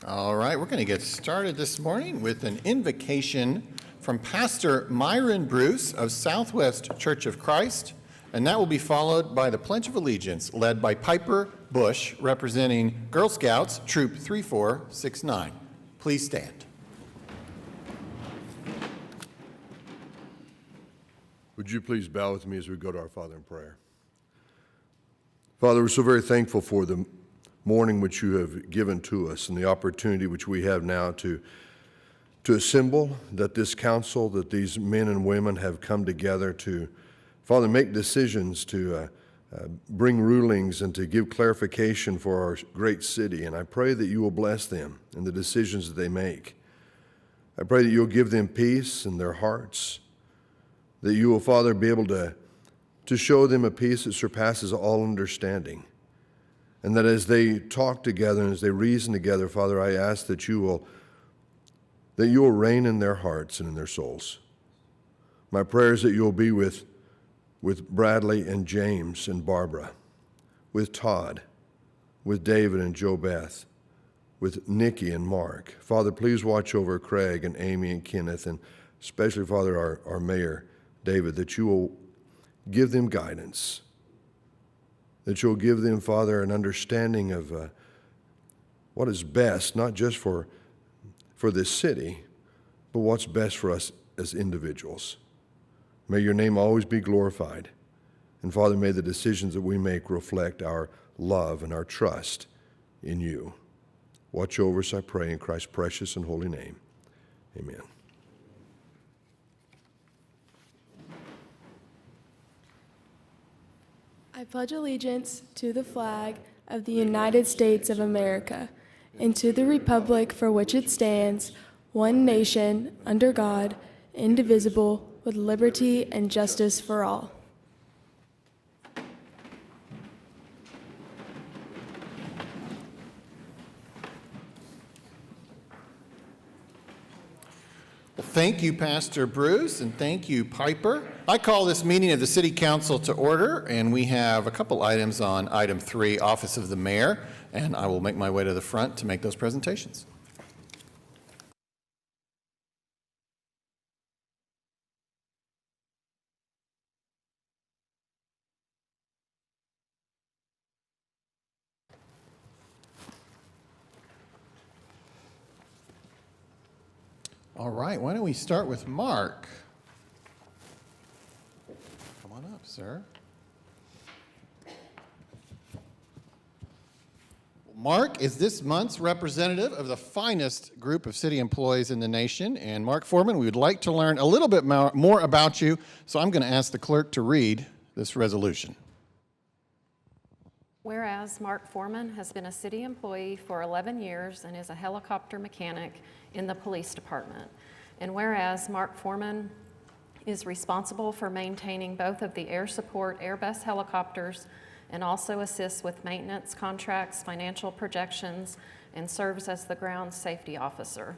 All right, we're going to get started this morning with an invocation from Pastor Myron Bruce of Southwest Church of Christ, and that will be followed by the Pledge of Allegiance led by Piper Bush, representing Girl Scouts Troop 3469. Please stand. Would you please bow with me as we go to our Father in prayer? Father, we're so very thankful for the morning which you have given to us and the opportunity which we have now to assemble, that this council, that these men and women have come together to, Father, make decisions, to bring rulings and to give clarification for our great city. And I pray that you will bless them in the decisions that they make. I pray that you'll give them peace in their hearts, that you will, Father, be able to show them a peace that surpasses all understanding. And that as they talk together and as they reason together, Father, I ask that you will reign in their hearts and in their souls. My prayer is that you will be with Bradley and James and Barbara, with Todd, with David and Jo Beth, with Nikki and Mark. Father, please watch over Craig and Amy and Kenneth, and especially, Father, our mayor, David, that you will give them guidance, that you'll give them, Father, an understanding of what is best, not just for this city, but what's best for us as individuals. May your name always be glorified. And Father, may the decisions that we make reflect our love and our trust in you. Watch over us, I pray, in Christ's precious and holy name. Amen. I pledge allegiance to the flag of the United States of America and to the republic for which it stands, one nation, under God, indivisible, with liberty and justice for all. Well, thank you, Pastor Bruce, and thank you, Piper. I call this meeting of the City Council to order, and we have a couple items on item 3, Office of the Mayor, and I will make my way to the front to make those presentations. All right, why don't we start with Mark? Come on up, sir. Mark is this month's representative of the finest group of city employees in the nation. And Mark Foreman, we would like to learn a little bit more about you, so I'm going to ask the clerk to read this resolution. Whereas Mark Foreman has been a city employee for 11 years and is a helicopter mechanic in the police department. And whereas Mark Foreman is responsible for maintaining both of the air support Airbus helicopters and also assists with maintenance contracts, financial projections, and serves as the ground safety officer.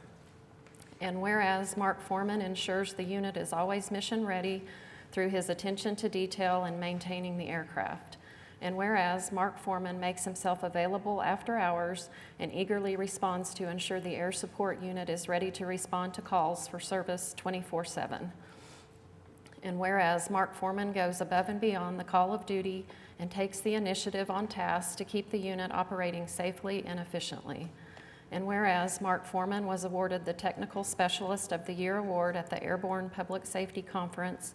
And whereas Mark Foreman ensures the unit is always mission ready through his attention to detail and maintaining the aircraft. And whereas Mark Foreman makes himself available after hours and eagerly responds to ensure the air support unit is ready to respond to calls for service 24/7. And whereas Mark Foreman goes above and beyond the call of duty and takes the initiative on task to keep the unit operating safely and efficiently. And whereas Mark Foreman was awarded the Technical Specialist of the Year Award at the Airborne Public Safety Conference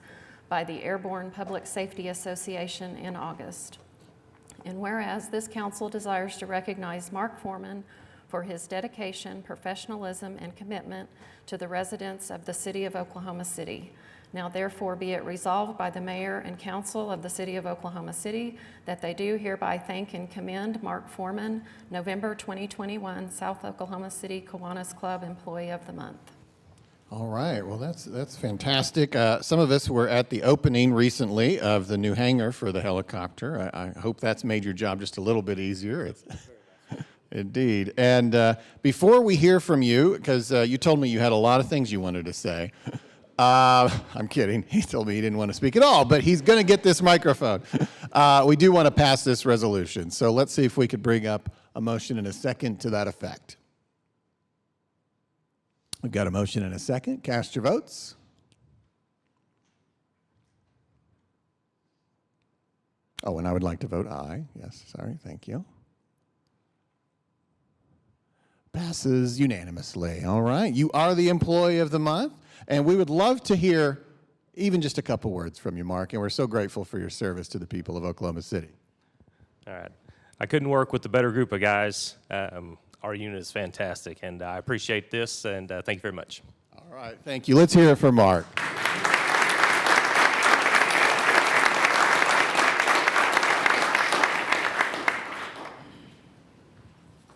by the Airborne Public Safety Association in August. And whereas this council desires to recognize Mark Foreman for his dedication, professionalism, and commitment to the residents of the city of Oklahoma City. Now therefore be it resolved by the mayor and council of the city of Oklahoma City that they do hereby thank and commend Mark Foreman, November 2021 South Oklahoma City Kiwanis Club Employee of the Month. All right, well, that's fantastic. Some of us were at the opening recently of the new hangar for the helicopter. I hope that's made your job just a little bit easier. Indeed. And before we hear from you, because you told me you had a lot of things you wanted to say. I'm kidding. He told me he didn't want to speak at all, but he's going to get this microphone. We do want to pass this resolution. So let's see if we could bring up a motion in a second to that effect. We've got a motion and a second. Cast your votes. Oh, and I would like to vote aye. Yes, sorry, thank you. Passes unanimously. All right, you are the Employee of the Month, and we would love to hear even just a couple words from you, Mark, and we're so grateful for your service to the people of Oklahoma City. All right. I couldn't work with a better group of guys. Our unit is fantastic, and I appreciate this, and thank you very much. All right, thank you. Let's hear it for Mark.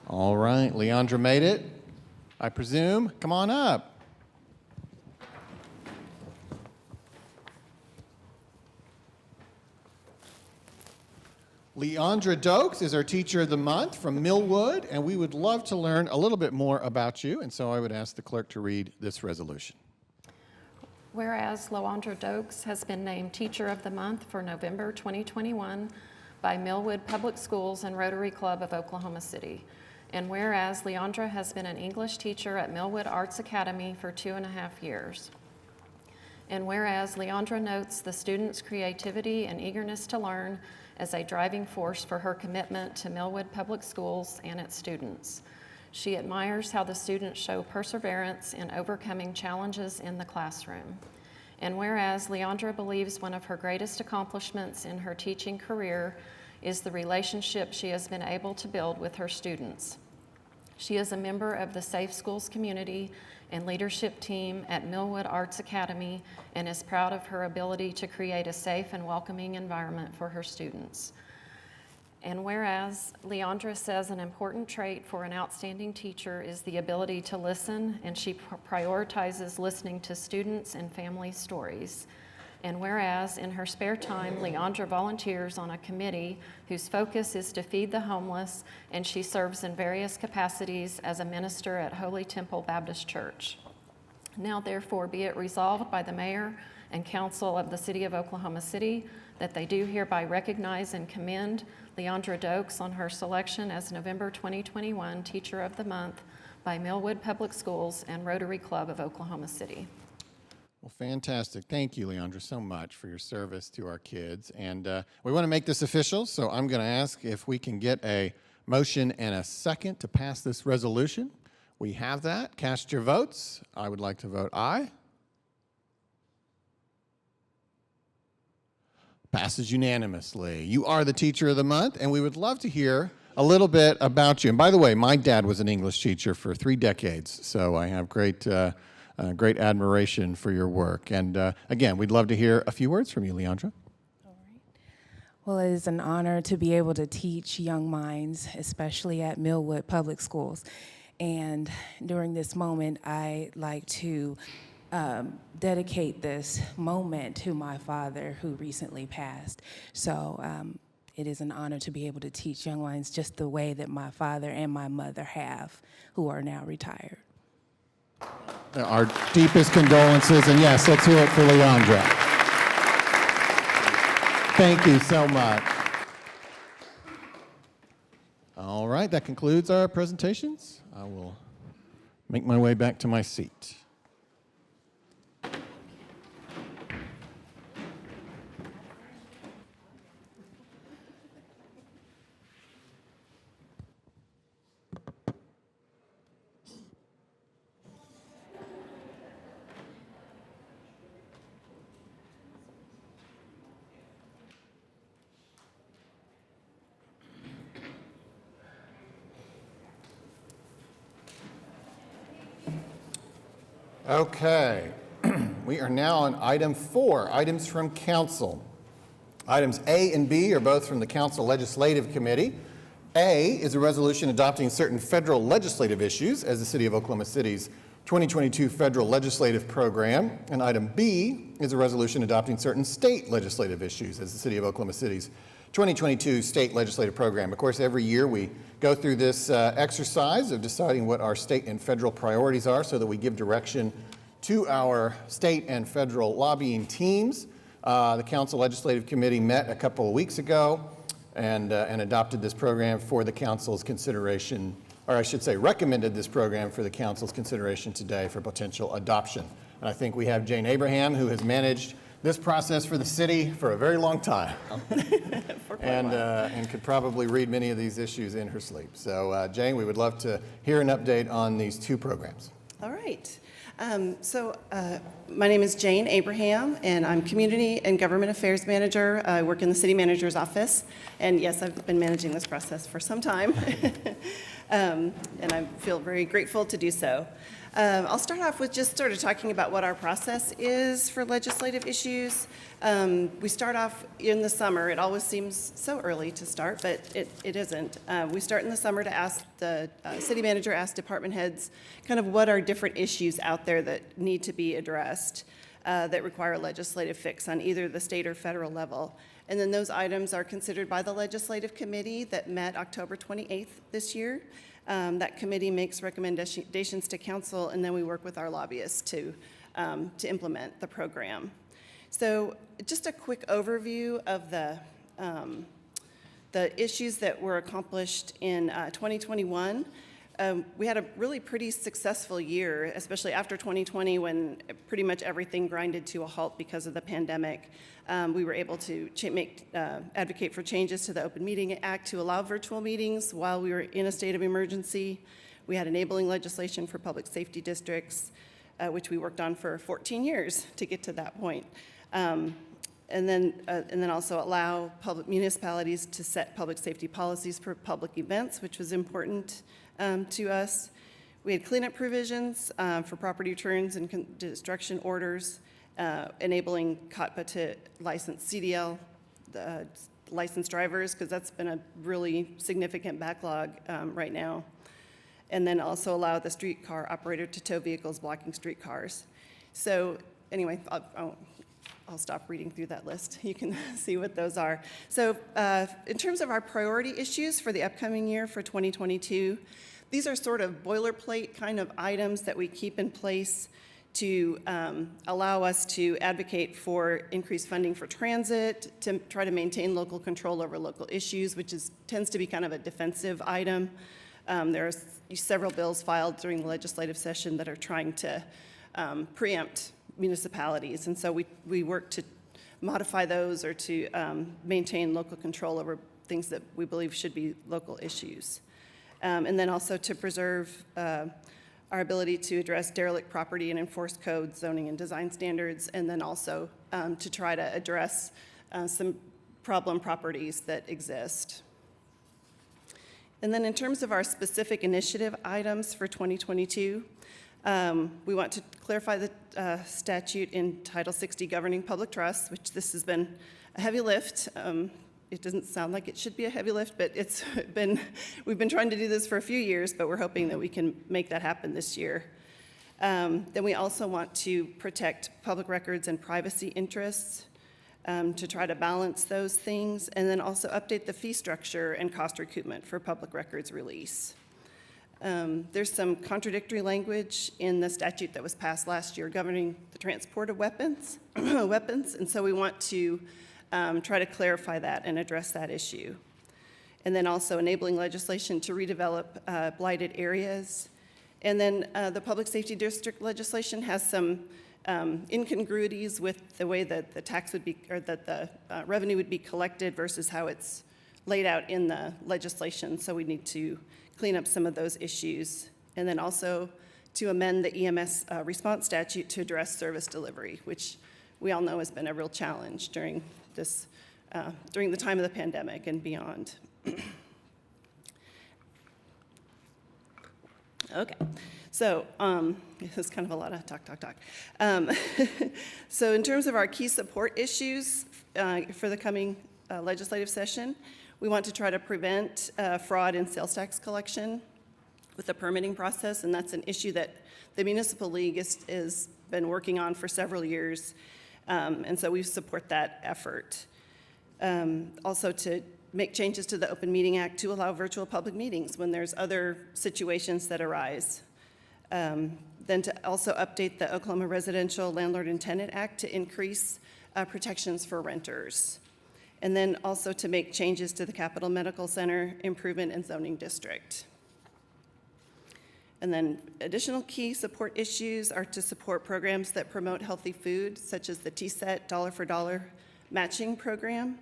All right, Leandra made it, I presume. Come on up. Leandra Dokes is our Teacher of the Month from Millwood, and we would love to learn a little bit more about you, and so I would ask the clerk to read this resolution. Whereas Leandra Dokes has been named Teacher of the Month for November 2021 by Millwood Public Schools and Rotary Club of Oklahoma City. And whereas Leandra has been an English teacher at Millwood Arts Academy for 2.5 years. And whereas Leandra notes the students' creativity and eagerness to learn as a driving force for her commitment to Millwood Public Schools and its students. She admires how the students show perseverance in overcoming challenges in the classroom. And whereas Leandra believes one of her greatest accomplishments in her teaching career is the relationship she has been able to build with her students. She is a member of the Safe Schools community and leadership team at Millwood Arts Academy and is proud of her ability to create a safe and welcoming environment for her students. And whereas Leandra says an important trait for an outstanding teacher is the ability to listen, and she prioritizes listening to students and family stories. And whereas in her spare time, Leandra volunteers on a committee whose focus is to feed the homeless, and she serves in various capacities as a minister at Holy Temple Baptist Church. Now therefore be it resolved by the mayor and council of the city of Oklahoma City that they do hereby recognize and commend Leandra Dokes on her selection as November 2021 Teacher of the Month by Millwood Public Schools and Rotary Club of Oklahoma City. Well, fantastic. Thank you, Leandra, so much for your service to our kids. And we want to make this official, so I'm going to ask if we can get a motion and a second to pass this resolution. We have that. Cast your votes. I would like to vote aye. Passes unanimously. You are the Teacher of the Month, and we would love to hear a little bit about you. And by the way, my dad was an English teacher for 3 decades, so I have great admiration for your work. And again, we'd love to hear a few words from you, Leandra. All right. Well, it is an honor to be able to teach young minds, especially at Millwood Public Schools. And during this moment, I'd like to dedicate this moment to my father who recently passed. So it is an honor to be able to teach young minds just the way that my father and my mother have, who are now retired. Our deepest condolences, and yes, let's hear it for Leandra. Thank you so much. All right, that concludes our presentations. I will make my way back to my seat. Okay, we are now on item 4, items from council. Items A and B are both from the Council Legislative Committee. A is a resolution adopting certain federal legislative issues as the City of Oklahoma City's 2022 federal legislative program. And item B is a resolution adopting certain state legislative issues as the City of Oklahoma City's 2022 state legislative program. Of course, every year we go through this exercise of deciding what our state and federal priorities are so that we give direction to our state and federal lobbying teams. The Council Legislative Committee met a couple of weeks ago and adopted this program for the council's consideration or I should say recommended this program for the council's consideration today for potential adoption. And I think we have Jane Abraham, who has managed this process for the city for a very long time. And could probably read many of these issues in her sleep. So Jane, we would love to hear an update on these two programs. All right. My name is Jane Abraham, and I'm Community and Government Affairs Manager. I work in the City Manager's office. And yes, I've been managing this process for some time. And I feel very grateful to do so. I'll start off with just sort of talking about what our process is for legislative issues. We start off in the summer. It always seems so early to start, but it isn't. We start in the summer to ask the city manager, ask department heads, kind of what are different issues out there that need to be addressed that require legislative fix on either the state or federal level. And then those items are considered by the legislative committee that met October 28th this year. That committee makes recommendations to council, and then we work with our lobbyists to implement the program. So just a quick overview of the issues that were accomplished in 2021. We had a really pretty successful year, especially after 2020 when pretty much everything grinded to a halt because of the pandemic. We were able to advocate for changes to the Open Meeting Act to allow virtual meetings while we were in a state of emergency. We had enabling legislation for public safety districts, which we worked on for 14 years to get to that point. And then also allow public municipalities to set public safety policies for public events, which was important to us. We had cleanup provisions for property returns and destruction orders, enabling COTPA to license CDL, licensed drivers, because that's been a really significant backlog right now. And then also allow the streetcar operator to tow vehicles blocking streetcars. So anyway, I'll stop reading through that list. You can see what those are. So in terms of our priority issues for the upcoming year for 2022, these are sort of boilerplate kind of items that we keep in place to allow us to advocate for increased funding for transit, to try to maintain local control over local issues, which tends to be kind of a defensive item. There are several bills filed during the legislative session that are trying to preempt municipalities, and so we work to modify those or to maintain local control over things that we believe should be local issues. And then also to preserve our ability to address derelict property and enforce code, zoning, and design standards, and then also to try to address some problem properties that exist. And then in terms of our specific initiative items for 2022, we want to clarify the statute in Title 60 governing public trusts, which this has been a heavy lift. It doesn't sound like it should be a heavy lift, but we've been trying to do this for a few years, but we're hoping that we can make that happen this year. Then we also want to protect public records and privacy interests, to try to balance those things, and then also update the fee structure and cost recoupment for public records release. There's some contradictory language in the statute that was passed last year governing the transport of weapons, and so we want to try to clarify that and address that issue. And then also enabling legislation to redevelop blighted areas. And then the public safety district legislation has some incongruities with the way that the tax would be, or that the revenue would be collected versus how it's laid out in the legislation. So we need to clean up some of those issues. And then also to amend the EMS response statute to address service delivery, which we all know has been a real challenge during the time of the pandemic and beyond. Okay, so this is kind of a lot of talk. So in terms of our key support issues for the coming legislative session, we want to try to prevent fraud in sales tax collection with the permitting process, and that's an issue that the Municipal League has been working on for several years, and so we support that effort. Also to make changes to the Open Meeting Act to allow virtual public meetings when there's other situations that arise. Then to also update the Oklahoma Residential Landlord and Tenant Act to increase protections for renters. And then also to make changes to the Capital Medical Center Improvement and Zoning District. And then additional key support issues are to support programs that promote healthy food, such as the TSET Dollar for Dollar matching program.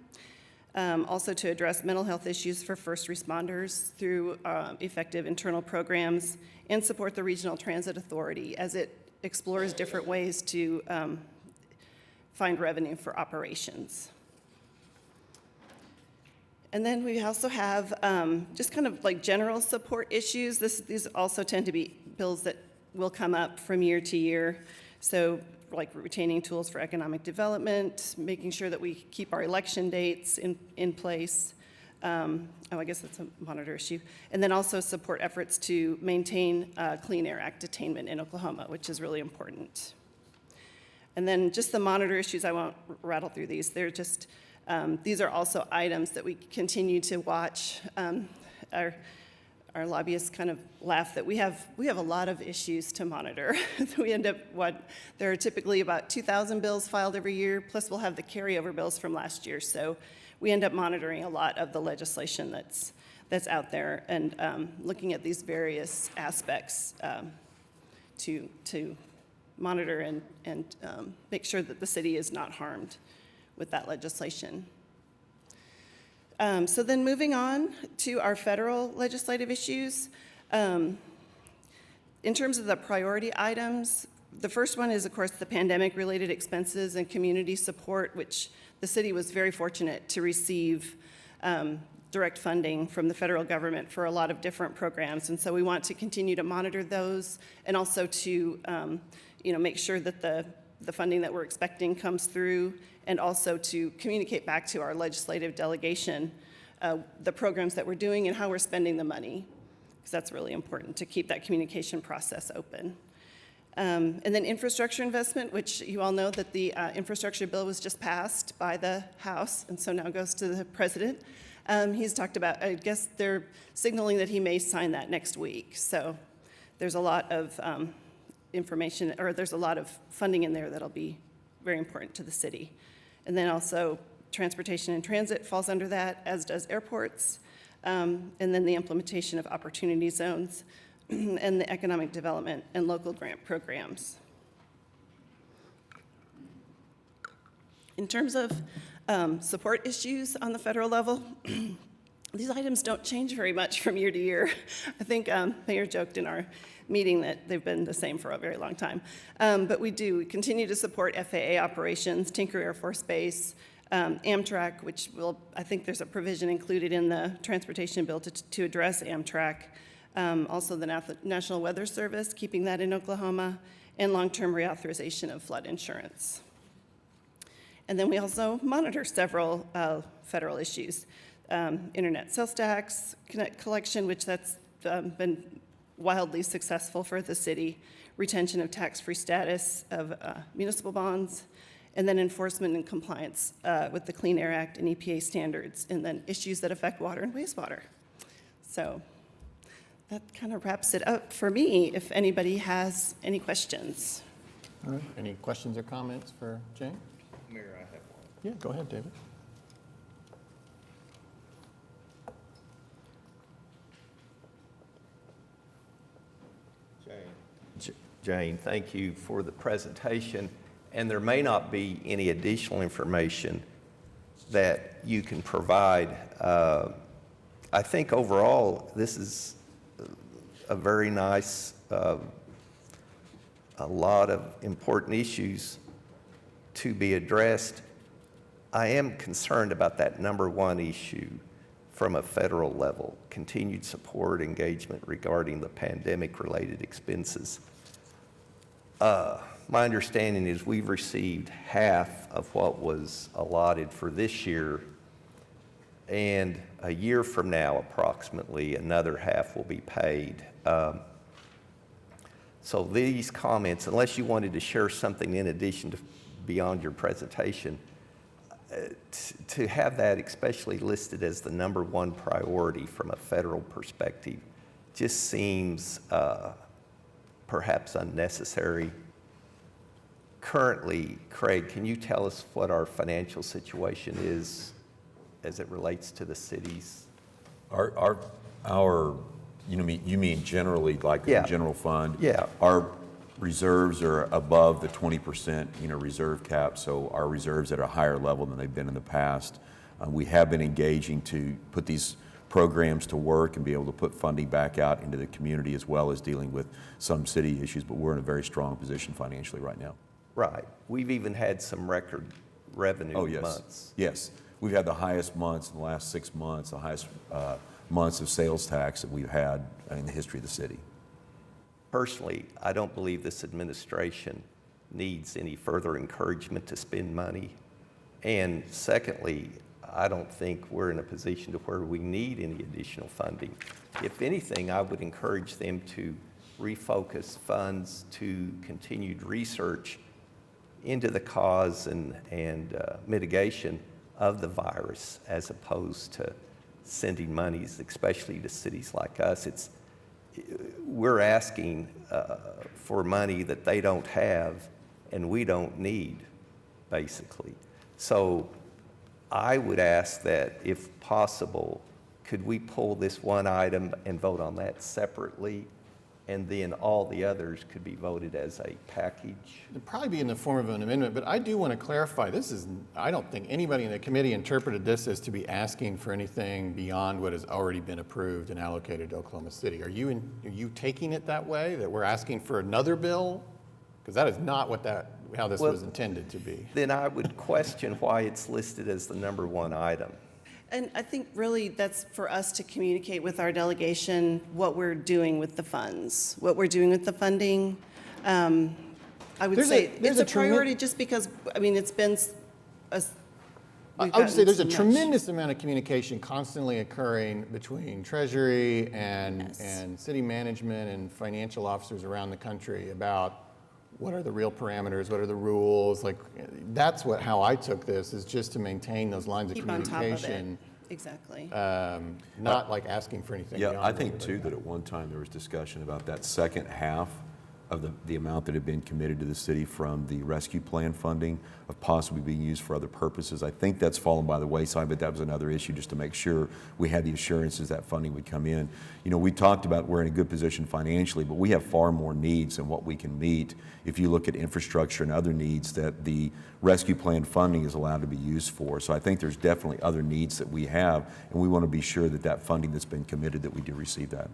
Also to address mental health issues for first responders through effective internal programs, and support the Regional Transit Authority as it explores different ways to find revenue for operations. And then we also have just kind of like general support issues. These also tend to be bills that will come up from year to year. So like retaining tools for economic development, making sure that we keep our election dates in place. I guess that's a monitor issue. And then also support efforts to maintain Clean Air Act attainment in Oklahoma, which is really important. And then just the monitor issues, I won't rattle through these. They're just, these are also items that we continue to watch. Our lobbyists kind of laugh that we have a lot of issues to monitor. We end up, there are typically about 2,000 bills filed every year, plus we'll have the carryover bills from last year. So we end up monitoring a lot of the legislation that's out there and looking at these various aspects to monitor and make sure that the city is not harmed with that legislation. So then moving on to our federal legislative issues. In terms of the priority items, the first one is, of course, the pandemic-related expenses and community support, which the city was very fortunate to receive direct funding from the federal government for a lot of different programs. And so we want to continue to monitor those and also to make sure that the funding that we're expecting comes through, and also to communicate back to our legislative delegation the programs that we're doing and how we're spending the money, because that's really important to keep that communication process open. And then infrastructure investment, which you all know that the infrastructure bill was just passed by the House, and so now goes to the President. He's talked about, I guess they're signaling that he may sign that next week. So there's a lot of information, or there's a lot of funding in there that'll be very important to the city. And then also transportation and transit falls under that, as does airports. And then the implementation of opportunity zones and the economic development and local grant programs. In terms of support issues on the federal level, these items don't change very much from year to year. I think Mayor joked in our meeting that they've been the same for a very long time. But we continue to support FAA operations, Tinker Air Force Base, Amtrak, which I think there's a provision included in the transportation bill to address Amtrak. Also the National Weather Service, keeping that in Oklahoma, and long-term reauthorization of flood insurance. And then we also monitor several federal issues. Internet sales tax collection, which that's been wildly successful for the city, retention of tax-free status of municipal bonds, and then enforcement and compliance with the Clean Air Act and EPA standards, and then issues that affect water and wastewater. So that kind of wraps it up for me, if anybody has any questions. All right. Any questions or comments for Jane? Mayor, I have one. Yeah, go ahead, David. Jane, thank you for the presentation. And there may not be any additional information that you can provide. I think overall, this is a very nice, a lot of important issues to be addressed. I am concerned about that number one issue from a federal level, continued support engagement regarding the pandemic-related expenses. My understanding is we've received half of what was allotted for this year, and a year from now, approximately, another half will be paid. So these comments, unless you wanted to share something in addition to beyond your presentation, to have that especially listed as the number one priority from a federal perspective just seems perhaps unnecessary. Currently, Craig, can you tell us what our financial situation is as it relates to the cities? Our You mean generally, like Yeah. the general fund? Yeah. Our reserves are above the 20%, reserve cap, so our reserves at a higher level than they've been in the past. We have been engaging to put these programs to work and be able to put funding back out into the community, as well as dealing with some city issues, but we're in a very strong position financially right now. Right. We've even had some record revenue Oh, yes. months. Yes. We've had the highest months in the last 6 months, the highest months of sales tax that we've had in the history of the city. Personally, I don't believe this administration needs any further encouragement to spend money. And secondly, I don't think we're in a position to where we need any additional funding. If anything, I would encourage them to refocus funds to continued research into the cause and mitigation of the virus, as opposed to sending monies, especially to cities like us. We're asking for money that they don't have and we don't need, basically. So I would ask that, if possible, could we pull this one item and vote on that separately, and then all the others could be voted as a package? It'd probably be in the form of an amendment, but I do want to clarify, I don't think anybody in the committee interpreted this as to be asking for anything beyond what has already been approved and allocated to Oklahoma City. Are you taking it that way, that we're asking for another bill? Because that is not how this was intended to be. Then I would question why it's listed as the number one item. And I think really that's for us to communicate with our delegation what we're doing with the funds, what we're doing with the funding. I would say it's a priority just because, it's been I would say there's a tremendous amount of communication constantly occurring between Treasury and city management and financial officers around the country about what are the real parameters, what are the rules. Like, that's how I took this, is just to maintain those lines of keep on top of it. communication. Exactly. Not like asking for anything Yeah, beyond I think what too that at one time there was discussion about that second half of the amount that had been committed to the city from the rescue plan funding of possibly being used for other purposes. I think that's fallen by the wayside, but that was another issue, just to make sure we had the assurances that funding would come in. We talked about we're in a good position financially, but we have far more needs than what we can meet if you look at infrastructure and other needs that the rescue plan funding is allowed to be used for. So I think there's definitely other needs that we have, and we want to be sure that that funding that's been committed, that we do receive that.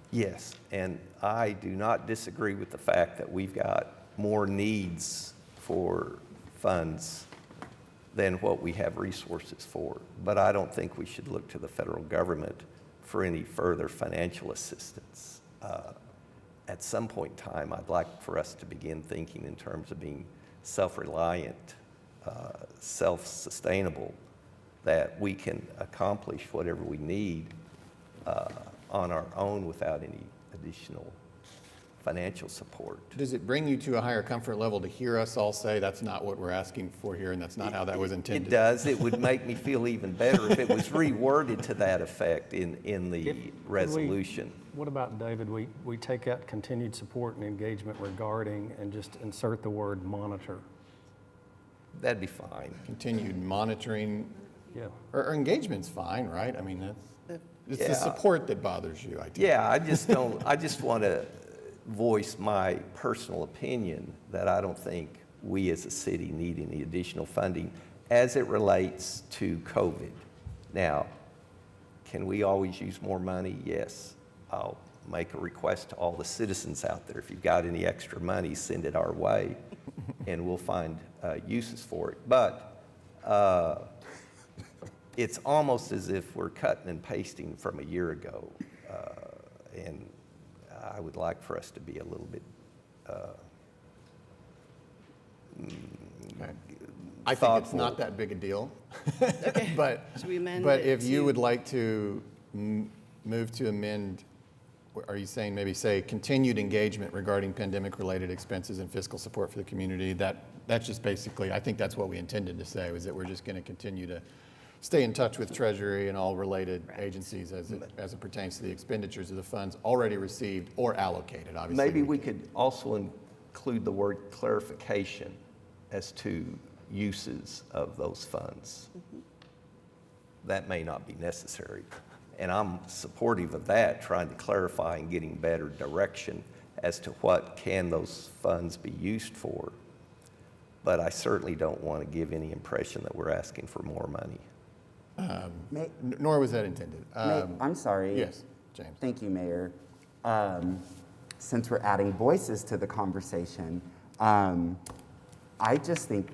Yes, and I do not disagree with the fact that we've got more needs for funds than what we have resources for. But I don't think we should look to the federal government for any further financial assistance. At some point in time, I'd like for us to begin thinking in terms of being self-reliant, self-sustainable, that we can accomplish whatever we need on our own without any additional financial support. Does it bring you to a higher comfort level to hear us all say that's not what we're asking for here and that's not how that was intended? It does. It would make me feel even better if it was reworded to that effect in the resolution. What about, David, we take out continued support and engagement regarding and just insert the word monitor? That'd be fine. Continued monitoring, Yeah. or engagement's fine, right? It's the Yeah. support that bothers you, I think. Yeah, I just want to voice my personal opinion that I don't think we as a city need any additional funding as it relates to COVID. Now, can we always use more money? Yes. I'll make a request to all the citizens out there. If you've got any extra money, send it our way, and we'll find uses for it. But it's almost as if we're cutting and pasting from a year ago, and I would like for us to be a little bit I think it's not that big a deal. Okay. But Should we amend but it if you to- would like to move to amend, are you saying maybe say continued engagement regarding pandemic-related expenses and fiscal support for the community? That's just basically, I think that's what we intended to say, was that we're just going to continue to stay in touch with Treasury and all related agencies as it pertains to the expenditures of the funds already received or allocated, obviously. Maybe we could also include the word clarification as to uses of those funds. That may not be necessary. And I'm supportive of that, trying to clarify and getting better direction as to what can those funds be used for. But I certainly don't want to give any impression that we're asking for more money. Nor was that intended. I'm sorry. Yes, James. Thank you, Mayor. Since we're adding voices to the conversation, I just think,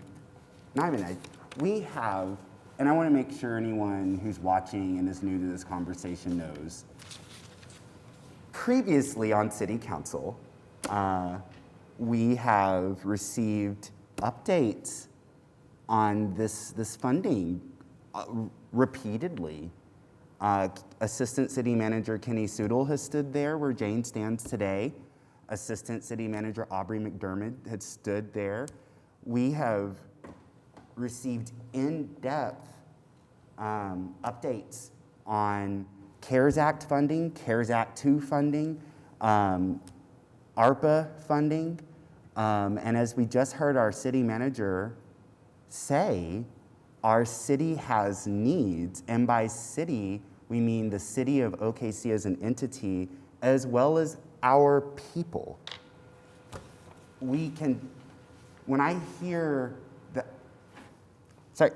we have, and I want to make sure anyone who's watching and is new to this conversation knows, previously on City Council, we have received updates on this funding repeatedly. Assistant City Manager Kenny Soodle has stood there where Jane stands today. Assistant City Manager Aubrey McDermott had stood there. We have received in-depth updates on CARES Act funding, CARES Act 2 funding, ARPA funding, and as we just heard our city manager say, our city has needs, and by city, we mean the city of OKC as an entity, as well as our people. We can, when I hear that, sorry,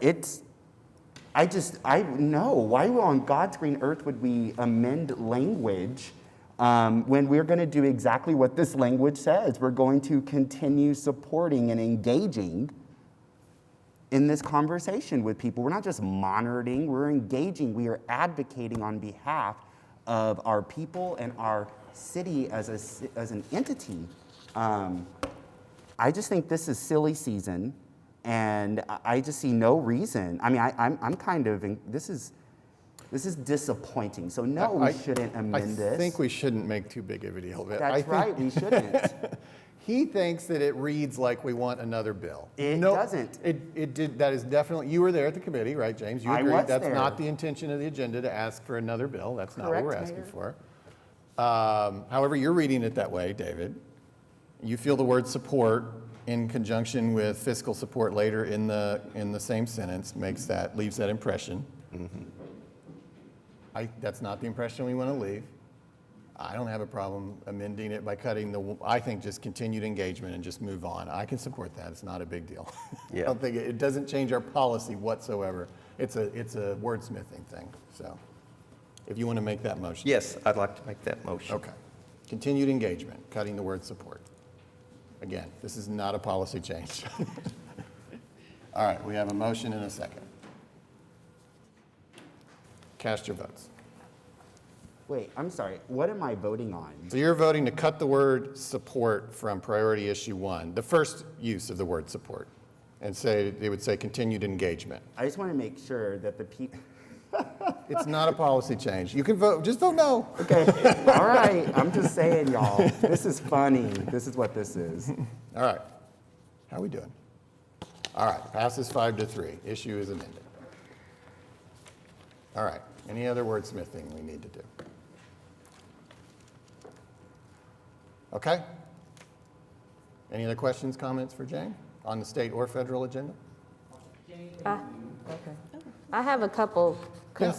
I know, why on God's green earth would we amend language when we're gonna do exactly what this language says? We're going to continue supporting and engaging in this conversation with people. We're not just monitoring, we're engaging, we are advocating on behalf of our people and our city as an entity. I just think this is silly season, and I just see no reason. I mean, I'm kind of, this is disappointing. So no, we shouldn't amend this. I think we shouldn't make too big of a deal of it. That's right, we shouldn't. He thinks that it reads like we want another bill. It doesn't. It did. That is definitely, you were there at the committee, right, James? You I agreed. was That's there. not the intention of the agenda to ask for another bill. That's not what we're Correct, asking Mayor. for. However, you're reading it that way, David. You feel the word support in conjunction with fiscal support later in the same sentence leaves that impression. That's not the impression we want to leave. I don't have a problem amending it by cutting I think just continued engagement and just move on. I can support that. It's not a big deal. Yeah. I don't think it doesn't change our policy whatsoever. It's a wordsmithing thing. So if you want to make that motion. Yes, I'd like to make that motion. Okay. Continued engagement, cutting the word support. Again, this is not a policy change. All right, we have a motion and a second. Cast your votes. Wait, I'm sorry, what am I voting on? So you're voting to cut the word support from priority issue 1, the first use of the word support, and they would say continued engagement. I just want to make sure that the people, It's not a policy change. You can vote, just vote no. okay, all right, I'm just saying, y'all, this is funny. This is what this is. All right, how are we doing? All right, passes 5-3, issue is amended. All right, any other wordsmithing we need to do? Okay. Any other questions, comments for Jane on the state or federal agenda? Okay. I have a couple Go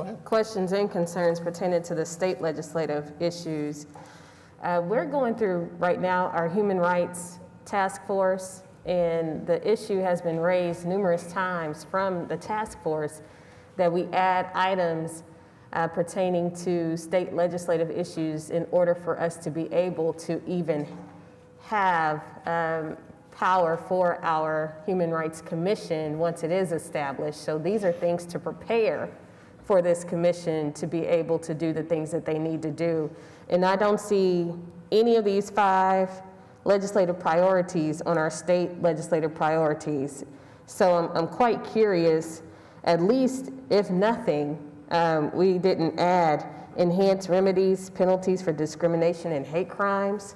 ahead. questions and concerns pertaining to the state legislative issues. We're going through right now our Human Rights Task Force, and the issue has been raised numerous times from the task force that we add items pertaining to state legislative issues in order for us to be able to even have power for our Human Rights Commission once it is established. So these are things to prepare for this commission to be able to do the things that they need to do. And I don't see any of these 5 legislative priorities on our state legislative priorities. So I'm quite curious, at least if nothing, we didn't add enhanced remedies, penalties for discrimination and hate crimes,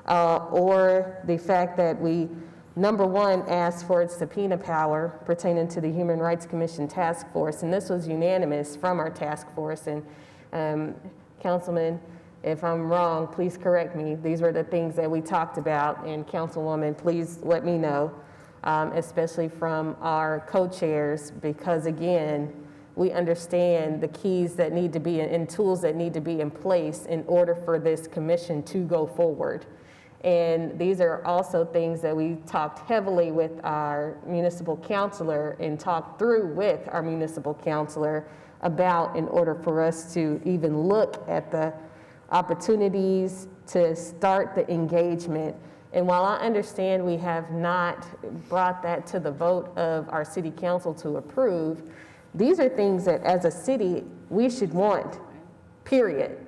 or the fact that we, number 1, asked for its subpoena power pertaining to the Human Rights Commission Task Force, and this was unanimous from our task force. And Councilman, if I'm wrong, please correct me. These were the things that we talked about, and Councilwoman, please let me know, especially from our co-chairs, because again, we understand the keys that need to be and tools that need to be in place in order for this commission to go forward. And these are also things that we talked heavily with our municipal councilor and talked through with our municipal councilor about in order for us to even look at the opportunities to start the engagement. And while I understand we have not brought that to the vote of our city council to approve, these are things that as a city we should want, period.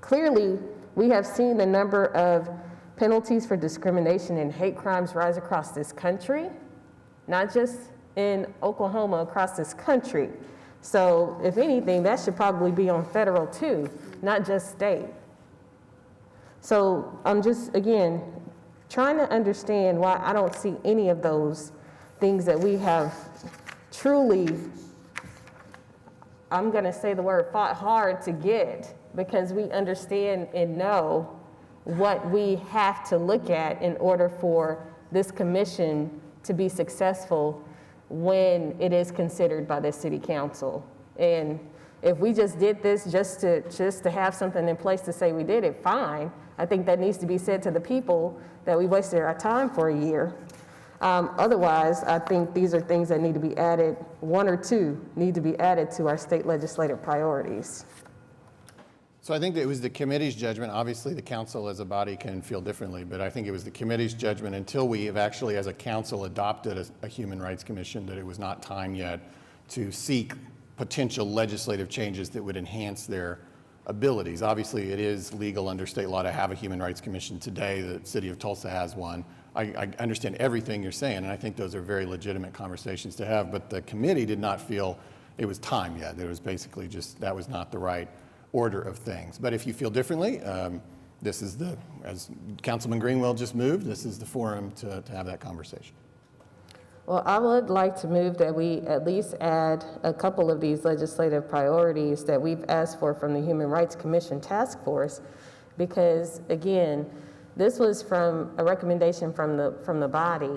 Clearly, we have seen the number of penalties for discrimination and hate crimes rise across this country, not just in Oklahoma, across this country. So if anything, that should probably be on federal too, not just state. So I'm just, again, trying to understand why I don't see any of those things that we have truly, I'm gonna say the word, fought hard to get, because we understand and know what we have to look at in order for this commission to be successful when it is considered by the city council. And if we just did this just to have something in place to say we did it, fine. I think that needs to be said to the people that we wasted our time for a year. Otherwise, I think these are things that need to be added, one or two need to be added to our state legislative priorities. So I think that it was the committee's judgment. Obviously, the council as a body can feel differently, but I think it was the committee's judgment until we have actually, as a council, adopted a Human Rights Commission, that it was not time yet to seek potential legislative changes that would enhance their abilities. Obviously, it is legal under state law to have a Human Rights Commission today. The city of Tulsa has one. I understand everything you're saying, and I think those are very legitimate conversations to have, but the committee did not feel it was time yet. It was basically just, that was not the right order of things. But if you feel differently, this is the, as Councilman Greenwell just moved, this is the forum to have that conversation. Well, I would like to move that we at least add a couple of these legislative priorities that we've asked for from the Human Rights Commission Task Force, because again, this was from a recommendation from the body.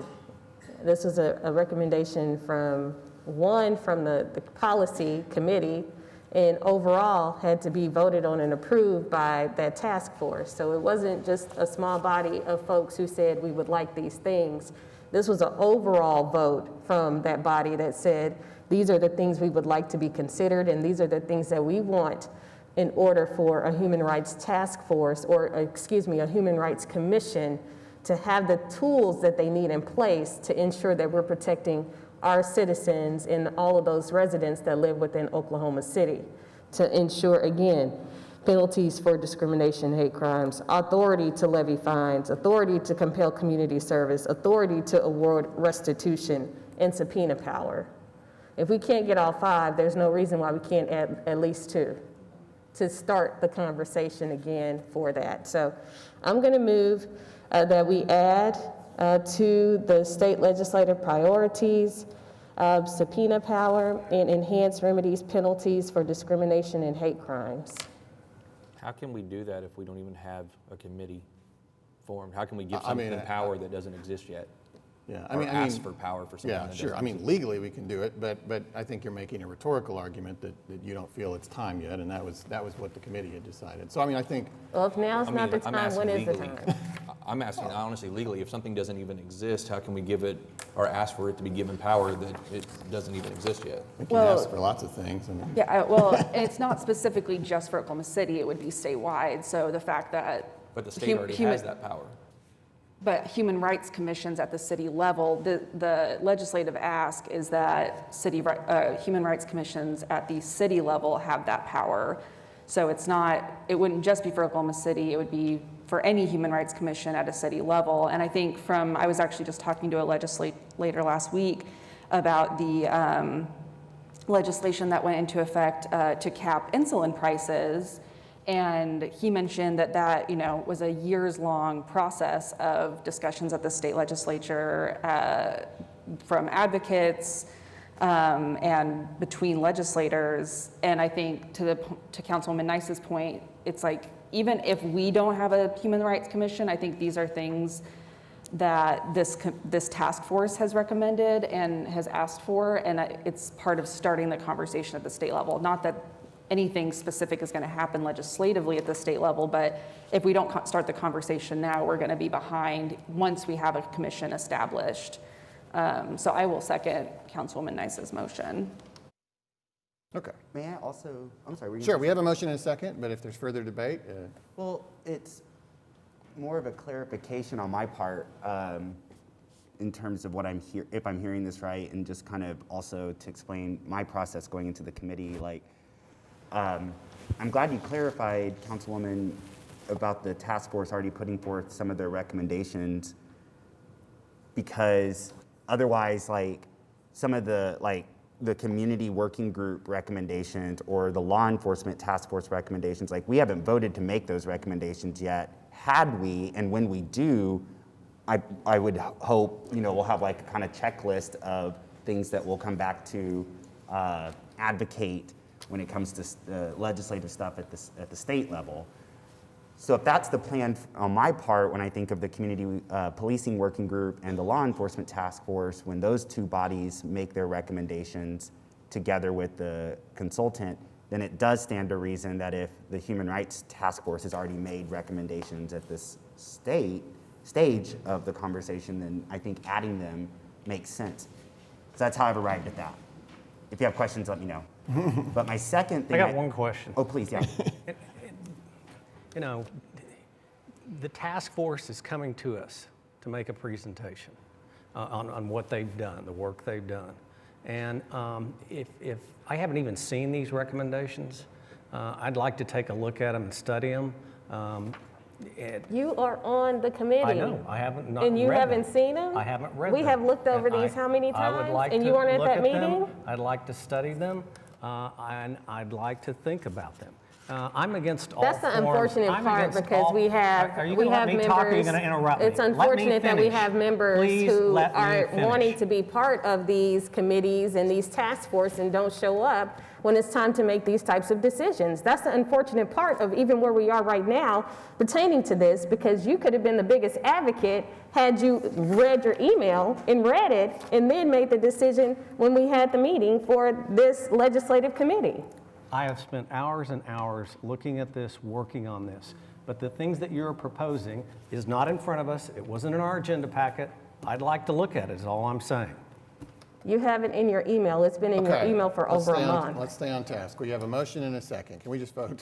This was a recommendation from the policy committee, and overall had to be voted on and approved by that task force. So it wasn't just a small body of folks who said we would like these things. This was an overall vote from that body that said, these are the things we would like to be considered, and these are the things that we want in order for a human rights task force, or excuse me, a human rights commission to have the tools that they need in place to ensure that we're protecting our citizens and all of those residents that live within Oklahoma City, to ensure, again, penalties for discrimination, hate crimes, authority to levy fines, authority to compel community service, authority to award restitution, and subpoena power. If we can't get all five, there's no reason why we can't add at least two to start the conversation again for that. So I'm going to move that we add to the state legislative priorities of subpoena power and enhanced remedies penalties for discrimination and hate crimes. How can we do that if we don't even have a committee formed? How can we give something power that doesn't exist yet? Yeah, I mean, ask for power for something. Yeah, that sure. doesn't I mean, exist. legally we can do it, but I think you're making a rhetorical argument that you don't feel it's time yet, and that was what the committee had decided. So I mean, I think. Well, if now's I not mean, the I'm time, asking when is the legally. time? I'm asking honestly, legally, if something doesn't even exist, how can we give it or ask for it to be given power that it doesn't even exist yet? We can ask for lots of things. I mean. Yeah, well, and it's not specifically just for Oklahoma City, it would be statewide, so the fact that. But the state already has that power. But human rights commissions at the city level, the legislative ask is that human rights commissions at the city level have that power. So it wouldn't just be for Oklahoma City, it would be for any human rights commission at a city level. And I think I was actually just talking to a legislator last week about the legislation that went into effect to cap insulin prices. And he mentioned that was a years-long process of discussions at the state legislature from advocates and between legislators. And I think to Councilwoman Nice's point, it's like, even if we don't have a human rights commission, I think these are things that this task force has recommended and has asked for, and it's part of starting the conversation at the state level. Not that anything specific is going to happen legislatively at the state level, but if we don't start the conversation now, we're going to be behind once we have a commission established. So I will second Councilwoman Nice's motion. Okay. May I also, I'm sorry. Were you Sure, gonna we say have a motion and a second, but if there's further debate. Well, it's more of a clarification on my part in terms of what I'm if I'm hearing this right, and just kind of also to explain my process going into the committee. Like, I'm glad you clarified, Councilwoman, about the task force already putting forth some of their recommendations, because otherwise, like, some of the community working group recommendations or the law enforcement task force recommendations, like, we haven't voted to make those recommendations yet. Had we, and when we do, I would hope, we'll have like a kind of checklist of things that we'll come back to advocate when it comes to legislative stuff at the state level. So if that's the plan on my part, when I think of the community policing working group and the law enforcement task force, when those two bodies make their recommendations together with the consultant, then it does stand to reason that if the human rights task force has already made recommendations at this stage of the conversation, then I think adding them makes sense. So that's how I've arrived at that. If you have questions, let me know. But my second thing— I got one question. Oh, please, yeah. The task force is coming to us to make a presentation on what they've done, the work they've done. And if I haven't even seen these recommendations, I'd like to take a look at them and study them. You are on the committee. I know, I haven't not And you read haven't them. seen them? I haven't read We them. have looked over And these how many I would times? like And to you weren't at look that them. meeting? I'd like to study them, and I'd like to think about them. I'm against all That's the forms. unfortunate I'm part, against because all— we have Are you we gonna have let me members. talk, or are you going to interrupt me? It's Let me unfortunate that we finish. have members Please who let me are finish. wanting to be part of these committees and these task force and don't show up when it's time to make these types of decisions. That's the unfortunate part of even where we are right now pertaining to this, because you could have been the biggest advocate had you read your email and read it and then made the decision when we had the meeting for this legislative committee. I have spent hours and hours looking at this, working on this. But the things that you're proposing is not in front of us. It wasn't in our agenda packet. I'd like to look at it, is all I'm saying. You have it in your email. It's been in your email for over a month. Let's stay on task. We have a motion and a second. Can we just vote?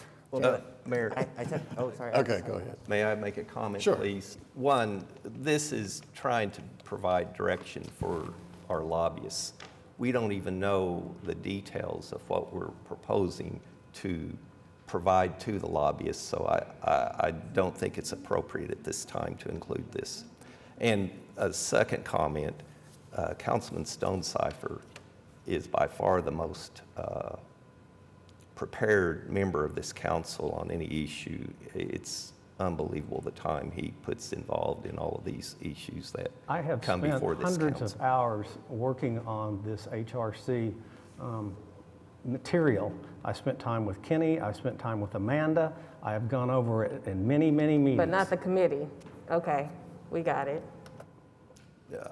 Mayor, I said, oh, sorry. Okay, go ahead. may I make a comment, Sure. please? One, this is trying to provide direction for our lobbyists. We don't even know the details of what we're proposing to provide to the lobbyists, so I don't think it's appropriate at this time to include this. And a second comment, Councilman Stonecipher is by far the most prepared member of this council on any issue. It's unbelievable the time he puts involved in all of these issues that I have come spent before this hundreds council. of hours working on this HRC material. I spent time with Kenny. I spent time with Amanda. I have gone over it in many, many meetings. But not the committee. Okay, we got it.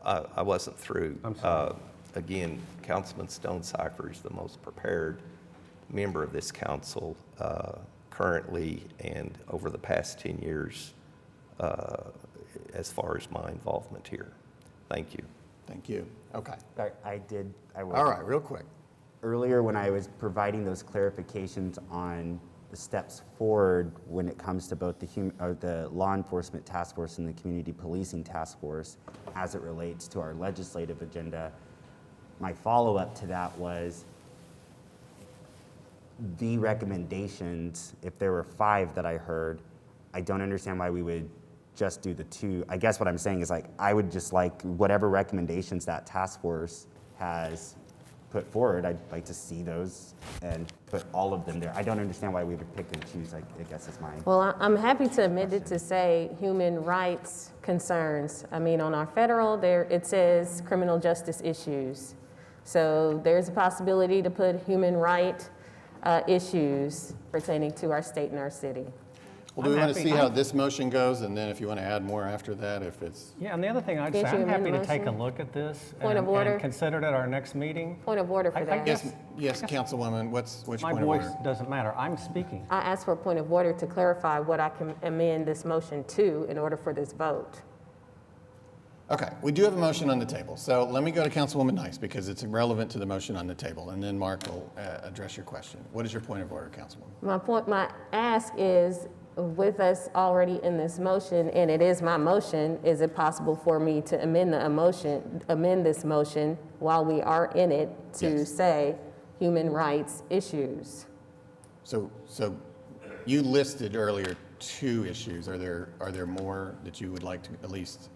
I wasn't through. I'm sorry. Again, Councilman Stonecipher is the most prepared member of this council currently and over the past 10 years as far as my involvement here. Thank you. Thank you. Okay. I was. All right, real quick. Earlier, when I was providing those clarifications on the steps forward when it comes to both the law enforcement task force and the community policing task force as it relates to our legislative agenda, my follow-up to that was the recommendations. If there were 5 that I heard, I don't understand why we would just do the 2. I guess what I'm saying is, like, I would just like whatever recommendations that task force has put forward, I'd like to see those and put all of them there. I don't understand why we would pick and choose, I guess is my— Well, I'm happy to amend it to say human rights concerns. I mean, on our federal, there it says criminal justice issues. So there's a possibility to put human right issues pertaining to our state and our city. Well, do we I'm want to happy- see how this motion goes, and then if you want to add more after that, if it's, Yeah, and the other thing I'd say, Can't you I'm happy amend to the take a motion? look at this Point of order. and consider it at our next meeting. Point of order for I that. guess- yes, Councilwoman, which My point of voice order? doesn't matter. I'm speaking. I asked for a point of order to clarify what I can amend this motion to in order for this vote. Okay, we do have a motion on the table, so let me go to Councilwoman Nice, because it's relevant to the motion on the table, and then Mark will address your question. What is your point of order, Councilwoman? My ask is, with us already in this motion, and it is my motion, is it possible for me to amend this motion while we are in it to Yes. say human rights issues? So you listed earlier 2 issues. Are there more that you would like to at least?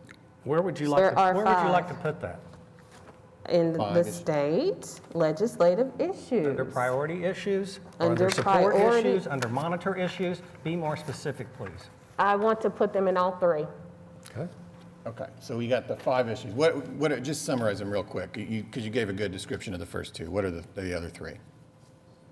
Where would you There are where would you like to five. put that? In Five the issues. state legislative issues. Under priority issues? Under Under support priority- issues? Under monitor issues? Be more specific, please. I want to put them in all 3. Okay. Okay, so we got the 5 issues. What? Just summarize them real quick, because you gave a good description of the first 2. What are the other 3?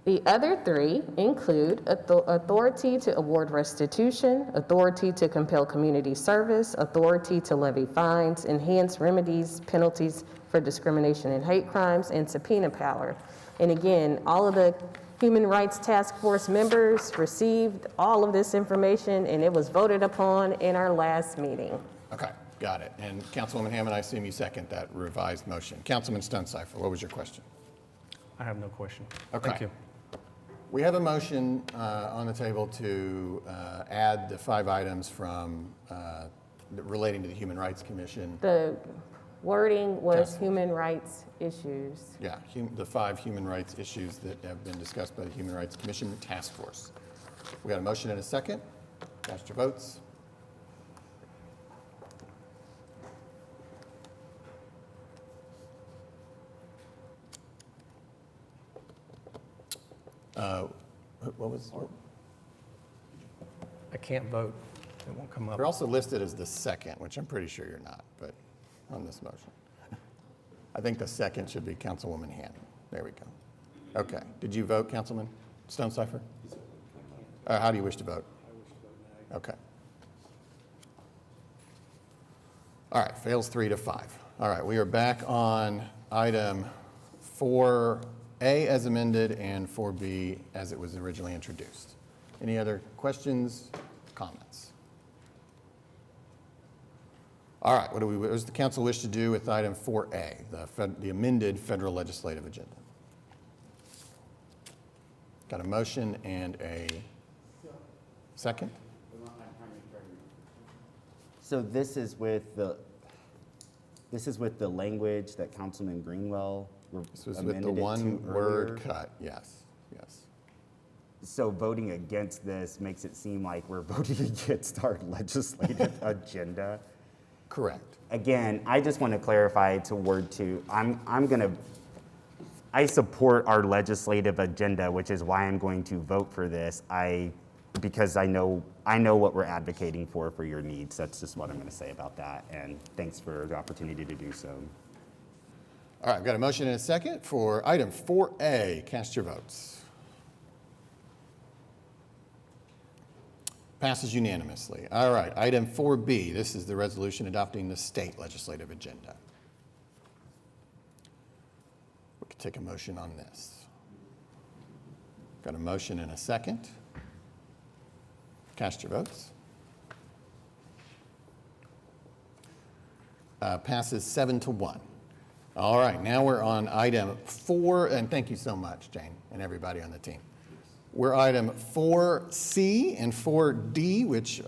The other 3 include authority to award restitution, authority to compel community service, authority to levy fines, enhance remedies, penalties for discrimination and hate crimes, and subpoena power. And again, all of the Human Rights Task Force members received all of this information, and it was voted upon in our last meeting. Okay, got it. And Councilwoman Hammond, I assume you second that revised motion. Councilman Stonecipher, what was your question? I have no question. Okay. Thank you. We have a motion on the table to add the 5 items from relating to the Human Rights Commission. The wording was Task human rights issues. Yeah, the 5 human rights issues that have been discussed by the Human Rights Commission Task Force. We got a motion and a second. Cast your votes. What was? I can't vote. It won't come up. You're also listed as the second, which I'm pretty sure you're not, but on this motion. I think the second should be Councilwoman Hammond. There we go. Okay. Did you vote, Councilman Stonecipher? How do you wish to vote? Okay. All right, fails 3-5. All right, we are back on item 4A as amended and 4B as it was originally introduced. Any other questions, comments? All right, what does the council wish to do with item 4A, the amended federal legislative agenda? Got a motion and a second? So this is with the language that Councilman Greenwell This was with the amended it to one-word earlier. cut, yes, yes. So voting against this makes it seem like we're voting against our legislative agenda. Correct. Again, I just want to clarify to word 2. I support our legislative agenda, which is why I'm going to vote for this. Because I know what we're advocating for your needs. That's just what I'm going to say about that. And thanks for the opportunity to do so. All right, I've got a motion and a second for item 4A. Cast your votes. Passes unanimously. All right, item 4B. This is the resolution adopting the state legislative agenda. We could take a motion on this. Got a motion and a second. Cast your votes. Passes 7-1. All right, now we're on item 4, and thank you so much, Jane, and everybody on the team. We're item 4C and 4D, which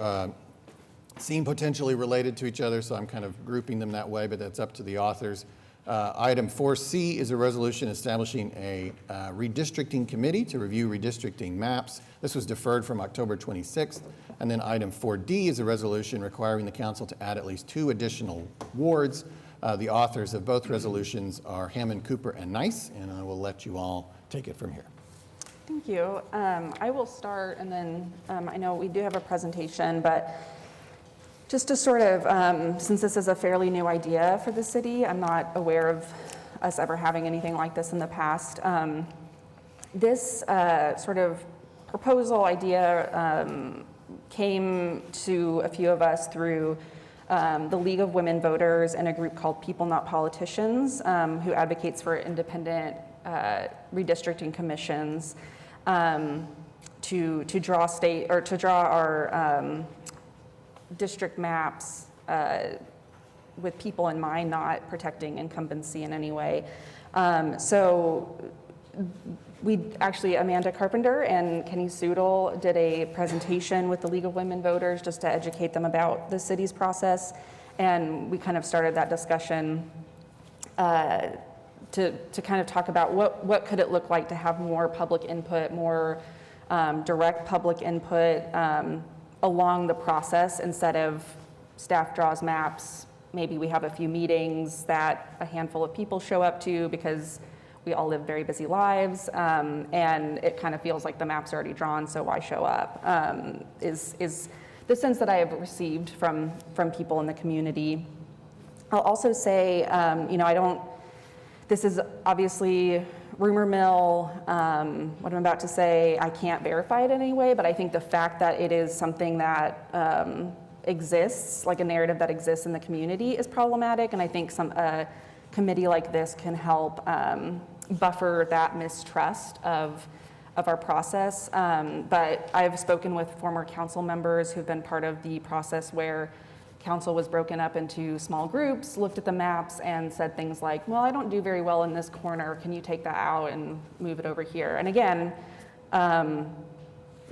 seem potentially related to each other, so I'm kind of grouping them that way, but that's up to the authors. Item 4C is a resolution establishing a redistricting committee to review redistricting maps. This was deferred from October 26th. And then item 4D is a resolution requiring the council to add at least 2 additional wards. The authors of both resolutions are Hammond, Cooper, and Nice, and I will let you all take it from here. Thank you. I will start, and then I know we do have a presentation, but just to sort of, since this is a fairly new idea for the city, I'm not aware of us ever having anything like this in the past. This sort of proposal idea came to a few of us through the League of Women Voters and a group called People Not Politicians, who advocates for independent redistricting commissions to draw our district maps with people in mind, not protecting incumbency in any way. So we actually, Amanda Carpenter and Kenny Soodle did a presentation with the League of Women Voters just to educate them about the city's process. And we kind of started that discussion to kind of talk about what could it look like to have more public input, more direct public input along the process instead of staff draws maps. Maybe we have a few meetings that a handful of people show up to because we all live very busy lives, and it kind of feels like the map's already drawn, so why show up, is the sense that I have received from people in the community. I'll also say, this is obviously rumor mill, what I'm about to say, I can't verify it in any way, but I think the fact that it is something that exists, like a narrative that exists in the community, is problematic, and I think a committee like this can help buffer that mistrust of our process. But I've spoken with former council members who've been part of the process where council was broken up into small groups, looked at the maps and said things like, well, I don't do very well in this corner, can you take that out and move it over here? And again,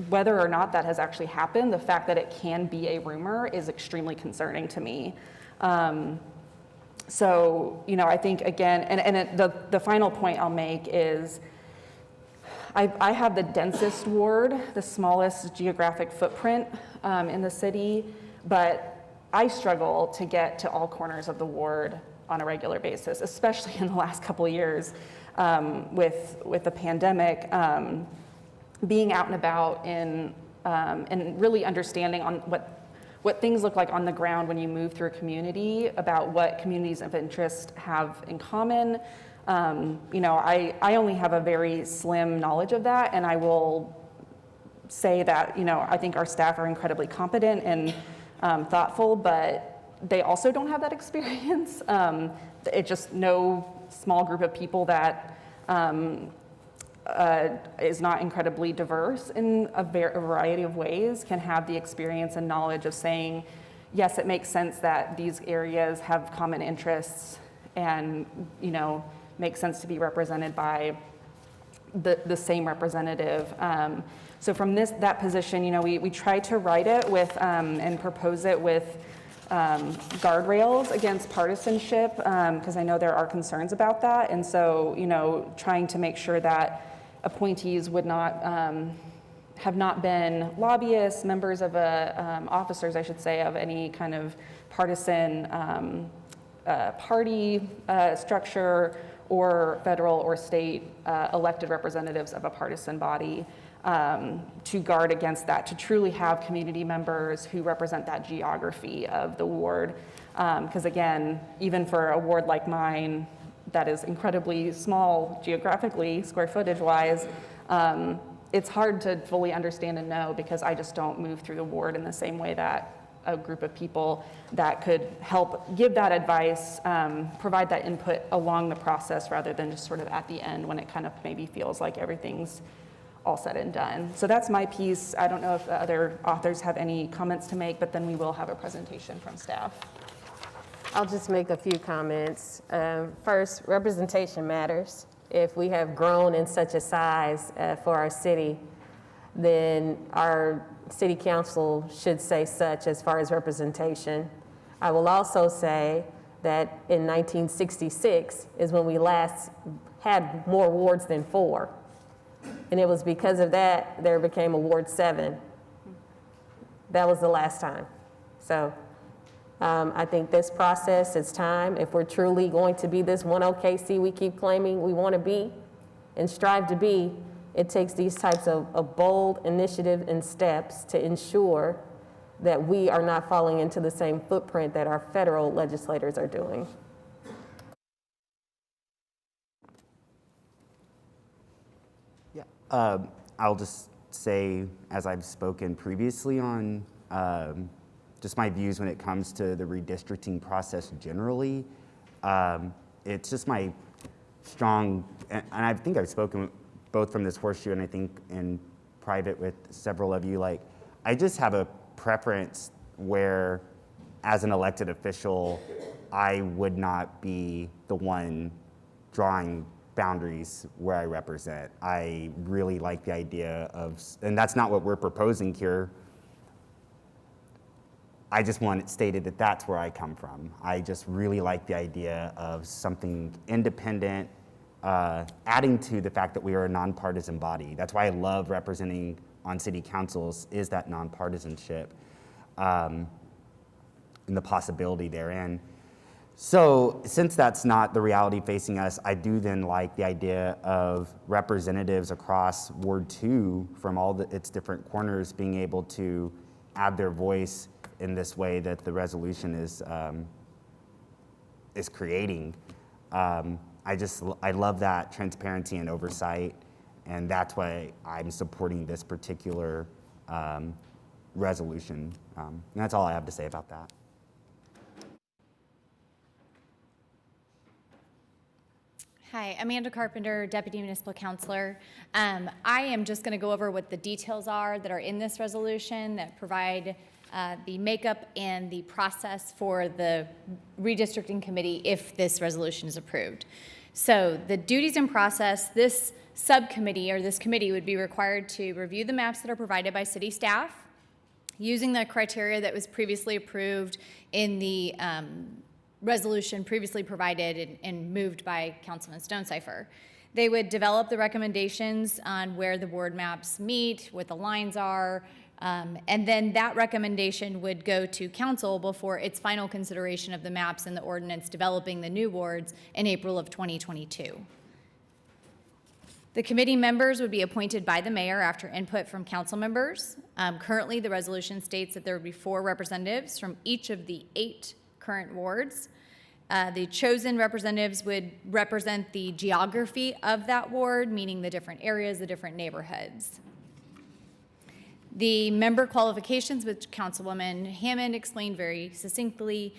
whether or not that has actually happened, the fact that it can be a rumor is extremely concerning to me. So, I think again, the final point I'll make is I have the densest ward, the smallest geographic footprint in the city, but I struggle to get to all corners of the ward on a regular basis, especially in the last couple of years with the pandemic. Being out and about and really understanding on what things look like on the ground when you move through a community, about what communities of interest have in common. I only have a very slim knowledge of that, and I will say that, I think our staff are incredibly competent and thoughtful, but they also don't have that experience. It's just no small group of people that is not incredibly diverse in a variety of ways can have the experience and knowledge of saying, yes, it makes sense that these areas have common interests and, makes sense to be represented by the same representative. So from that position, we try to write it with and propose it with guardrails against partisanship, because I know there are concerns about that. And so, trying to make sure that appointees would not have not been lobbyists, members of officers, I should say, of any kind of partisan party structure, or federal or state elected representatives of a partisan body, to guard against that, to truly have community members who represent that geography of the ward. Because again, even for a ward like mine, that is incredibly small geographically, square footage wise, it's hard to fully understand and know, because I just don't move through the ward in the same way that a group of people that could help give that advice, provide that input along the process, rather than just sort of at the end when it kind of maybe feels like everything's all said and done. So that's my piece. I don't know if the other authors have any comments to make, but then we will have a presentation from staff. I'll just make a few comments. First, representation matters. If we have grown in such a size for our city, then our city council should say such as far as representation. I will also say that in 1966 is when we last had more wards than 4. And it was because of that there became a Ward 7. That was the last time. So I think this process, it's time. If we're truly going to be this one OKC we keep claiming we want to be and strive to be, it takes these types of bold initiative and steps to ensure that we are not falling into the same footprint that our federal legislators are doing. I'll just say, as I've spoken previously on just my views when it comes to the redistricting process generally, it's just my strong, and I think I've spoken both from this horseshoe and I think in private with several of you, like, I just have a preference where, as an elected official, I would not be the one drawing boundaries where I represent. I really like the idea of, and that's not what we're proposing here. I just want it stated that that's where I come from. I just really like the idea of something independent, adding to the fact that we are a nonpartisan body. That's why I love representing on city councils, is that nonpartisanship and the possibility therein. So since that's not the reality facing us, I do then like the idea of representatives across Ward 2 from all its different corners being able to add their voice in this way that the resolution is creating. I love that transparency and oversight, and that's why I'm supporting this particular resolution. And that's all I have to say about that. Hi, Amanda Carpenter, Deputy Municipal Counselor. I am just going to go over what the details are that are in this resolution that provide the makeup and the process for the redistricting committee if this resolution is approved. So the duties and process, this subcommittee or this committee would be required to review the maps that are provided by city staff using the criteria that was previously approved in the resolution previously provided and moved by Councilman Stonecipher. They would develop the recommendations on where the ward maps meet, what the lines are, and then that recommendation would go to council before its final consideration of the maps and the ordinance developing the new wards in April of 2022. The committee members would be appointed by the mayor after input from council members. Currently, the resolution states that there would be 4 representatives from each of the 8 current wards. The chosen representatives would represent the geography of that ward, meaning the different areas, the different neighborhoods. The member qualifications, which Councilwoman Hammond explained very succinctly,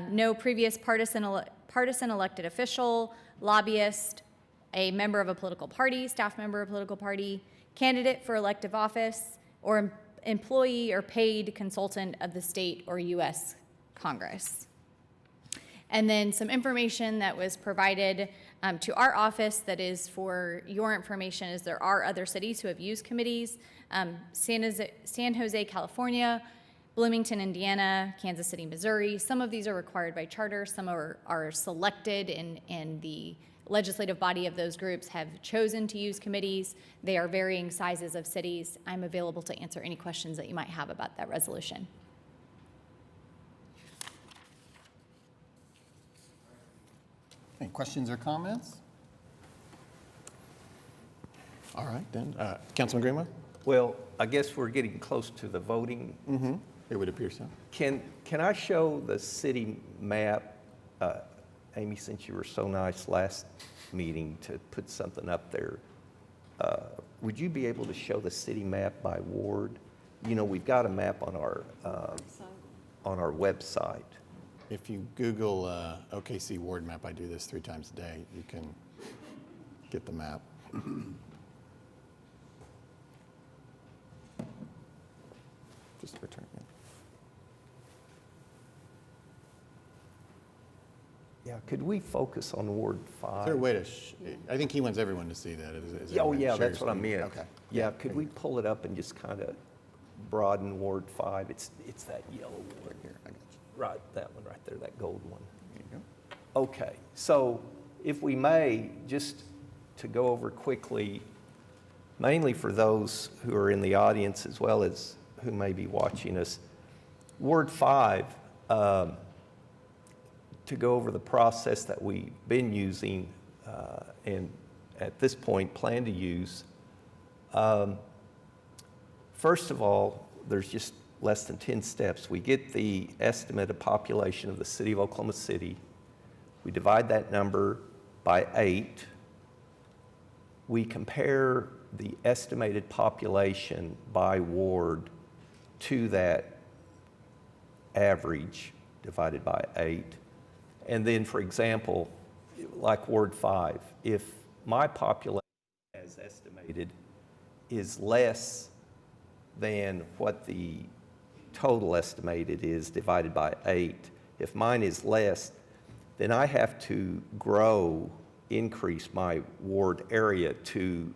no previous partisan elected official, lobbyist, a member of a political party, staff member of a political party, candidate for elective office, or employee or paid consultant of the state or U.S. Congress. And then some information that was provided to our office that is for your information is there are other cities who have used committees. San Jose, California, Bloomington, Indiana, Kansas City, Missouri. Some of these are required by charter. Some are selected and the legislative body of those groups have chosen to use committees. They are varying sizes of cities. I'm available to answer any questions that you might have about that resolution. Any questions or comments? All right, then. Councilman Greenwell? Well, I guess we're getting close to the voting. Mm-hmm. It would appear so. Can I show the city map? Amy, since you were so nice last meeting to put something up there, would you be able to show the city map by ward? You know, we've got a map on our website. If you Google OKC ward map, I do this 3 times a day, you can get the map. Just return it. Yeah, could we focus on Ward 5? Is there a way to, I think he wants everyone to see that. Is there a Oh, way to yeah, share that's what I your screen? meant. Okay. Yeah, could we pull it up and just kind of broaden Ward 5? It's that yellow ward here. I got you. Right, that one right there, that gold one. There you go. Okay, so if we may, just to go over quickly, mainly for those who are in the audience as well as who may be watching us, Ward 5, to go over the process that we've been using and at this point plan to use. First of all, there's just less than 10 steps. We get the estimate of population of the city of Oklahoma City. We divide that number by 8. We compare the estimated population by ward to that average divided by 8. And then, for example, like Ward 5, if my population as estimated is less than what the total estimated is divided by 8, if mine is less, then I have to increase my ward area to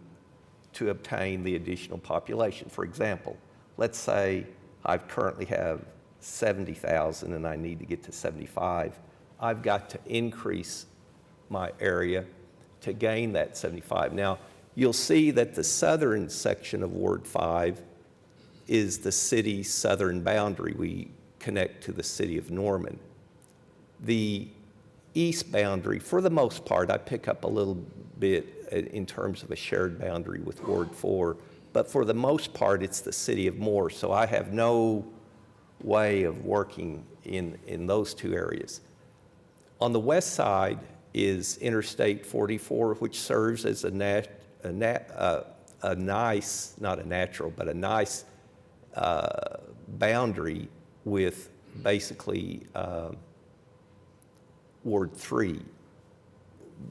obtain the additional population. For example, let's say I currently have 70,000 and I need to get to 75. I've got to increase my area to gain that 75. Now, you'll see that the southern section of Ward 5 is the city's southern boundary. We connect to the city of Norman. The east boundary, for the most part, I pick up a little bit in terms of a shared boundary with Ward 4, but for the most part, it's the city of Moore, so I have no way of working in those two areas. On the west side is Interstate 44, which serves as a nice, not a natural, but a nice boundary with basically Ward 3.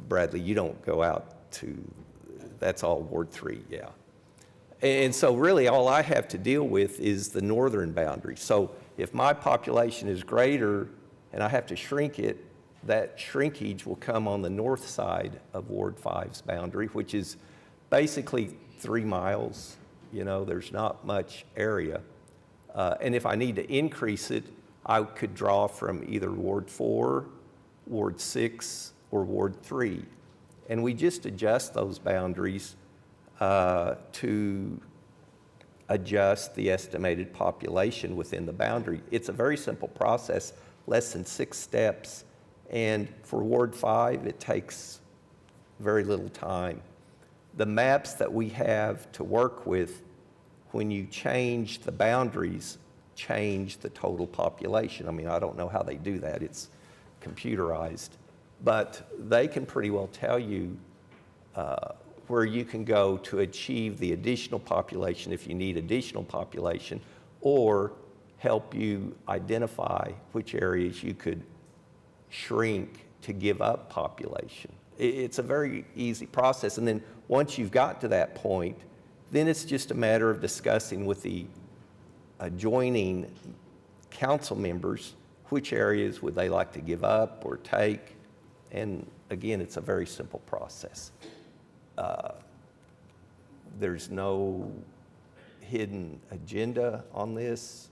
Bradley, you don't go out to, that's all Ward 3, yeah. And so really all I have to deal with is the northern boundary. So if my population is greater and I have to shrink it, that shrinkage will come on the north side of Ward 5's boundary, which is basically 3 miles. You know, there's not much area. And if I need to increase it, I could draw from either Ward 4, Ward 6, or Ward 3. And we just adjust those boundaries to adjust the estimated population within the boundary. It's a very simple process, less than 6 steps. And for Ward 5, it takes very little time. The maps that we have to work with, when you change the boundaries, change the total population. I mean, I don't know how they do that. It's computerized. But they can pretty well tell you where you can go to achieve the additional population if you need additional population, or help you identify which areas you could shrink to give up population. It's a very easy process. And then once you've got to that point, then it's just a matter of discussing with the adjoining council members which areas would they like to give up or take. And again, it's a very simple process. There's no hidden agenda on this.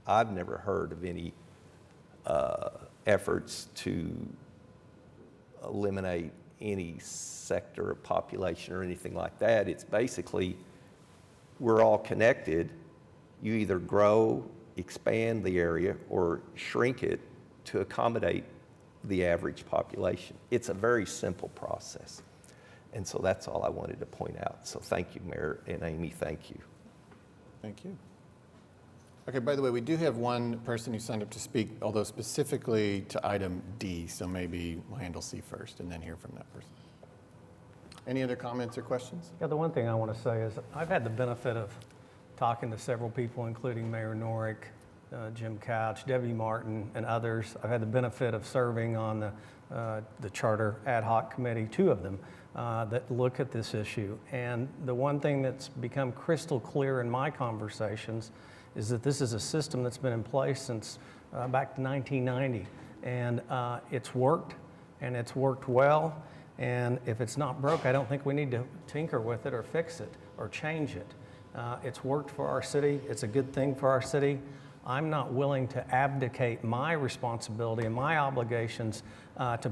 I've never heard of any efforts to eliminate any sector of population or anything like that. It's basically, we're all connected. You either grow, expand the area, or shrink it to accommodate the average population. It's a very simple process. And so that's all I wanted to point out. So thank you, Mayor, and Amy, thank you. Thank you. Okay, by the way, we do have one person who signed up to speak, although specifically to item D, so maybe we'll handle C first and then hear from that person. Any other comments or questions? Yeah, the one thing I want to say is I've had the benefit of talking to several people, including Mayor Norick, Jim Couch, Debbie Martin, and others. I've had the benefit of serving on the Charter Ad Hoc Committee, 2 of them, that look at this issue. And the one thing that's become crystal clear in my conversations is that this is a system that's been in place since back to 1990. And it's worked, and it's worked well. And if it's not broke, I don't think we need to tinker with it or fix it or change it. It's worked for our city. It's a good thing for our city. I'm not willing to abdicate my responsibility and my obligations to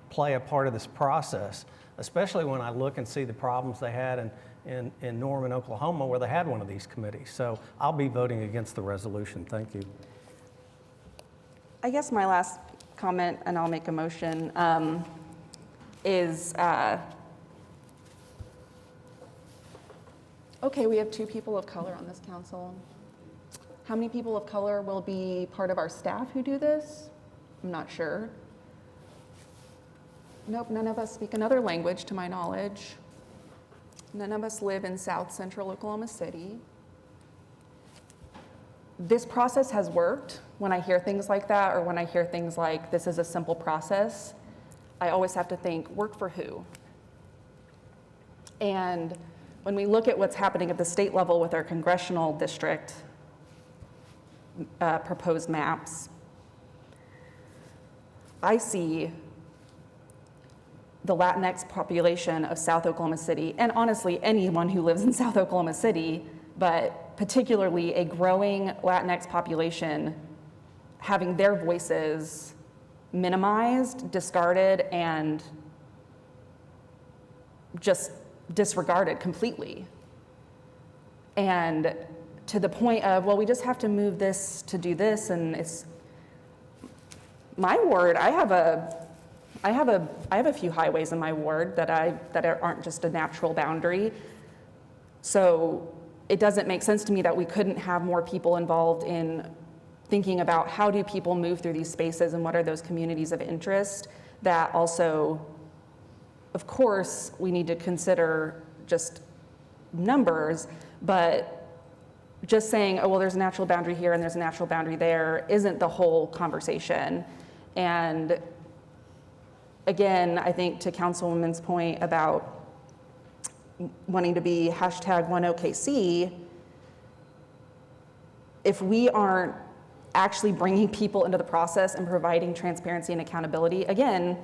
play a part of this process, especially when I look and see the problems they had in Norman, Oklahoma, where they had one of these committees. So I'll be voting against the resolution. Thank you. I guess my last comment, and I'll make a motion, is, okay, we have 2 people of color on this council. How many people of color will be part of our staff who do this? I'm not sure. Nope, none of us speak another language to my knowledge. None of us live in South Central Oklahoma City. This process has worked. When I hear things like that, or when I hear things like, this is a simple process, I always have to think, work for who? And when we look at what's happening at the state level with our congressional district proposed maps, I see the Latinx population of South Oklahoma City, and honestly, anyone who lives in South Oklahoma City, but particularly a growing Latinx population having their voices minimized, discarded, and just disregarded completely. And to the point of, well, we just have to move this to do this, and it's my ward. I have a few highways in my ward that aren't just a natural boundary. So it doesn't make sense to me that we couldn't have more people involved in thinking about how do people move through these spaces and what are those communities of interest that also, of course, we need to consider just numbers, but just saying, oh, well, there's a natural boundary here and there's a natural boundary there isn't the whole conversation. And again, I think to Councilwoman's point about wanting to be #OneOKC, if we aren't actually bringing people into the process and providing transparency and accountability, again,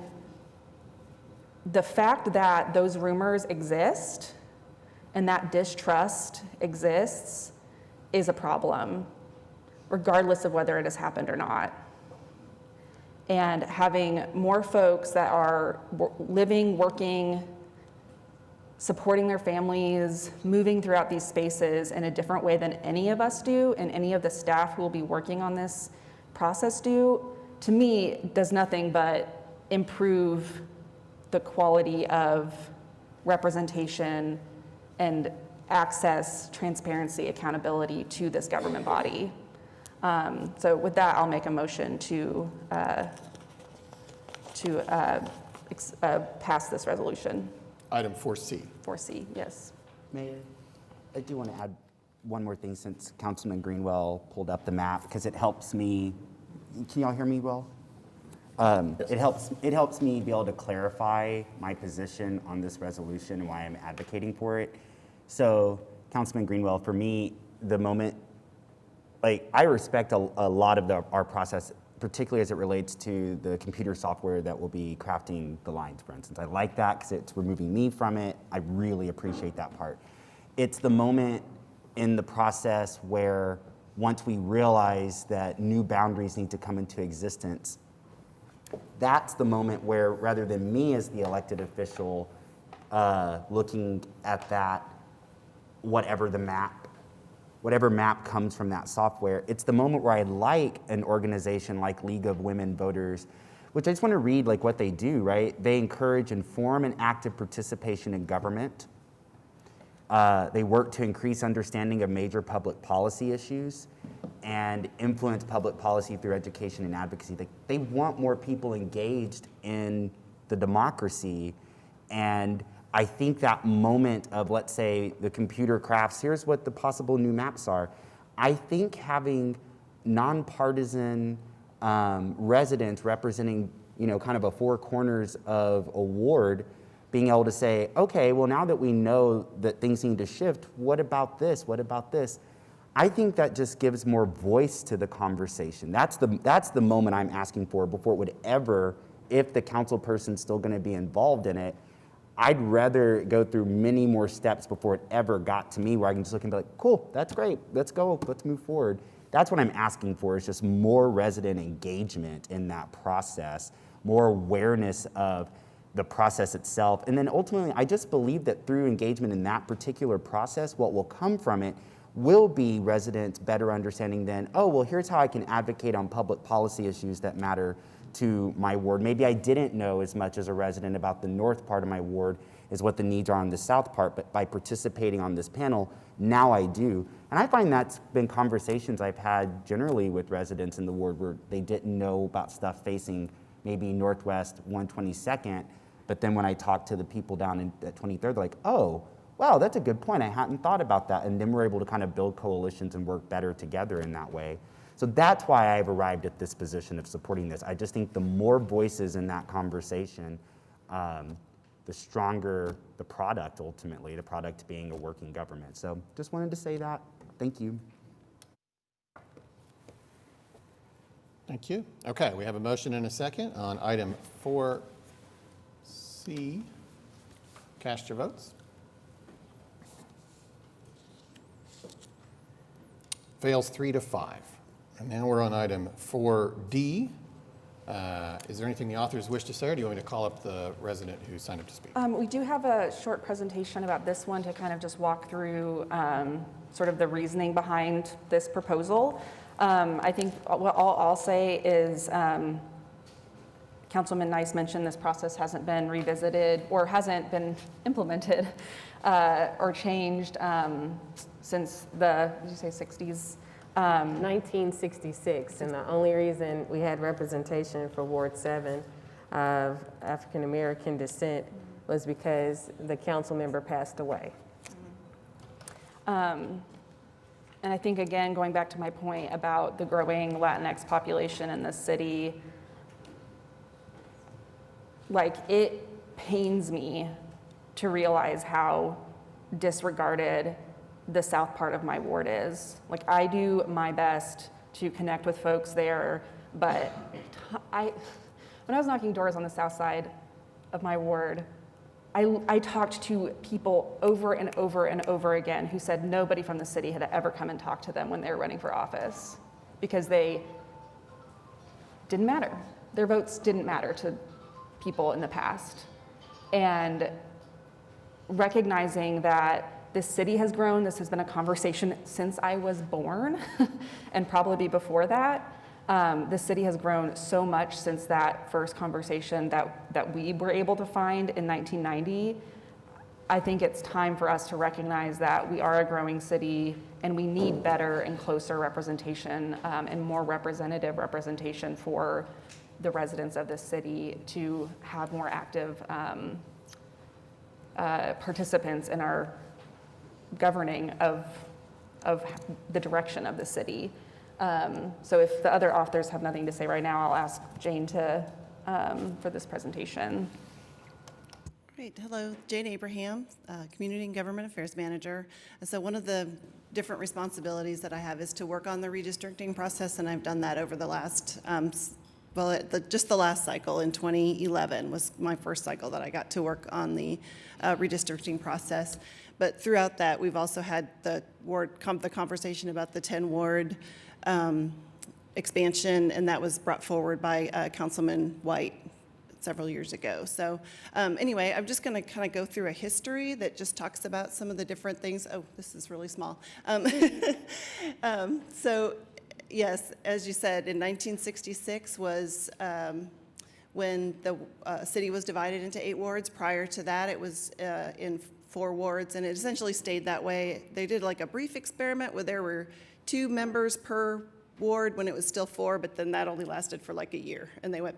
the fact that those rumors exist and that distrust exists is a problem, regardless of whether it has happened or not. And having more folks that are living, working, supporting their families, moving throughout these spaces in a different way than any of us do, and any of the staff who will be working on this process do, to me, does nothing but improve the quality of representation and access, transparency, accountability to this government body. So with that, I'll make a motion to pass this resolution. Item 4C. 4C, yes. Mayor, I do want to add one more thing since Councilman Greenwell pulled up the map, because it helps me. Can y'all hear me well? It helps me be able to clarify my position on this resolution and why I'm advocating for it. So, Councilman Greenwell, for me, the moment, like, I respect a lot of our process, particularly as it relates to the computer software that will be crafting the lines, for instance. I like that because it's removing me from it. I really appreciate that part. It's the moment in the process where once we realize that new boundaries need to come into existence, that's the moment where, rather than me as the elected official looking at that, whatever map comes from that software, it's the moment where I'd like an organization like League of Women Voters, which I just want to read like what they do, right? They encourage informed and active participation in government. They work to increase understanding of major public policy issues and influence public policy through education and advocacy. They want more people engaged in the democracy. And I think that moment of, let's say, the computer crafts, here's what the possible new maps are. I think having nonpartisan residents representing, kind of a four corners of a ward, being able to say, okay, well, now that we know that things need to shift, what about this? What about this? I think that just gives more voice to the conversation. That's the moment I'm asking for before it would ever, if the council person's still gonna be involved in it, I'd rather go through many more steps before it ever got to me where I can just look and be like, cool, that's great, let's go, let's move forward. That's what I'm asking for, is just more resident engagement in that process, more awareness of the process itself. And then ultimately, I just believe that through engagement in that particular process, what will come from it will be residents better understanding then, oh, well, here's how I can advocate on public policy issues that matter to my ward. Maybe I didn't know as much as a resident about the north part of my ward as what the needs are on the south part, but by participating on this panel, now I do. And I find that's been conversations I've had generally with residents in the ward where they didn't know about stuff facing maybe Northwest 122nd, but then when I talk to the people down at 23rd, they're like, oh, wow, that's a good point. I hadn't thought about that. And then we're able to kind of build coalitions and work better together in that way. So that's why I've arrived at this position of supporting this. I just think the more voices in that conversation, the stronger the product ultimately, the product being a working government. So just wanted to say that. Thank you. Thank you. Okay, we have a motion and a second on item 4C. Cast your votes. Fails 3-5. And now we're on item 4D. Is there anything the authors wish to say, or do you want me to call up the resident who signed up to speak? We do have a short presentation about this one to kind of just walk through sort of the reasoning behind this proposal. I think what I'll say is Councilman Nice mentioned this process hasn't been revisited or hasn't been implemented or changed since the, did you say 60s? 1966, and the only reason we had representation for Ward 7 of African American descent was because the council member passed away. And I think, again, going back to my point about the growing Latinx population in the city, like, it pains me to realize how disregarded the south part of my ward is. Like, I do my best to connect with folks there, but when I was knocking doors on the south side of my ward, I talked to people over and over and over again who said nobody from the city had ever come and talked to them when they were running for office because they didn't matter. Their votes didn't matter to people in the past. And recognizing that this city has grown, this has been a conversation since I was born and probably before that. The city has grown so much since that first conversation that we were able to find in 1990. I think it's time for us to recognize that we are a growing city and we need better and closer representation and more representative representation for the residents of this city to have more active participants in our governing of the direction of the city. So if the other authors have nothing to say right now, I'll ask Jane to for this presentation. Great. Hello, Jane Abraham, Community and Government Affairs Manager. And so one of the different responsibilities that I have is to work on the redistricting process, and I've done that over the last, just the last cycle in 2011 was my first cycle that I got to work on the redistricting process. But throughout that, we've also had the conversation about the 10-ward expansion, and that was brought forward by Councilman White several years ago. So anyway, I'm just going to kind of go through a history that just talks about some of the different things. Oh, this is really small. So yes, as you said, in 1966 was when the city was divided into 8 wards. Prior to that, it was in 4 wards, and it essentially stayed that way. They did like a brief experiment where there were 2 members per ward when it was still 4, but then that only lasted for like a year, and they went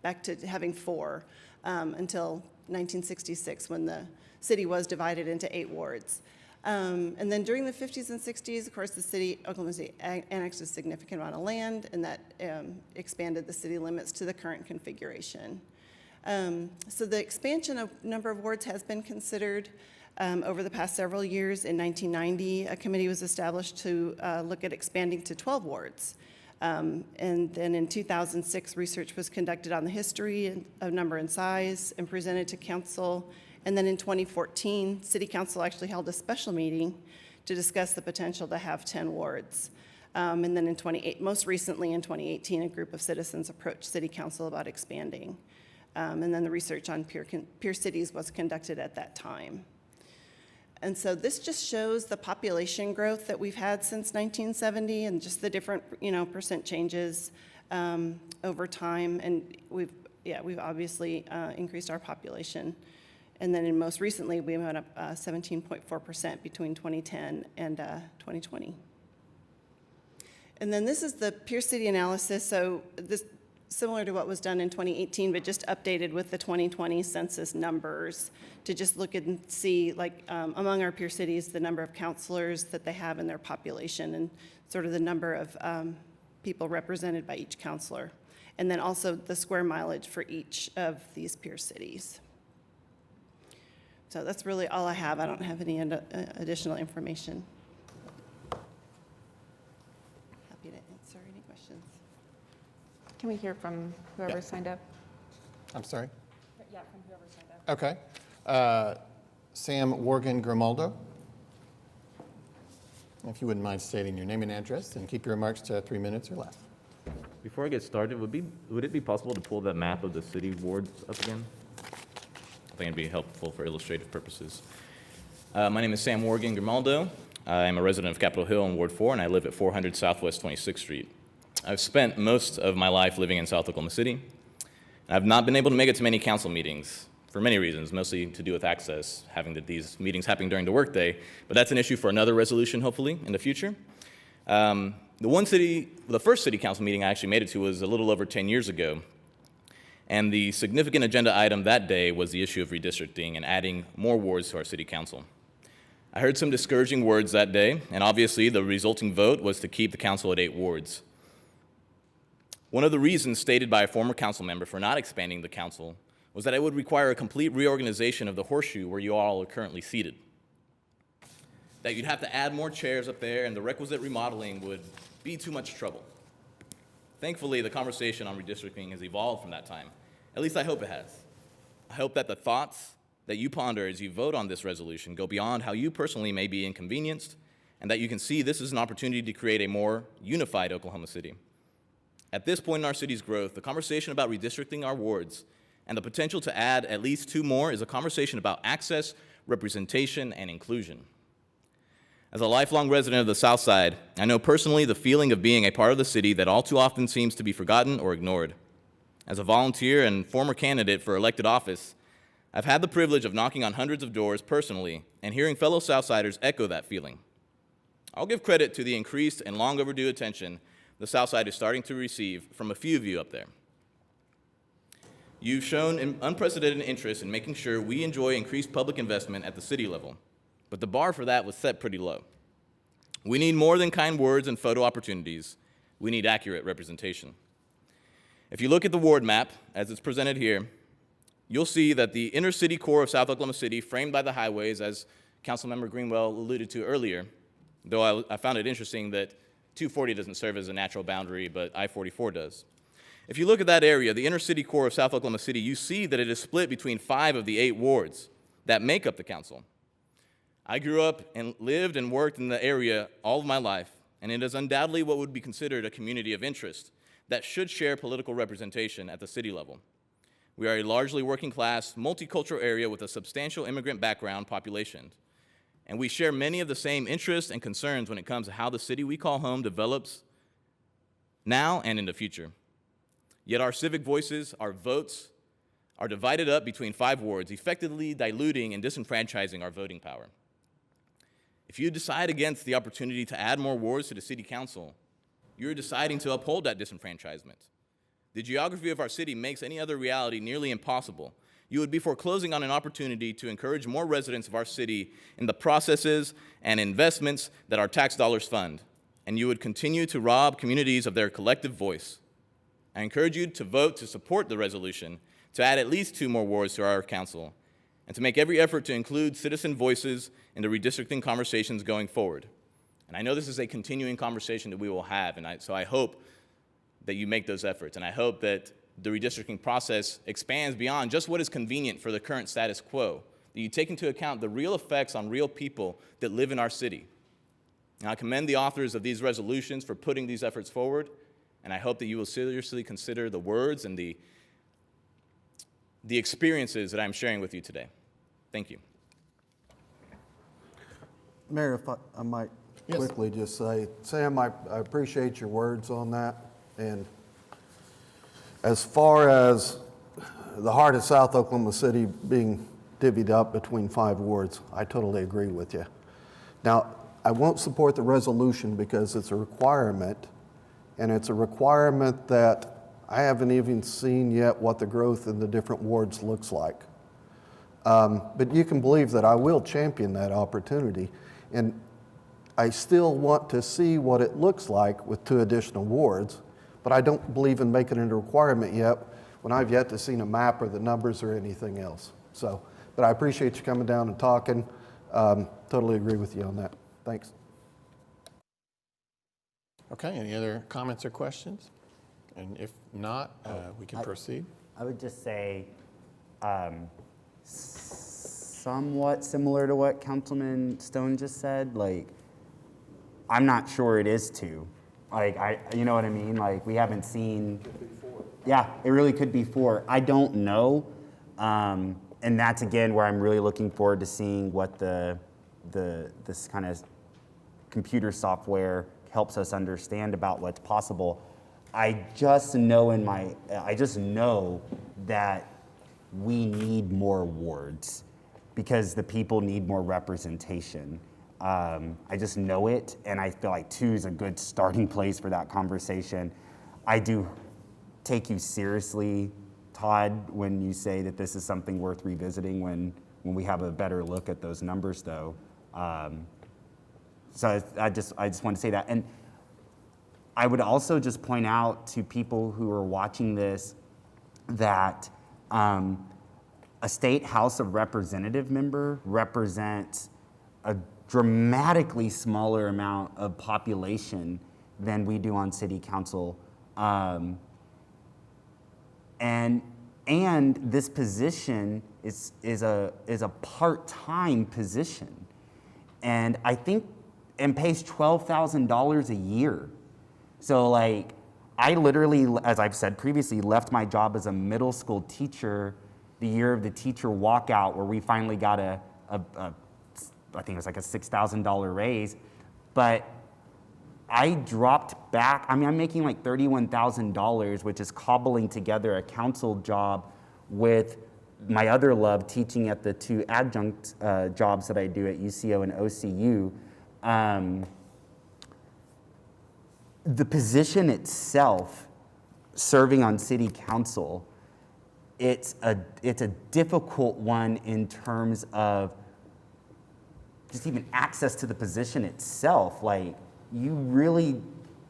back to having 4 until 1966 when the city was divided into 8 wards. And then during the 50s and 60s, of course, the city, Oklahoma City, annexed a significant amount of land, and that expanded the city limits to the current configuration. So the expansion of number of wards has been considered over the past several years. In 1990, a committee was established to look at expanding to 12 wards. And then in 2006, research was conducted on the history of number and size and presented to council. And then in 2014, City Council actually held a special meeting to discuss the potential to have 10 wards. And then most recently in 2018, a group of citizens approached City Council about expanding. And then the research on peer cities was conducted at that time. And so this just shows the population growth that we've had since 1970 and just the different, percent changes over time. And we've obviously increased our population. And then most recently, we went up 17.4% between 2010 and 2020. And then this is the peer city analysis. So this similar to what was done in 2018, but just updated with the 2020 census numbers to just look and see, like, among our peer cities, the number of counselors that they have in their population and sort of the number of people represented by each counselor. And then also the square mileage for each of these peer cities. So that's really all I have. I don't have any additional information. Happy to answer any questions. Can we hear from whoever signed up? I'm sorry? Yeah, from whoever signed up. Okay. Sam Worgan Grimaldo. If you wouldn't mind stating your name and address, and keep your remarks to 3 minutes or less. Before I get started, would it be possible to pull that map of the city wards up again? I think it'd be helpful for illustrative purposes. My name is Sam Worgan Grimaldo. I am a resident of Capitol Hill in Ward 4, and I live at 400 Southwest 26th Street. I've spent most of my life living in South Oklahoma City, and I've not been able to make it to many council meetings for many reasons, mostly to do with access, having these meetings happening during the workday, but that's an issue for another resolution, hopefully, in the future. The first city council meeting I actually made it to was a little over 10 years ago, and the significant agenda item that day was the issue of redistricting and adding more wards to our city council. I heard some discouraging words that day, and obviously the resulting vote was to keep the council at 8 wards. One of the reasons stated by a former council member for not expanding the council was that it would require a complete reorganization of the horseshoe where you all are currently seated. That you'd have to add more chairs up there, and the requisite remodeling would be too much trouble. Thankfully, the conversation on redistricting has evolved from that time. At least I hope it has. I hope that the thoughts that you ponder as you vote on this resolution go beyond how you personally may be inconvenienced, and that you can see this is an opportunity to create a more unified Oklahoma City. At this point in our city's growth, the conversation about redistricting our wards and the potential to add at least 2 more is a conversation about access, representation, and inclusion. As a lifelong resident of the South Side, I know personally the feeling of being a part of the city that all too often seems to be forgotten or ignored. As a volunteer and former candidate for elected office, I've had the privilege of knocking on hundreds of doors personally and hearing fellow Southsiders echo that feeling. I'll give credit to the increased and long overdue attention the South Side is starting to receive from a few of you up there. You've shown an unprecedented interest in making sure we enjoy increased public investment at the city level, but the bar for that was set pretty low. We need more than kind words and photo opportunities. We need accurate representation. If you look at the ward map, as it's presented here, you'll see that the inner city core of South Oklahoma City, framed by the highways, as Councilmember Greenwell alluded to earlier, though I found it interesting that 240 doesn't serve as a natural boundary, but I-44 does. If you look at that area, the inner city core of South Oklahoma City, you see that it is split between 5 of the 8 wards that make up the council. I grew up and lived and worked in the area all of my life, and it is undoubtedly what would be considered a community of interest that should share political representation at the city level. We are a largely working-class, multicultural area with a substantial immigrant background population, and we share many of the same interests and concerns when it comes to how the city we call home develops now and in the future. Yet our civic voices, our votes, are divided up between 5 wards, effectively diluting and disenfranchising our voting power. If you decide against the opportunity to add more wards to the city council, you're deciding to uphold that disenfranchisement. The geography of our city makes any other reality nearly impossible. You would be foreclosing on an opportunity to encourage more residents of our city in the processes and investments that our tax dollars fund, and you would continue to rob communities of their collective voice. I encourage you to vote to support the resolution, to add at least 2 more wards to our council, and to make every effort to include citizen voices in the redistricting conversations going forward. And I know this is a continuing conversation that we will have, and so I hope that you make those efforts, and I hope that the redistricting process expands beyond just what is convenient for the current status quo, that you take into account the real effects on real people that live in our city. And I commend the authors of these resolutions for putting these efforts forward, and I hope that you will seriously consider the words and the experiences that I'm sharing with you today. Thank you. Mayor, if I might quickly just say, Sam, I appreciate your words on that. And as far as the heart of South Oklahoma City being divvied up between 5 wards, I totally agree with you. Now, I won't support the resolution because it's a requirement, and it's a requirement that I haven't even seen yet what the growth in the different wards looks like. But you can believe that I will champion that opportunity. And I still want to see what it looks like with 2 additional wards, but I don't believe in making it a requirement yet when I've yet to see a map or the numbers or anything else. So, but I appreciate you coming down and talking. Totally agree with you on that. Thanks. Okay, any other comments or questions? And if not, we can proceed. I would just say somewhat similar to what Councilman Stone just said. Like, I'm not sure it is 2. Like, you know what I mean? Like, we haven't seen. Could be 4. Yeah, it really could be 4. I don't know. And that's, again, where I'm really looking forward to seeing what this kind of computer software helps us understand about what's possible. I just know that we need more wards because the people need more representation. I just know it, and I feel like 2 is a good starting place for that conversation. I do take you seriously, Todd, when you say that this is something worth revisiting when we have a better look at those numbers, though. So I just want to say that. And I would also just point out to people who are watching this that a state House of Representative member represents a dramatically smaller amount of population than we do on city council. And this position is a part-time position. And I think, and pays $12,000 a year. So like, I literally, as I've said previously, left my job as a middle school teacher the year of the teacher walkout, where we finally got I think it was like a $6,000 raise. But I dropped back, I mean, I'm making like $31,000, which is cobbling together a council job with my other love, teaching at the 2 adjunct jobs that I do at UCO and OCU. The position itself, serving on city council, it's a difficult one in terms of just even access to the position itself. Like, you'd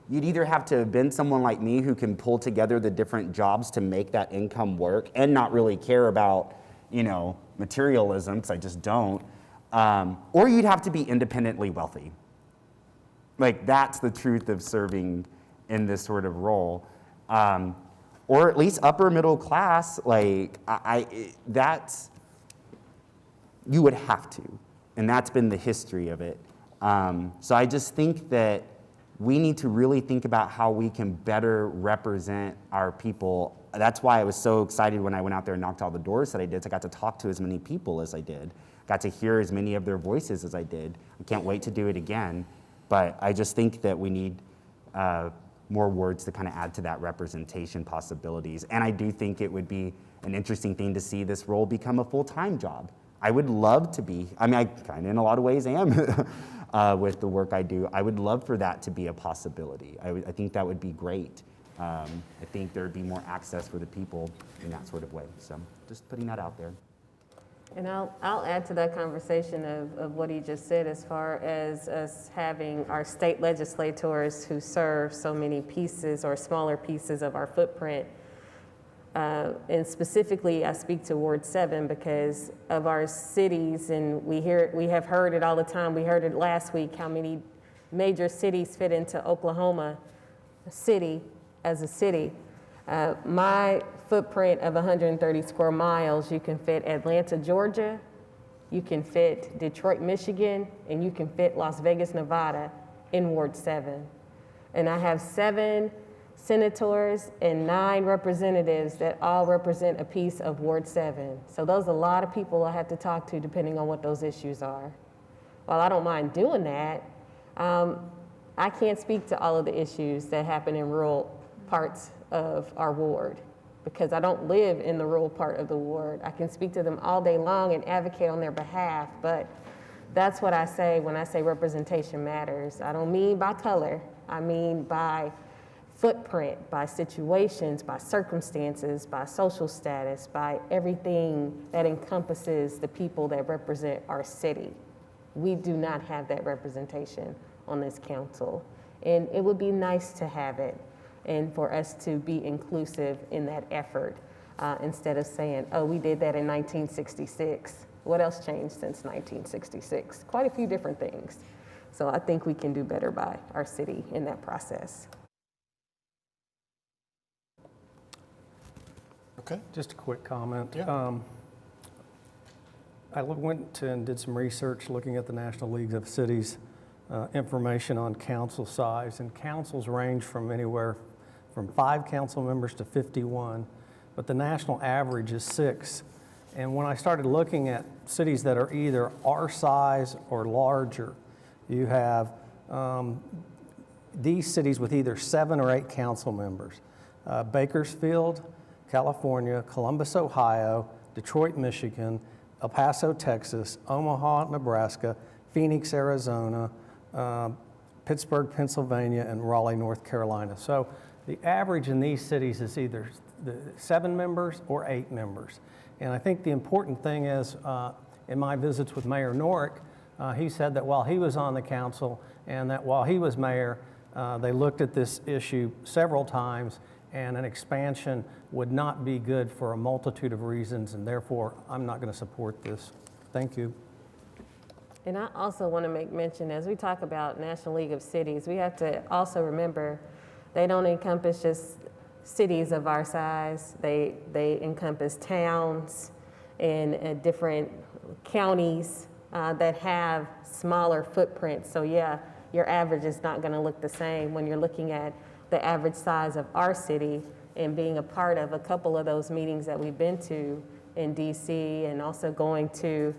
either have to have been someone like me who can pull together the different jobs to make that income work and not really care about, materialism, because I just don't, or you'd have to be independently wealthy. Like, that's the truth of serving in this sort of role. Or at least upper middle class, like, you would have to. And that's been the history of it. So I just think that we need to really think about how we can better represent our people. That's why I was so excited when I went out there and knocked all the doors that I did. So I got to talk to as many people as I did. Got to hear as many of their voices as I did. I can't wait to do it again. But I just think that we need more words to kind of add to that representation possibilities. And I do think it would be an interesting thing to see this role become a full-time job. I would love to be, I mean, I kind of in a lot of ways am with the work I do. I would love for that to be a possibility. I think that would be great. I think there would be more access for the people in that sort of way. So just putting that out there. And I'll add to that conversation of what he just said as far as us having our state legislators who serve so many pieces or smaller pieces of our footprint. And specifically, I speak to Ward 7 because of our cities, and we have heard it all the time. We heard it last week, how many major cities fit into Oklahoma City as a city. My footprint of 130 square miles, you can fit Atlanta, Georgia, you can fit Detroit, Michigan, and you can fit Las Vegas, Nevada in Ward 7. And I have 7 senators and 9 representatives that all represent a piece of Ward 7. So those are a lot of people I have to talk to depending on what those issues are. While I don't mind doing that, I can't speak to all of the issues that happen in rural parts of our ward because I don't live in the rural part of the ward. I can speak to them all day long and advocate on their behalf, but that's what I say when I say representation matters. I don't mean by color, I mean by footprint, by situations, by circumstances, by social status, by everything that encompasses the people that represent our city. We do not have that representation on this council. And it would be nice to have it and for us to be inclusive in that effort instead of saying, oh, we did that in 1966. What else changed since 1966? Quite a few different things. So I think we can do better by our city in that process. Okay. Just a quick comment. Yeah. I went and did some research looking at the National League of Cities information on council size, and councils range from anywhere from 5 council members to 51, but the national average is 6. And when I started looking at cities that are either our size or larger, you have these cities with either 7 or 8 council members. Bakersfield, California, Columbus, Ohio, Detroit, Michigan, El Paso, Texas, Omaha, Nebraska, Phoenix, Arizona, Pittsburgh, Pennsylvania, and Raleigh, North Carolina. So the average in these cities is either 7 members or 8 members. And I think the important thing is, in my visits with Mayor Norick, he said that while he was on the council and that while he was mayor, they looked at this issue several times, and an expansion would not be good for a multitude of reasons, and therefore I'm not going to support this. Thank you. And I also want to make mention, as we talk about National League of Cities, we have to also remember they don't encompass just cities of our size. They encompass towns and different counties that have smaller footprints. So yeah, your average is not going to look the same when you're looking at the average size of our city, and being a part of a couple of those meetings that we've been to in DC, and also going to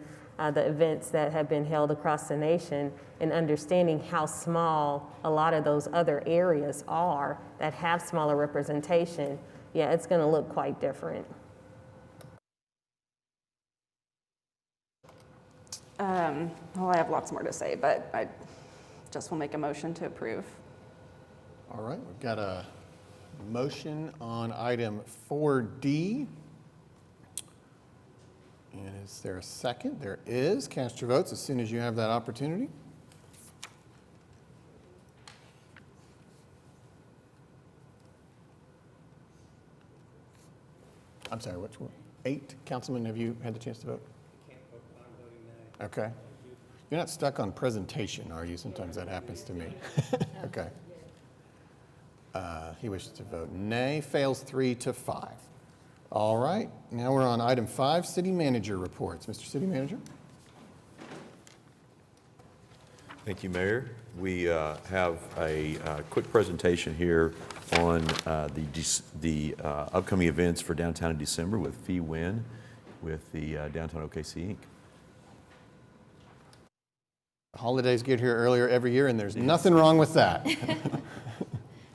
the events that have been held across the nation, and understanding how small a lot of those other areas are that have smaller representation, yeah, it's going to look quite different. Well, I have lots more to say, but I just will make a motion to approve. All right, we've got a motion on item 4D. And is there a second? There is. Cast your votes as soon as you have that opportunity. I'm sorry, which one? 8. Councilman, have you had the chance to vote? I can't vote, but I'm voting nay. Okay. You're not stuck on presentation, are you? Sometimes that happens to me. Okay. He wishes to vote nay. Fails 3-5. All right. Now we're on item 5, City Manager reports. Mr. City Manager. Thank you, Mayor. We have a quick presentation here on the upcoming events for downtown in December with Fee Win with the Downtown OKC Inc. Holidays get here earlier every year, and there's nothing wrong with that.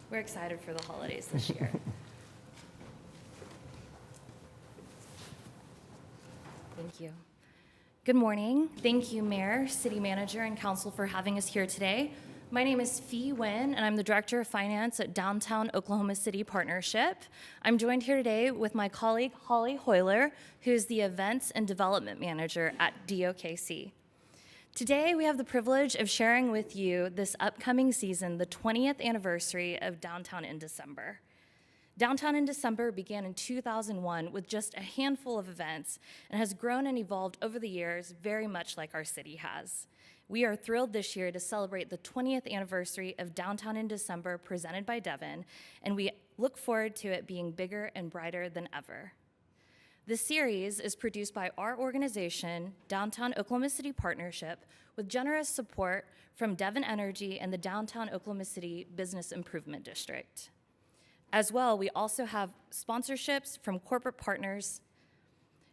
We're excited for the holidays this year. Thank you. Good morning. Thank you, Mayor, City Manager, and Council for having us here today. My name is Fee Win, and I'm the Director of Finance at Downtown Oklahoma City Partnership. I'm joined here today with my colleague, Holly Hoyler, who's the Events and Development Manager at DOKC. Today, we have the privilege of sharing with you this upcoming season, the 20th anniversary of Downtown in December. Downtown in December began in 2001 with just a handful of events and has grown and evolved over the years, very much like our city has. We are thrilled this year to celebrate the 20th anniversary of Downtown in December presented by Devon, and we look forward to it being bigger and brighter than ever. This series is produced by our organization, Downtown Oklahoma City Partnership, with generous support from Devon Energy and the Downtown Oklahoma City Business Improvement District. As well, we also have sponsorships from corporate partners.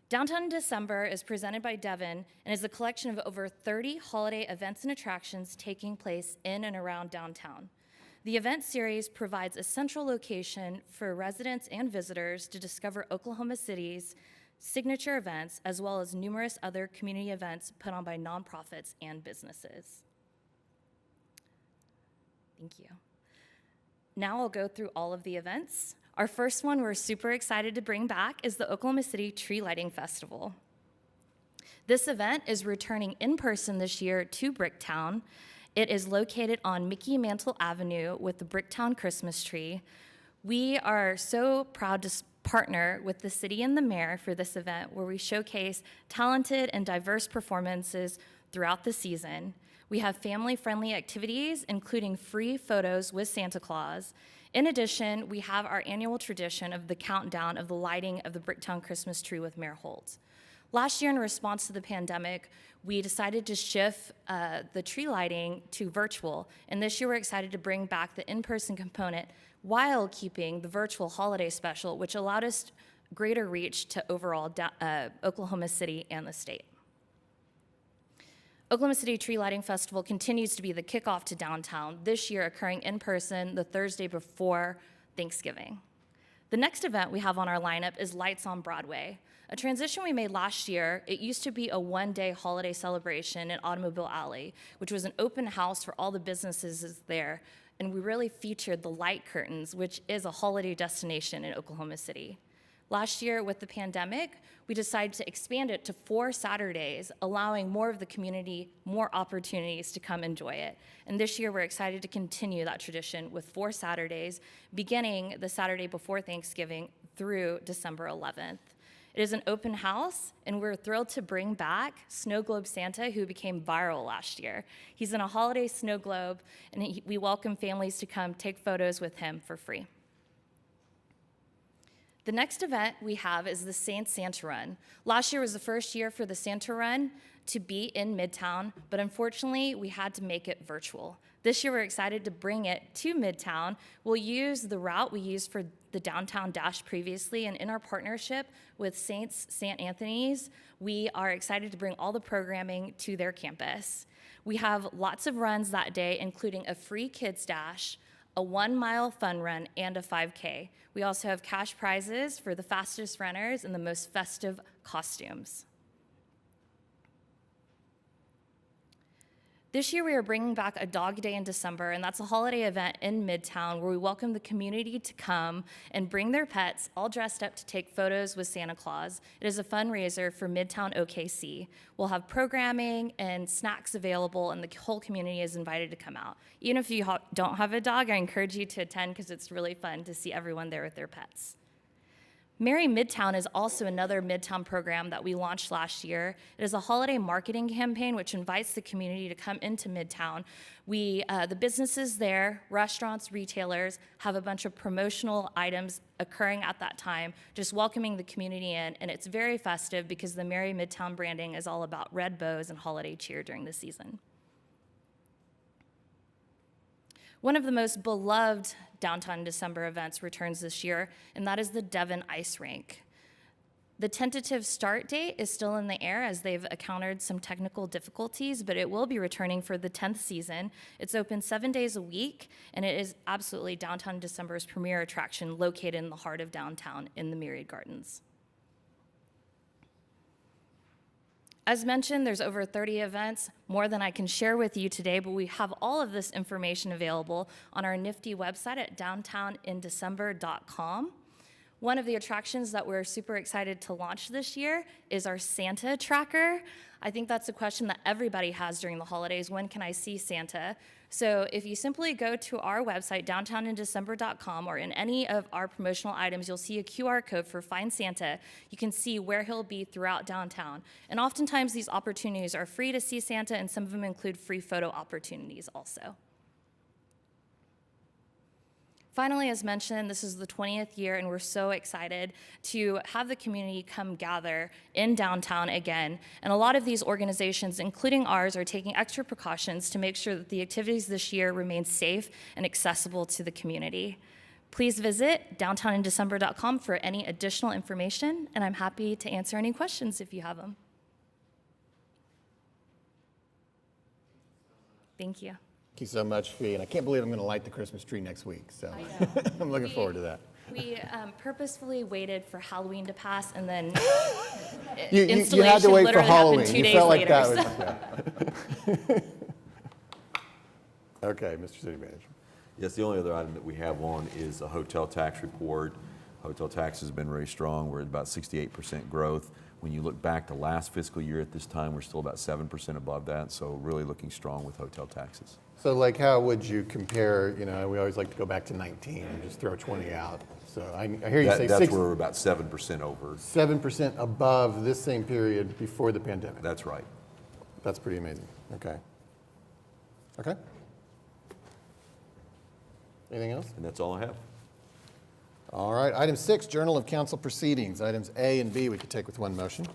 Downtown in December is presented by Devon and is a collection of over 30 holiday events and attractions taking place in and around downtown. The event series provides a central location for residents and visitors to discover Oklahoma City's signature events, as well as numerous other community events put on by nonprofits and businesses. Thank you. Now I'll go through all of the events. Our first one we're super excited to bring back is the Oklahoma City Tree Lighting Festival. This event is returning in person this year to Bricktown. It is located on Mickey Mantle Avenue with the Bricktown Christmas tree. We are so proud to partner with the city and the mayor for this event, where we showcase talented and diverse performances throughout the season. We have family-friendly activities, including free photos with Santa Claus. In addition, we have our annual tradition of the countdown of the lighting of the Bricktown Christmas tree with Mayor Holt. Last year, in response to the pandemic, we decided to shift the tree lighting to virtual, and this year we're excited to bring back the in-person component while keeping the virtual holiday special, which allowed us greater reach to overall Oklahoma City and the state. Oklahoma City Tree Lighting Festival continues to be the kickoff to downtown, this year occurring in person the Thursday before Thanksgiving. The next event we have on our lineup is Lights on Broadway, a transition we made last year. It used to be a one-day holiday celebration in Automobile Alley, which was an open house for all the businesses there, and we really featured the light curtains, which is a holiday destination in Oklahoma City. Last year, with the pandemic, we decided to expand it to 4 Saturdays, allowing more of the community more opportunities to come enjoy it. And this year, we're excited to continue that tradition with 4 Saturdays, beginning the Saturday before Thanksgiving through December 11th. It is an open house, and we're thrilled to bring back Snow Globe Santa, who became viral last year. He's in a holiday snow globe, and we welcome families to come take photos with him for free. The next event we have is the Saints Santa Run. Last year was the first year for the Santa Run to be in Midtown, but unfortunately, we had to make it virtual. This year, we're excited to bring it to Midtown. We'll use the route we used for the Downtown Dash previously, and in our partnership with Saints St. Anthony's, we are excited to bring all the programming to their campus. We have lots of runs that day, including a free kids dash, a 1-mile fun run, and a 5K. We also have cash prizes for the fastest runners and the most festive costumes. This year, we are bringing back a Dog Day in December, and that's a holiday event in Midtown where we welcome the community to come and bring their pets all dressed up to take photos with Santa Claus. It is a fundraiser for Midtown OKC. We'll have programming and snacks available, and the whole community is invited to come out. Even if you don't have a dog, I encourage you to attend because it's really fun to see everyone there with their pets. Merry Midtown is also another Midtown program that we launched last year. It is a holiday marketing campaign which invites the community to come into Midtown. The businesses there, restaurants, retailers, have a bunch of promotional items occurring at that time, just welcoming the community in, and it's very festive because the Merry Midtown branding is all about red bows and holiday cheer during the season. One of the most beloved Downtown December events returns this year, and that is the Devon Ice Rink. The tentative start date is still in the air as they've encountered some technical difficulties, but it will be returning for the 10th season. It's open 7 days a week, and it is absolutely Downtown December's premier attraction located in the heart of downtown in the Myriad Gardens. As mentioned, there's over 30 events, more than I can share with you today, but we have all of this information available on our nifty website at downtowninDecember.com. One of the attractions that we're super excited to launch this year is our Santa tracker. I think that's a question that everybody has during the holidays. When can I see Santa? So if you simply go to our website, downtowninDecember.com, or in any of our promotional items, you'll see a QR code for Find Santa. You can see where he'll be throughout downtown. And oftentimes these opportunities are free to see Santa, and some of them include free photo opportunities also. Finally, as mentioned, this is the 20th year, and we're so excited to have the community come gather in downtown again. And a lot of these organizations, including ours, are taking extra precautions to make sure that the activities this year remain safe and accessible to the community. Please visit downtowninDecember.com for any additional information, and I'm happy to answer any questions if you have them. Thank you. Thank you so much, Fee. And I can't believe I'm going to light the Christmas tree next week. So I'm looking forward to that. We purposefully waited for Halloween to pass, and then you had to wait for Halloween. You felt like later, that was. Okay, Mr. City Manager. Yes, the only other item that we have on is a hotel tax report. Hotel tax has been very strong. We're at about 68% growth. When you look back to last fiscal year at this time, we're still about 7% above that, so really looking strong with hotel taxes. So like how would you compare, you know, we always like to go back to 19 and just throw 20 out. So I hear you say That's where we're about 7% over. 7% above this same period before the pandemic. That's right. That's pretty amazing. Okay. Okay. Anything else? And that's all I have. All right. Item 6, Journal of Council Proceedings. Items A and B we could take with one motion.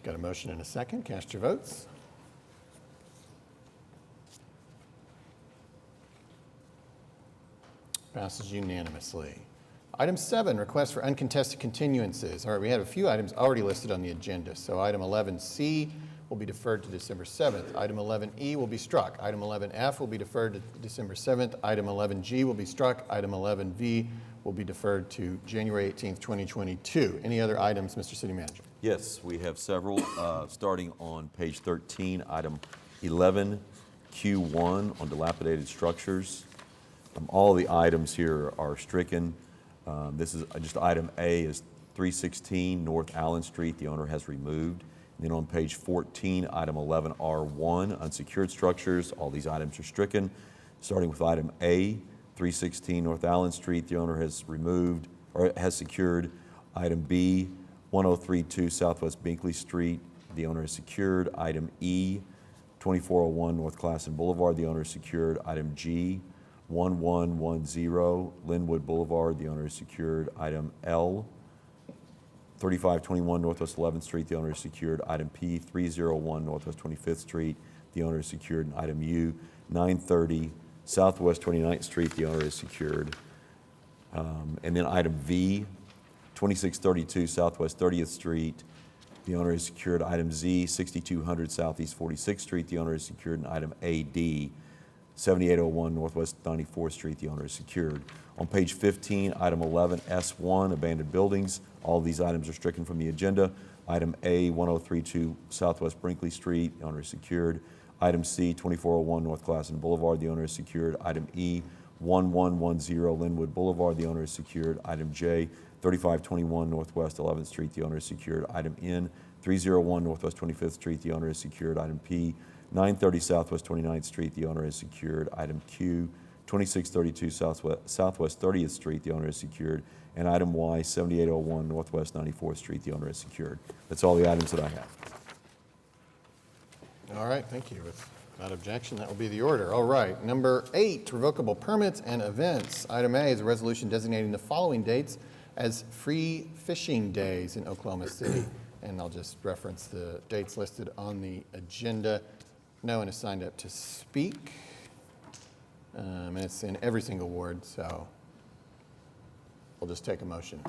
Got a motion and a second. Cast your votes. Passes unanimously. Item 7, request for uncontested continuances. All right, we had a few items already listed on the agenda. So item 11C will be deferred to December 7th. Item 11E will be struck. Item 11F will be deferred to December 7th. Item 11G will be struck. Item 11V will be deferred to January 18th, 2022. Any other items, Mr. City Manager? Yes, we have several, starting on page 13, item 11Q1 on dilapidated structures. All the items here are stricken. This is just item A is 316 North Allen Street. The owner has removed. And then on page 14, item 11R1, unsecured structures. All these items are stricken. Starting with item A, 316 North Allen Street. The owner has removed or has secured. Item B, 1032 Southwest Binkley Street. The owner has secured. Item E, 2401 North Classen Boulevard. The owner has secured. Item G, 1110 Linwood Boulevard. The owner is secured. Item L, 3521 Northwest 11th Street. The owner is secured. Item P, 301 Northwest 25th Street. The owner is secured. And item U, 930 Southwest 29th Street. The owner is secured. And then item V, 2632 Southwest 30th Street. The owner is secured. Item Z, 6200 Southeast 46th Street. The owner is secured. And item AD, 7801 Northwest 94th Street. The owner is secured. On page 15, item 11S1, abandoned buildings. All of these items are stricken from the agenda. Item A, 1032 Southwest Brinkley Street. The owner is secured. Item C, 2401 North Classen Boulevard. The owner is secured. Item E, 1110 Linwood Boulevard. The owner is secured. Item J, 3521 Northwest 11th Street. The owner is secured. Item N, 301 Northwest 25th Street. The owner is secured. Item P, 930 Southwest 29th Street. The owner is secured. Item Q, 2632 Southwest 30th Street. The owner is secured. And item Y, 7801 Northwest 94th Street. The owner is secured. That's all the items that I have. All right, thank you. Without objection, that will be the order. All right, number 8, revocable permits and events. Item A is a resolution designating the following dates as free fishing days in Oklahoma City. And I'll just reference the dates listed on the agenda. No one has signed up to speak. And it's in every single ward, so we'll just take a motion.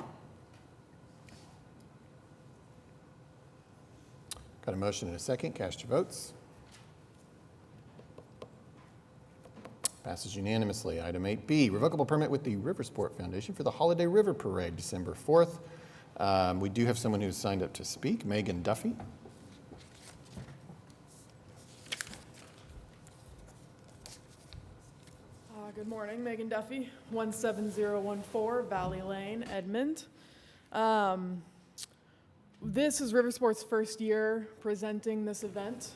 Got a motion and a second. Cast your votes. Passes unanimously. Item 8B, revocable permit with the Riversport Foundation for the Holiday River Parade, December 4th. We do have someone who's signed up to speak, Megan Duffy. Good morning, Megan Duffy, 17014 Valley Lane, Edmond. This is Riversport's first year presenting this event.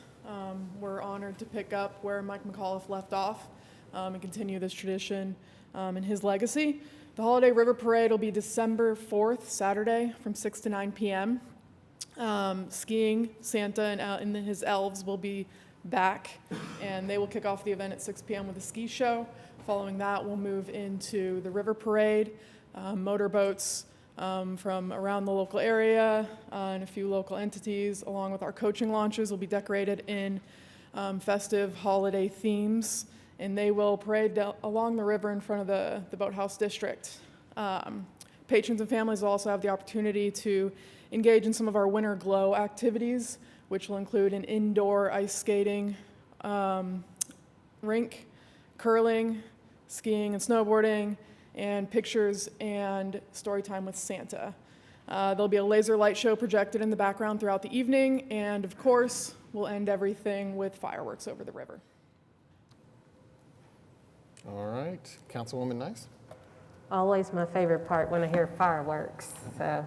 We're honored to pick up where Mike McAuliffe left off and continue this tradition and his legacy. The Holiday River Parade will be December 4th, Saturday, from 6 to 9 p.m. Skiing, Santa and his elves will be back, and they will kick off the event at 6 p.m. with a ski show. Following that, we'll move into the River Parade, motorboats from around the local area and a few local entities, along with our coaching launches, will be decorated in festive holiday themes, and they will parade along the river in front of the Boathouse District. Patrons and families will also have the opportunity to engage in some of our winter glow activities, which will include an indoor ice skating rink, curling, skiing and snowboarding, and pictures and story time with Santa. There'll be a laser light show projected in the background throughout the evening, and of course, we'll end everything with fireworks over the river. All right, Councilwoman Nice. Always my favorite part when I hear fireworks. So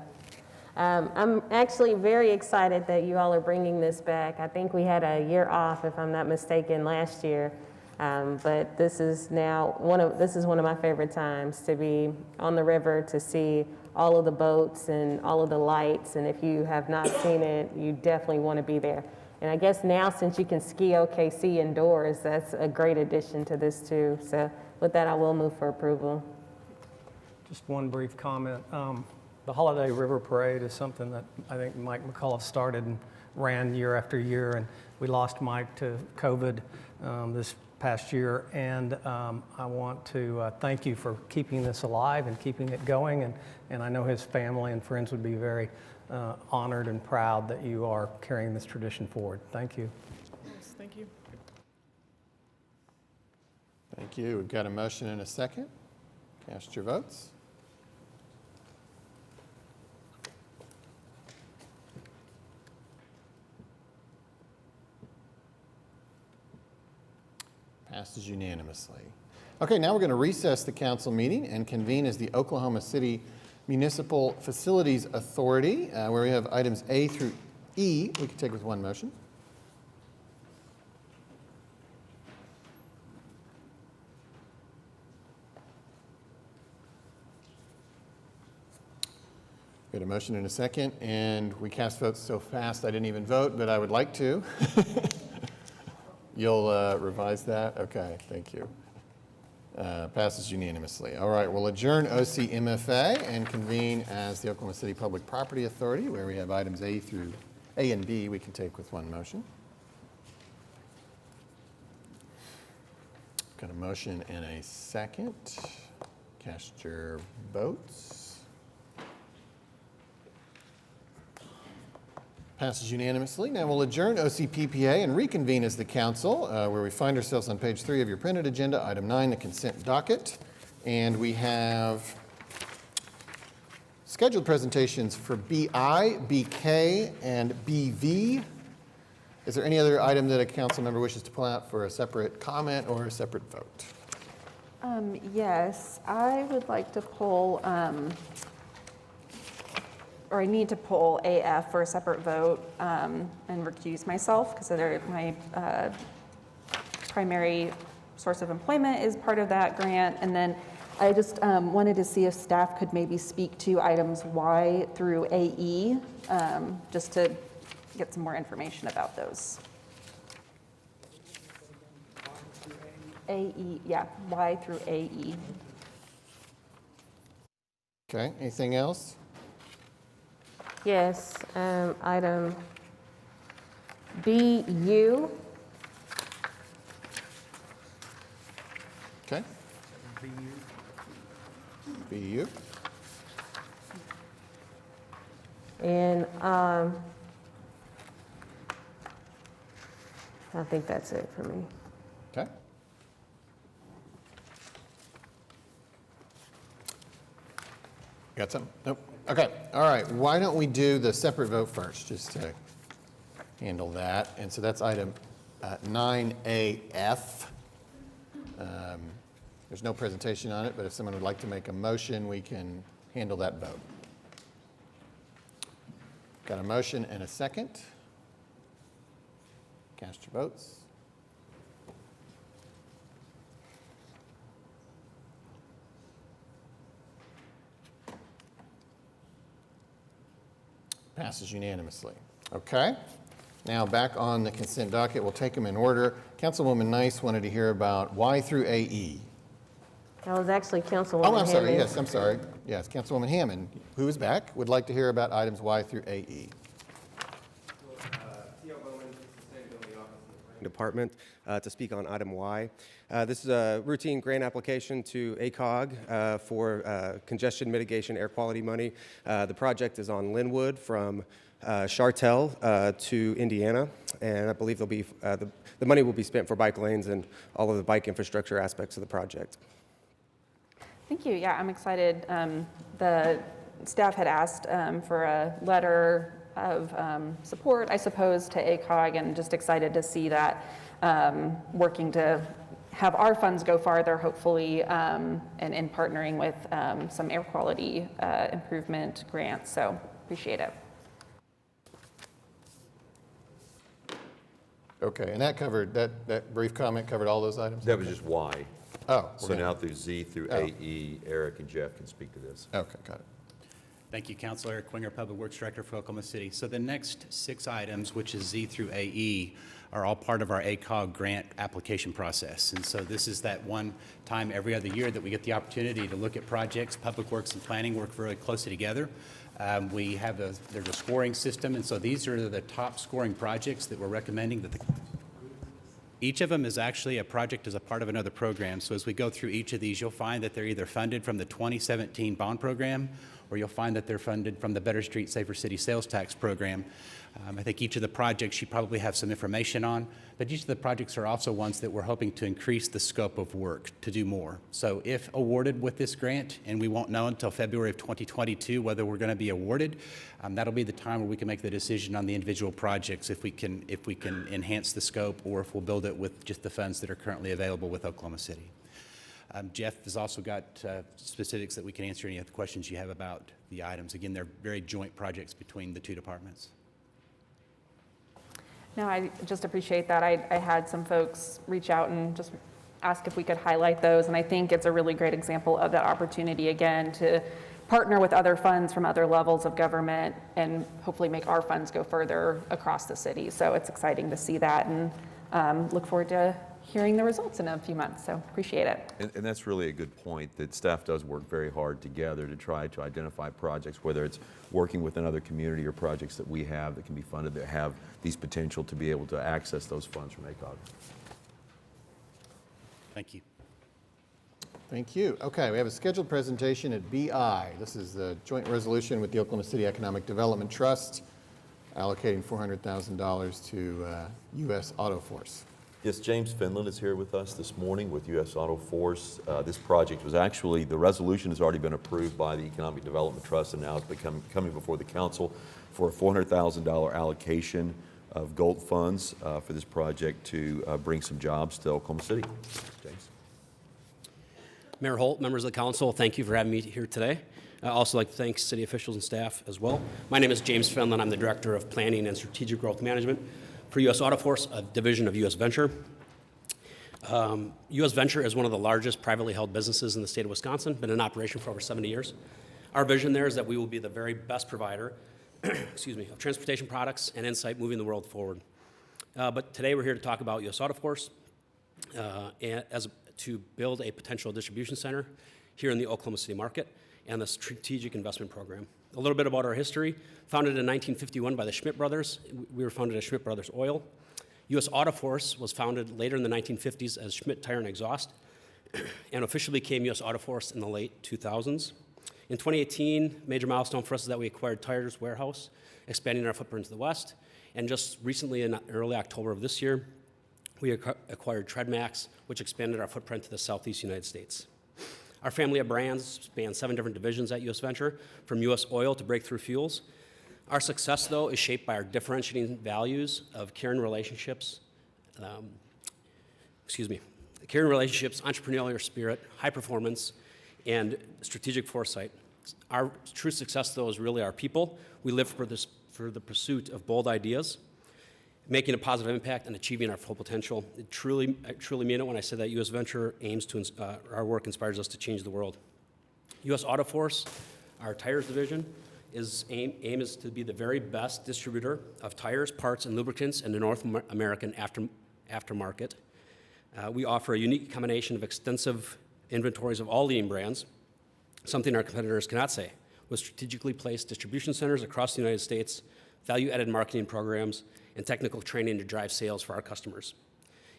I'm actually very excited that you all are bringing this back. I think we had a year off, if I'm not mistaken, last year. But this is now one of my favorite times to be on the river, to see all of the boats and all of the lights. And if you have not seen it, you definitely want to be there. And I guess now, since you can ski OKC indoors, that's a great addition to this too. So with that, I will move for approval. Just one brief comment. The Holiday River Parade is something that I think Mike McCullough started and ran year after year, and we lost Mike to COVID this past year. And I want to thank you for keeping this alive and keeping it going, and I know his family and friends would be very honored and proud that you are carrying this tradition forward. Thank you. Yes, thank you. Thank you. We've got a motion and a second. Cast your votes. Passes unanimously. Okay, now we're going to recess the council meeting and convene as the Oklahoma City Municipal Facilities Authority, where we have items A through E. We can take with one motion. Got a motion and a second, and we cast votes so fast I didn't even vote, but I would like to. You'll revise that? Okay, thank you. Passes unanimously. All right, we'll adjourn OCMFA and convene as the Oklahoma City Public Property Authority, where we have items A and B we can take with one motion. Got a motion and a second. Cast your votes. Passes unanimously. Now we'll adjourn OCPPA and reconvene as the council, where we find ourselves on page 3 of your printed agenda, item 9, the consent docket. And we have scheduled presentations for BI, BK, and BV. Is there any other item that a council member wishes to pull out for a separate comment or a separate vote? Yes, I would like to pull, or I need to pull AF for a separate vote and recuse myself because my primary source of employment is part of that grant. And then I just wanted to see if staff could maybe speak to items Y through AE, just to get some more information about those. AE, yeah, Y through AE. Okay, anything else? Yes, item BU. Okay. BU. And I think that's it for me. Okay. Got some? Nope. Okay. All right. Why don't we do the separate vote first, just to handle that. And so that's item 9AF. There's no presentation on it, but if someone would like to make a motion, we can handle that vote. Got a motion and a second. Cast your votes. Passes unanimously. Okay. Now back on the consent docket. We'll take them in order. Councilwoman Nice wanted to hear about Y through AE. That was actually Councilwoman Oh, I'm sorry. Hammond. Yes, I'm sorry. Yes, Councilwoman Hammond, who is back, would like to hear about items Y through AE. Department to speak on item Y. This is a routine grant application to Acog for congestion mitigation air quality money. The project is on Linwood from Chartel to Indiana, and I believe there'll be the money will be spent for bike lanes and all of the bike infrastructure aspects of the project. Thank you. Yeah, I'm excited. The staff had asked for a letter support, I suppose, to Acog, and just excited to see that working to have our funds go farther, hopefully, and in partnering with some air quality improvement grants. So appreciate it. Okay, and that covered, that brief comment covered all those items? That was just Y. Oh. So now through Z through AE, Eric and Jeff can speak to this. Okay, got it. Thank you, Councilor Eric Winger, Public Works Director for Oklahoma City. So the next 6 items, which is Z through AE, are all part of our Acog grant application process. And so this is that one time every other year that we get the opportunity to look at projects. Public Works and Planning work very closely together. We have there's a scoring system, and so these are the top scoring projects that we're recommending that each of them is actually a project as a part of another program. So as we go through each of these, you'll find that they're either funded from the 2017 bond program, or you'll find that they're funded from the Better Street, Safer City sales tax program. I think each of the projects you probably have some information on, but each of the projects are also ones that we're hoping to increase the scope of work to do more. So if awarded with this grant, and we won't know until February of 2022 whether we're going to be awarded, that'll be the time where we can make the decision on the individual projects if we can enhance the scope, or if we'll build it with just the funds that are currently available with Oklahoma City. Jeff has also got specifics that we can answer any other questions you have about the items. Again, they're very joint projects between the two departments. No, I just appreciate that. I had some folks reach out and just ask if we could highlight those, and I think it's a really great example of that opportunity, again, to partner with other funds from other levels of government and hopefully make our funds go further across the city. So it's exciting to see that, and look forward to hearing the results in a few months. So appreciate it. And that's really a good point, that staff does work very hard together to try to identify projects, whether it's working with another community or projects that we have that can be funded that have these potential to be able to access those funds from Acog. Thank you. Thank you. Okay, we have a scheduled presentation at BI. This is the joint resolution with the Oklahoma City Economic Development Trust allocating $400,000 to U.S. Auto Force. Yes, James Finland is here with us this morning with U.S. Auto Force. This project was actually, the resolution has already been approved by the Economic Development Trust, and now it's coming before the council for a $400,000 allocation of gold funds for this project to bring some jobs to Oklahoma City. James. Mayor Holt, members of the council, thank you for having me here today. I'd also like to thank city officials and staff as well. My name is James Finland. I'm the Director of Planning and Strategic Growth Management for U.S. Auto Force, a division of U.S. Venture. U.S. Venture is one of the largest privately held businesses in the state of Wisconsin, been in operation for over 70 years. Our vision there is that we will be the very best provider of transportation products and insight moving the world forward. But today we're here to talk about U.S. Auto Force to build a potential distribution center here in the Oklahoma City market and the Strategic Investment Program. A little bit about our history. Founded in 1951 by the Schmidt brothers. We were founded as Schmidt Brothers Oil. U.S. Auto Force was founded later in the 1950s as Schmidt Tire and Exhaust and officially became U.S. Auto Force in the late 2000s. In 2018, major milestone for us is that we acquired Tires Warehouse, expanding our footprint to the west. And just recently, in early October of this year, we acquired TreadMax, which expanded our footprint to the southeast United States. Our family of brands span 7 different divisions at U.S. Venture, from U.S. Oil to Breakthrough Fuels. Our success, though, is shaped by our differentiating values of caring relationships, entrepreneurial spirit, high performance, and strategic foresight. Our true success, though, is really our people. We live for the pursuit of bold ideas, making a positive impact and achieving our full potential. I truly mean it when I say that U.S. Venture aims to, our work inspires us to change the world. U.S. Auto Force, our tires division, aim is to be the very best distributor of tires, parts, and lubricants in the North American aftermarket. We offer a unique combination of extensive inventories of all leading brands, something our competitors cannot say, with strategically placed distribution centers across the United States, value-added marketing programs, and technical training to drive sales for our customers.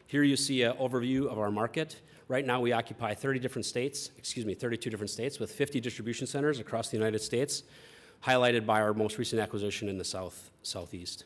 Here you see an overview of our market. Right now we occupy 32 different states with 50 distribution centers across the United States, highlighted by our most recent acquisition in the southeast.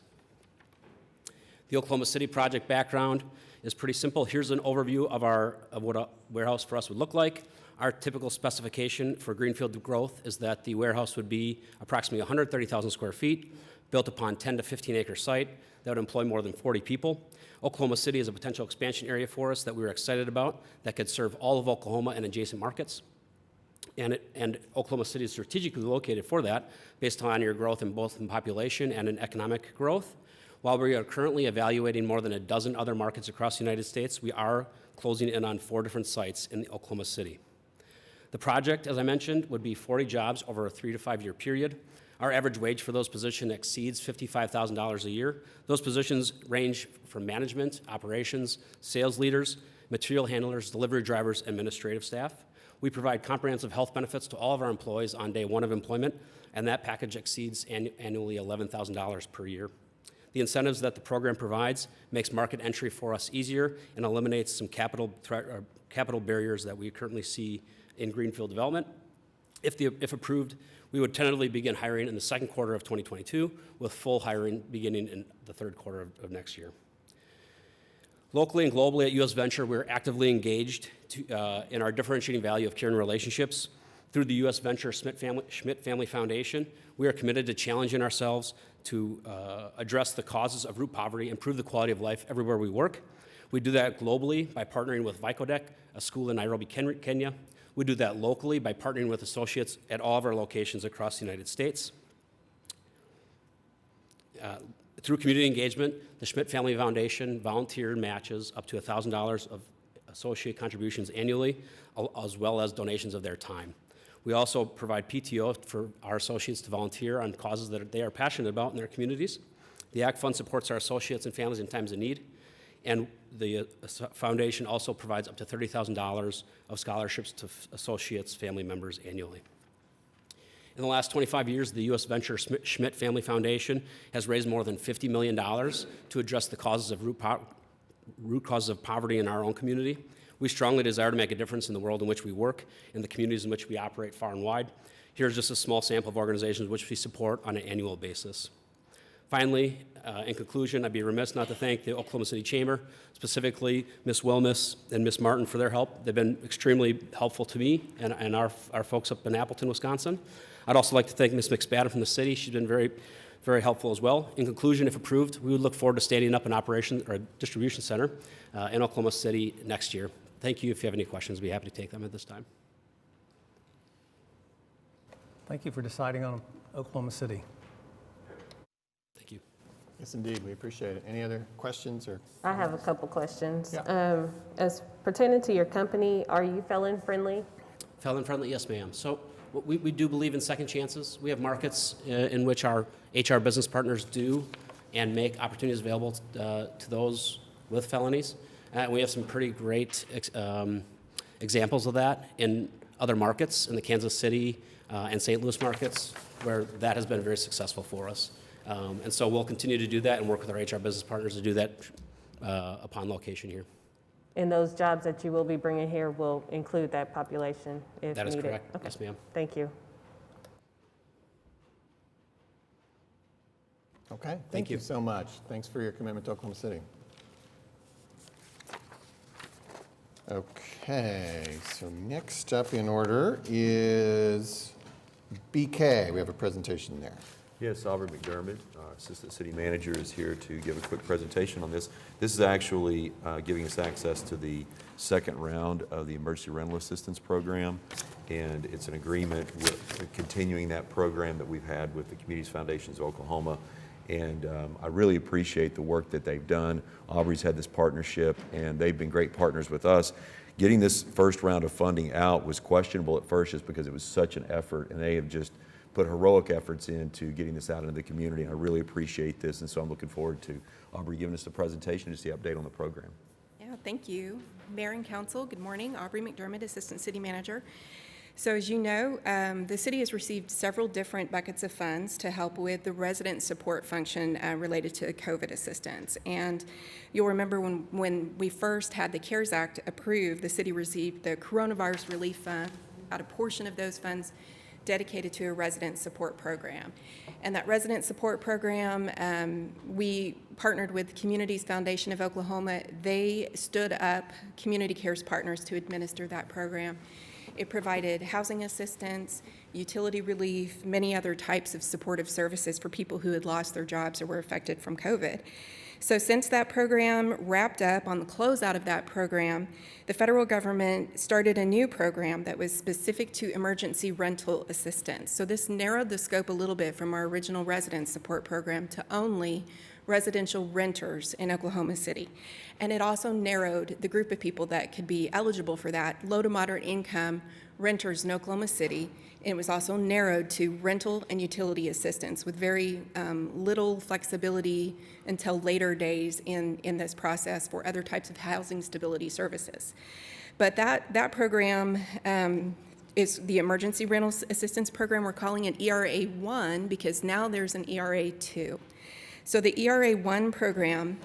The Oklahoma City project background is pretty simple. Here's an overview of what a warehouse for us would look like. Our typical specification for greenfield growth is that the warehouse would be approximately 130,000 square feet, built upon 10 to 15 acre site that would employ more than 40 people. Oklahoma City is a potential expansion area for us that we were excited about that could serve all of Oklahoma and adjacent markets. And Oklahoma City is strategically located for that based on your growth in both in population and in economic growth. While we are currently evaluating more than a dozen other markets across the United States, we are closing in on 4 different sites in Oklahoma City. The project, as I mentioned, would be 40 jobs over a 3 to 5 year period. Our average wage for those positions exceeds $55,000 a year. Those positions range from management, operations, sales leaders, material handlers, delivery drivers, administrative staff. We provide comprehensive health benefits to all of our employees on day 1 of employment, and that package exceeds annually $11,000 per year. The incentives that the program provides makes market entry for us easier and eliminates some capital barriers that we currently see in greenfield development. If approved, we would tentatively begin hiring in the second quarter of 2022, with full hiring beginning in the third quarter of next year. Locally and globally at U.S. Venture, we're actively engaged in our differentiating value of caring relationships. Through the U.S. Venture Schmidt Family Foundation, we are committed to challenging ourselves to address the causes of root poverty, improve the quality of life everywhere we work. We do that globally by partnering with Vicodec, a school in Nairobi, Kenya. We do that locally by partnering with associates at all of our locations across the United States. Through community engagement, the Schmidt Family Foundation volunteer matches up to $1,000 of associate contributions annually, as well as donations of their time. We also provide PTO for our associates to volunteer on causes that they are passionate about in their communities. The ACT Fund supports our associates and families in times of need, and the foundation also provides up to $30,000 of scholarships to associates' family members annually. In the last 25 years, the U.S. Venture Schmidt Family Foundation has raised more than $50 million to address the causes of root causes of poverty in our own community. We strongly desire to make a difference in the world in which we work and the communities in which we operate far and wide. Here's just a small sample of organizations which we support on an annual basis. Finally, in conclusion, I'd be remiss not to thank the Oklahoma City Chamber, specifically Ms. Wilmus and Ms. Martin for their help. They've been extremely helpful to me and our folks up in Appleton, Wisconsin. I'd also like to thank Ms. McSpadden from the city. She's been very, very helpful as well. In conclusion, if approved, we would look forward to standing up an operation or a distribution center in Oklahoma City next year. Thank you. If you have any questions, I'd be happy to take them at this time. Thank you for deciding on Oklahoma City. Thank you. Yes, indeed. We appreciate it. Any other questions or? I have a couple questions. Yeah. As pertaining to your company, are you felon friendly? Felon friendly, yes, ma'am. So we do believe in second chances. We have markets in which our HR business partners do and make opportunities available to those with felonies. We have some pretty great examples of that in other markets, in the Kansas City and St. Louis markets, where that has been very successful for us. And so we'll continue to do that and work with our HR business partners to do that upon location here. And those jobs that you will be bringing here will include that population if needed? That is correct. Okay. Yes, ma'am. Thank you. Okay. Thank you so much. Thanks for your commitment to Oklahoma City. Okay, so next up in order is BK. We have a presentation there. Yes, Aubrey McDermott, our Assistant City Manager, is here to give a quick presentation on this. This is actually giving us access to the second round of the Emergency Rental Assistance Program, and it's an agreement with continuing that program that we've had with the Communities Foundations of Oklahoma. And I really appreciate the work that they've done. Aubrey's had this partnership, and they've been great partners with us. Getting this first round of funding out was questionable at first just because it was such an effort, and they have just put heroic efforts into getting this out into the community. And I really appreciate this, and so I'm looking forward to Aubrey giving us the presentation, just the update on the program. Yeah, thank you. Mayor and Council, good morning. Aubrey McDermott, Assistant City Manager. So as you know, the city has received several different buckets of funds to help with the resident support function related to COVID assistance. And you'll remember when we first had the CARES Act approved, the city received the Coronavirus Relief Fund, about a portion of those funds dedicated to a resident support program. And that resident support program, we partnered with Communities Foundation of Oklahoma. They stood up Community Cares Partners to administer that program. It provided housing assistance, utility relief, many other types of supportive services for people who had lost their jobs or were affected from COVID. So since that program wrapped up, on the closeout of that program, the federal government started a new program that was specific to emergency rental assistance. So this narrowed the scope a little bit from our original resident support program to only residential renters in Oklahoma City. And it also narrowed the group of people that could be eligible for that, low to moderate income renters in Oklahoma City. And it was also narrowed to rental and utility assistance with very little flexibility until later days in this process for other types of housing stability services. But that program is the Emergency Rental Assistance Program. We're calling it ERA 1 because now there's an ERA 2. So the ERA 1 program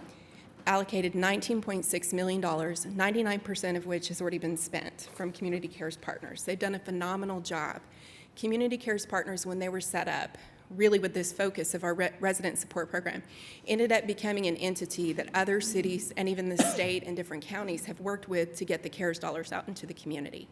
allocated $19.6 million, 99% of which has already been spent from Community Cares Partners. They've done a phenomenal job. Community Cares Partners, when they were set up, really with this focus of our resident support program, ended up becoming an entity that other cities and even the state and different counties have worked with to get the CARES dollars out into the community.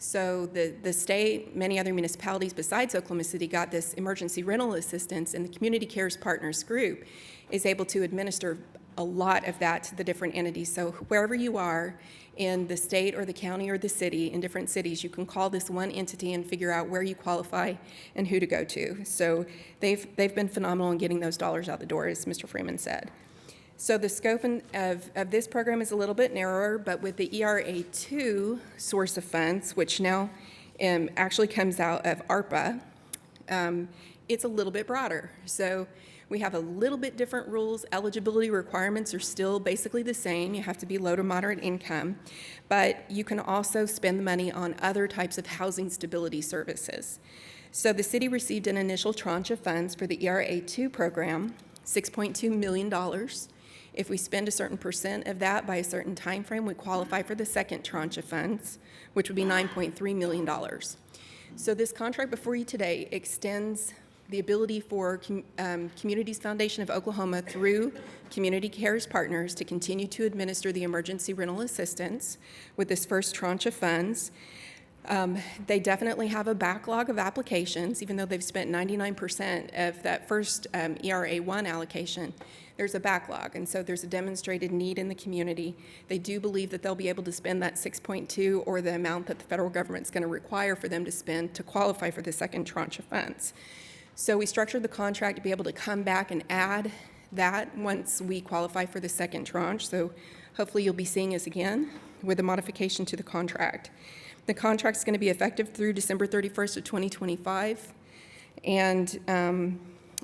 So the state, many other municipalities besides Oklahoma City got this emergency rental assistance, and the Community Cares Partners group is able to administer a lot of that to the different entities. So wherever you are in the state or the county or the city, in different cities, you can call this one entity and figure out where you qualify and who to go to. So they've been phenomenal in getting those dollars out the door, as Mr. Freeman said. So the scope of this program is a little bit narrower, but with the ERA 2 source of funds, which now actually comes out of ARPA, it's a little bit broader. So we have a little bit different rules. Eligibility requirements are still basically the same. You have to be low to moderate income, but you can also spend the money on other types of housing stability services. So the city received an initial tranche of funds for the ERA 2 program, $6.2 million. If we spend a certain percent of that by a certain time frame, we qualify for the second tranche of funds, which would be $9.3 million. So this contract before you today extends the ability for Communities Foundation of Oklahoma through Community Cares Partners to continue to administer the emergency rental assistance with this first tranche of funds. They definitely have a backlog of applications, even though they've spent 99% of that first ERA 1 allocation. There's a backlog, and so there's a demonstrated need in the community. They do believe that they'll be able to spend that 6.2 or the amount that the federal government's going to require for them to spend to qualify for the second tranche of funds. So we structured the contract to be able to come back and add that once we qualify for the second tranche. So hopefully you'll be seeing us again with a modification to the contract. The contract's going to be effective through December 31st of 2025. And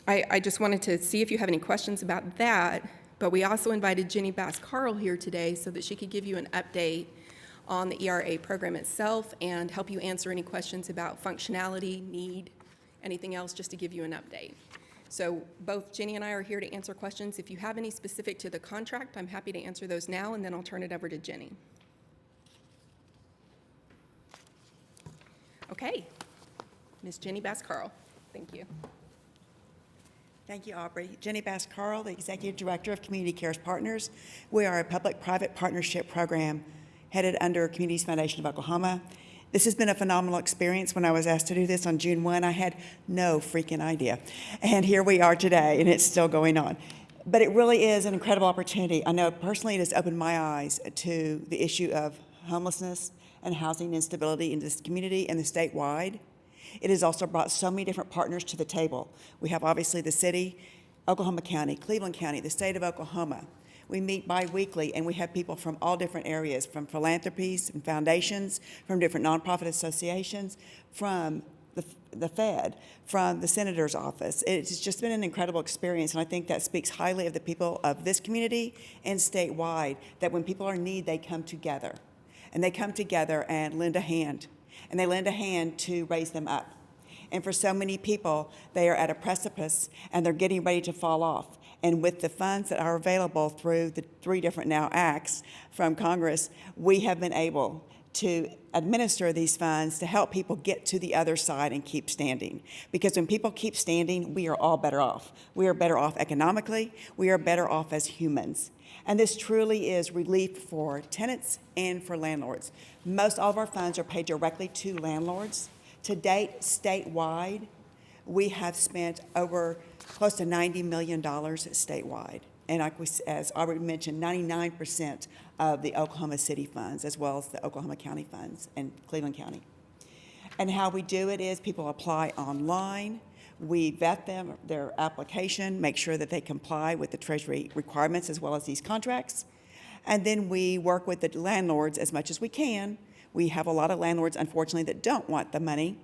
I just wanted to see if you have any questions about that, but we also invited Jenny Bass-Carl here today so that she could give you an update on the ERA program itself and help you answer any questions about functionality, need, anything else, just to give you an update. So both Jenny and I are here to answer questions. If you have any specific to the contract, I'm happy to answer those now, and then I'll turn it over to Jenny. Okay, Ms. Jenny Bass-Carl, thank you. Thank you, Aubrey. Jenny Bass-Carl, the Executive Director of Community Cares Partners. We are a public-private partnership program headed under Communities Foundation of Oklahoma. This has been a phenomenal experience. When I was asked to do this on June 1, I had no freaking idea. And here we are today, and it's still going on. But it really is an incredible opportunity. I know personally it has opened my eyes to the issue of homelessness and housing instability in this community and the statewide. It has also brought so many different partners to the table. We have obviously the city, Oklahoma County, Cleveland County, the state of Oklahoma. We meet bi-weekly, and we have people from all different areas, from philanthropies and foundations, from different nonprofit associations, from the Fed, from the Senator's office. It's just been an incredible experience, and I think that speaks highly of the people of this community and statewide, that when people are in need, they come together. And they come together and lend a hand. And they lend a hand to raise them up. And for so many people, they are at a precipice and they're getting ready to fall off. And with the funds that are available through the 3 different now acts from Congress, we have been able to administer these funds to help people get to the other side and keep standing. Because when people keep standing, we are all better off. We are better off economically. We are better off as humans. And this truly is relief for tenants and for landlords. Most all of our funds are paid directly to landlords. To date, statewide, we have spent over close to $90 million statewide. And like as Aubrey mentioned, 99% of the Oklahoma City funds, as well as the Oklahoma County funds and Cleveland County. And how we do it is people apply online. We vet them, their application, make sure that they comply with the Treasury requirements as well as these contracts. And then we work with the landlords as much as we can. We have a lot of landlords, unfortunately, that don't want the money.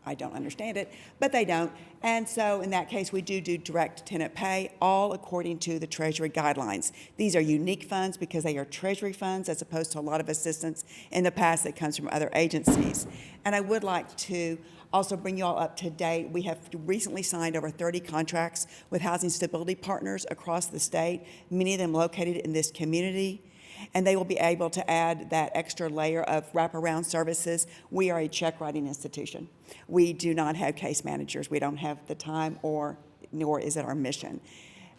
I don't understand it, but they don't. And so in that case, we do direct tenant pay, all according to the Treasury guidelines. These are unique funds because they are Treasury funds as opposed to a lot of assistance in the past that comes from other agencies. And I would like to also bring you all up to date. We have recently signed over 30 contracts with housing stability partners across the state, many of them located in this community. And they will be able to add that extra layer of wraparound services. We are a check writing institution. We do not have case managers. We don't have the time, nor is it our mission.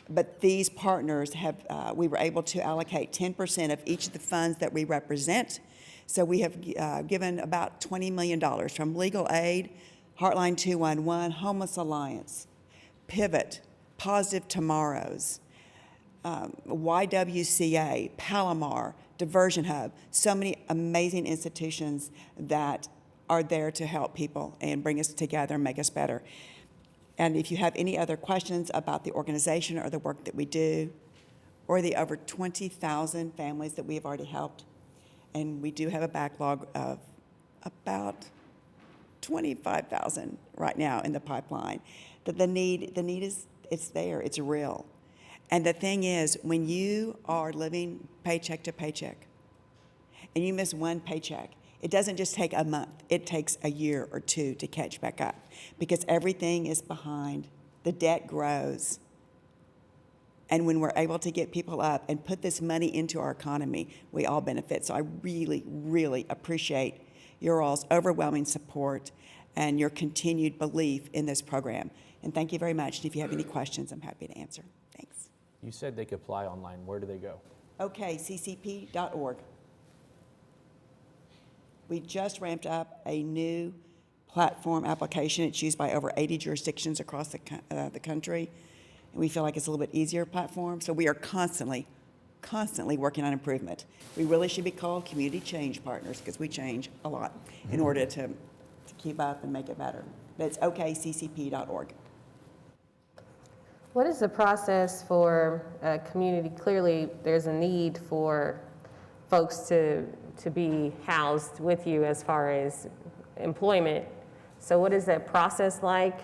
But these partners have, we were able to allocate 10% of each of the funds that we represent. So we have given about $20 million from Legal Aid, Heartline 211, Homeless Alliance, Pivot, Positive Tomorrows, YWCA, Palomar, Diversion Hub, so many amazing institutions that are there to help people and bring us together and make us better. And if you have any other questions about the organization or the work that we do, or the over 20,000 families that we have already helped, and we do have a backlog of about 25,000 right now in the pipeline, that the need is, it's there, it's real. And the thing is, when you are living paycheck to paycheck and you miss one paycheck, it doesn't just take a month, it takes a year or two to catch back up because everything is behind, the debt grows. And when we're able to get people up and put this money into our economy, we all benefit. So I really, really appreciate your all's overwhelming support and your continued belief in this program. And thank you very much. And if you have any questions, I'm happy to answer. Thanks. You said they could apply online. Where do they go? OKCCP.org. We just ramped up a new platform application. It's used by over 80 jurisdictions across the country. And we feel like it's a little bit easier platform. So we are constantly working on improvement. We really should be called community change partners because we change a lot in order to keep up and make it better. But it's OKCCP.org. What is the process for a community? Clearly, there's a need for folks to be housed with you as far as employment. So what is that process like?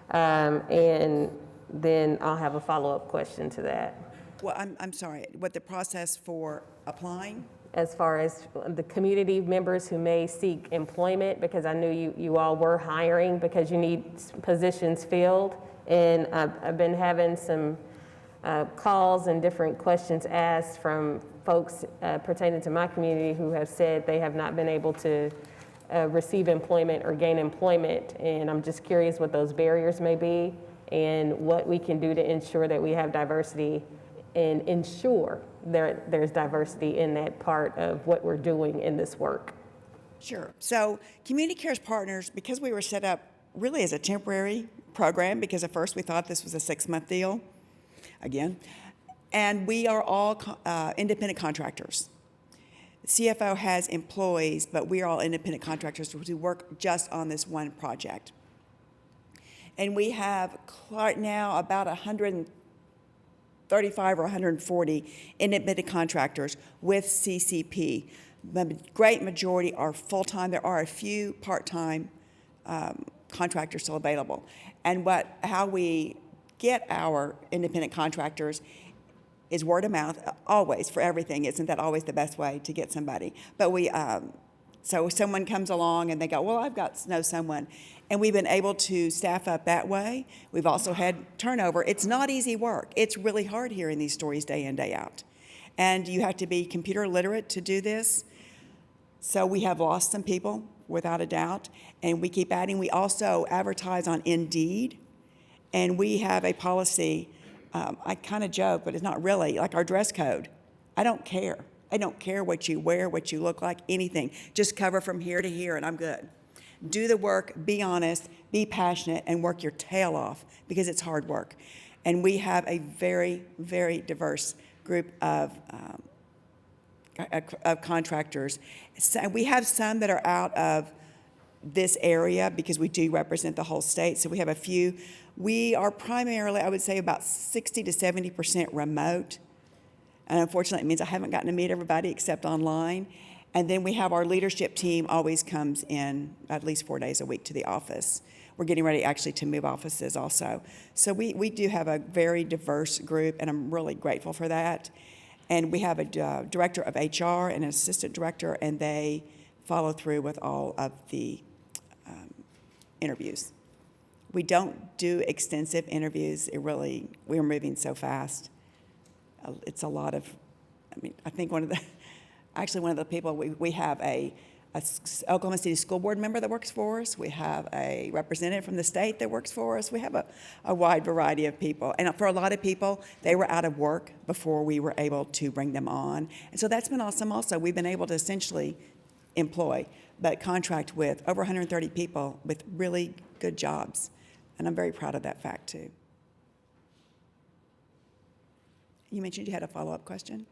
And then I'll have a follow-up question to that. Well, I'm sorry, what the process for applying? As far as the community members who may seek employment, because I knew you all were hiring because you need positions filled. And I've been having some calls and different questions asked from folks pertaining to my community who have said they have not been able to receive employment or gain employment. And I'm just curious what those barriers may be and what we can do to ensure that we have diversity and ensure there's diversity in that part of what we're doing in this work. Sure. So Community Cares Partners, because we were set up really as a temporary program, because at first we thought this was a 6-month deal, again, and we are all independent contractors. CFO has employees, but we are all independent contractors who work just on this one project. And we have right now about 135 or 140 independent contractors with CCP. The great majority are full-time. There are a few part-time contractors still available. And how we get our independent contractors is word of mouth, always, for everything. Isn't that always the best way to get somebody? But so someone comes along and they go, well, I've got to know someone. And we've been able to staff up that way. We've also had turnover. It's not easy work. It's really hard hearing these stories day in, day out. And you have to be computer literate to do this. So we have lost some people, without a doubt, and we keep adding. We also advertise on Indeed, and we have a policy, I kind of joke, but it's not really, like our dress code. I don't care. I don't care what you wear, what you look like, anything. Just cover from here to here, and I'm good. Do the work, be honest, be passionate, and work your tail off, because it's hard work. And we have a very, very diverse group of contractors. So we have some that are out of this area because we do represent the whole state. So we have a few. We are primarily, I would say, about 60 to 70% remote. And unfortunately, it means I haven't gotten to meet everybody except online. And then we have our leadership team always comes in at least 4 days a week to the office. We're getting ready actually to move offices also. So we do have a very diverse group, and I'm really grateful for that. And we have a director of HR and an assistant director, and they follow through with all of the interviews. We don't do extensive interviews. We're moving so fast. It's a lot of, I think one of the people, we have a Oklahoma City School Board member that works for us. We have a representative from the state that works for us. We have a wide variety of people. And for a lot of people, they were out of work before we were able to bring them on. And so that's been awesome also. We've been able to essentially employ, but contract with over 130 people with really good jobs. And I'm very proud of that fact too. You mentioned you had a follow-up question?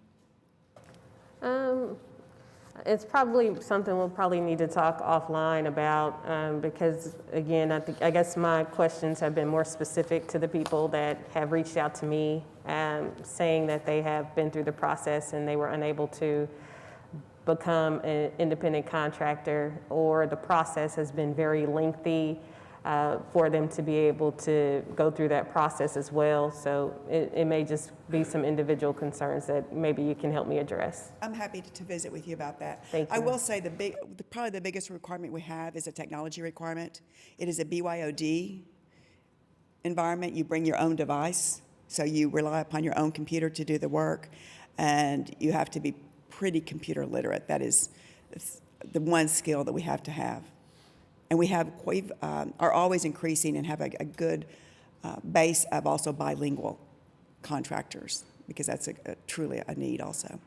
It's probably something we'll probably need to talk offline about because, again, I guess my questions have been more specific to the people that have reached out to me saying that they have been through the process and they were unable to become an independent contractor, or the process has been very lengthy for them to be able to go through that process as well. So it may just be some individual concerns that maybe you can help me address. I'm happy to visit with you about that. Thank you. I will say probably the biggest requirement we have is a technology requirement. It is a BYOD environment. You bring your own device, so you rely upon your own computer to do the work, and you have to be pretty computer literate. That is the one skill that we have to have. And we are always increasing and have a good base of also bilingual contractors, because that's truly a need also.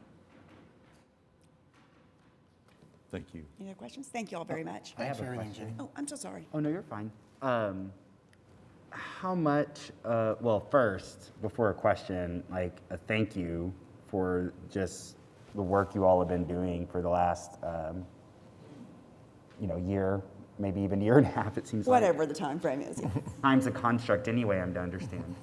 Thank you. Any other questions? Thank you all very much. I have a question. Oh, I'm so sorry. Oh, no, you're fine. How much, well, first, before a question, like a thank you for just the work you all have been doing for the last, year, maybe even year and a half, it seems like. Whatever the time frame is. Yeah. Time's a construct anyway, I'm to understand.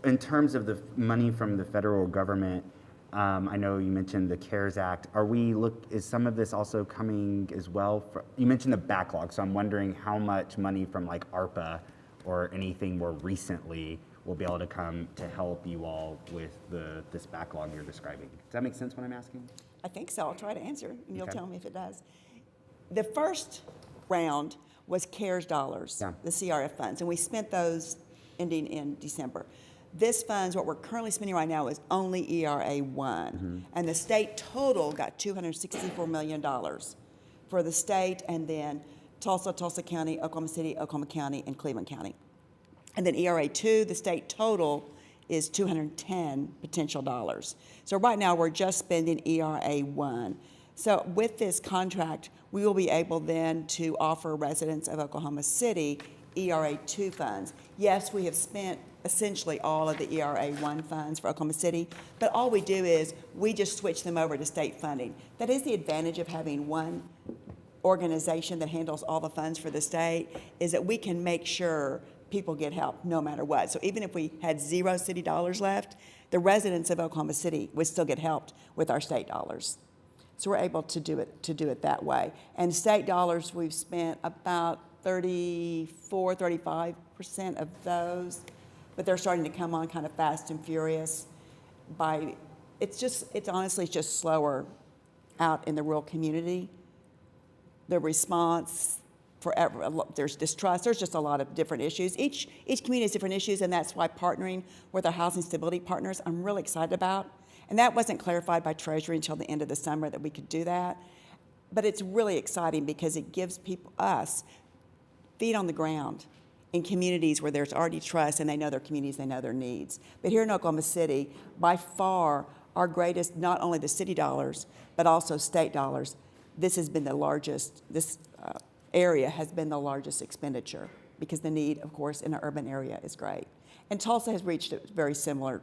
In terms of the money from the federal government, I know you mentioned the CARES Act. Is some of this also coming as well? You mentioned the backlog, so I'm wondering how much money from like ARPA or anything more recently will be able to come to help you all with this backlog you're describing. Does that make sense what I'm asking? I think so. I'll try to answer, and you'll Okay. tell me if it does. The first round was CARES dollars, the CRF funds, and we spent those ending in December. This funds, what we're currently spending right now, is only ERA 1. And the state total got $264 million for the state, and then Tulsa, Tulsa County, Oklahoma City, Oklahoma County, and Cleveland County. And then ERA 2, the state total is 210 potential dollars. So right now, we're just spending ERA 1. So with this contract, we will be able then to offer residents of Oklahoma City ERA 2 funds. Yes, we have spent essentially all of the ERA 1 funds for Oklahoma City, but all we do is we just switch them over to state funding. That is the advantage of having one organization that handles all the funds for the state, is that we can make sure people get help no matter what. So even if we had 0 city dollars left, the residents of Oklahoma City would still get helped with our state dollars. So we're able to do it that way. And state dollars, we've spent about 35% of those, but they're starting to come on kind of fast and furious. It's honestly just slower out in the rural community. The response, there's distrust, there's just a lot of different issues. Each community has different issues, and that's why partnering with our housing stability partners, I'm really excited about. And that wasn't clarified by Treasury until the end of the summer that we could do that. But it's really exciting because it gives us feet on the ground in communities where there's already trust and they know their communities, they know their needs. But here in Oklahoma City, by far, our greatest, not only the city dollars, but also state dollars, this has been the largest, this area has been the largest expenditure because the need, of course, in an urban area is great. And Tulsa has reached very similar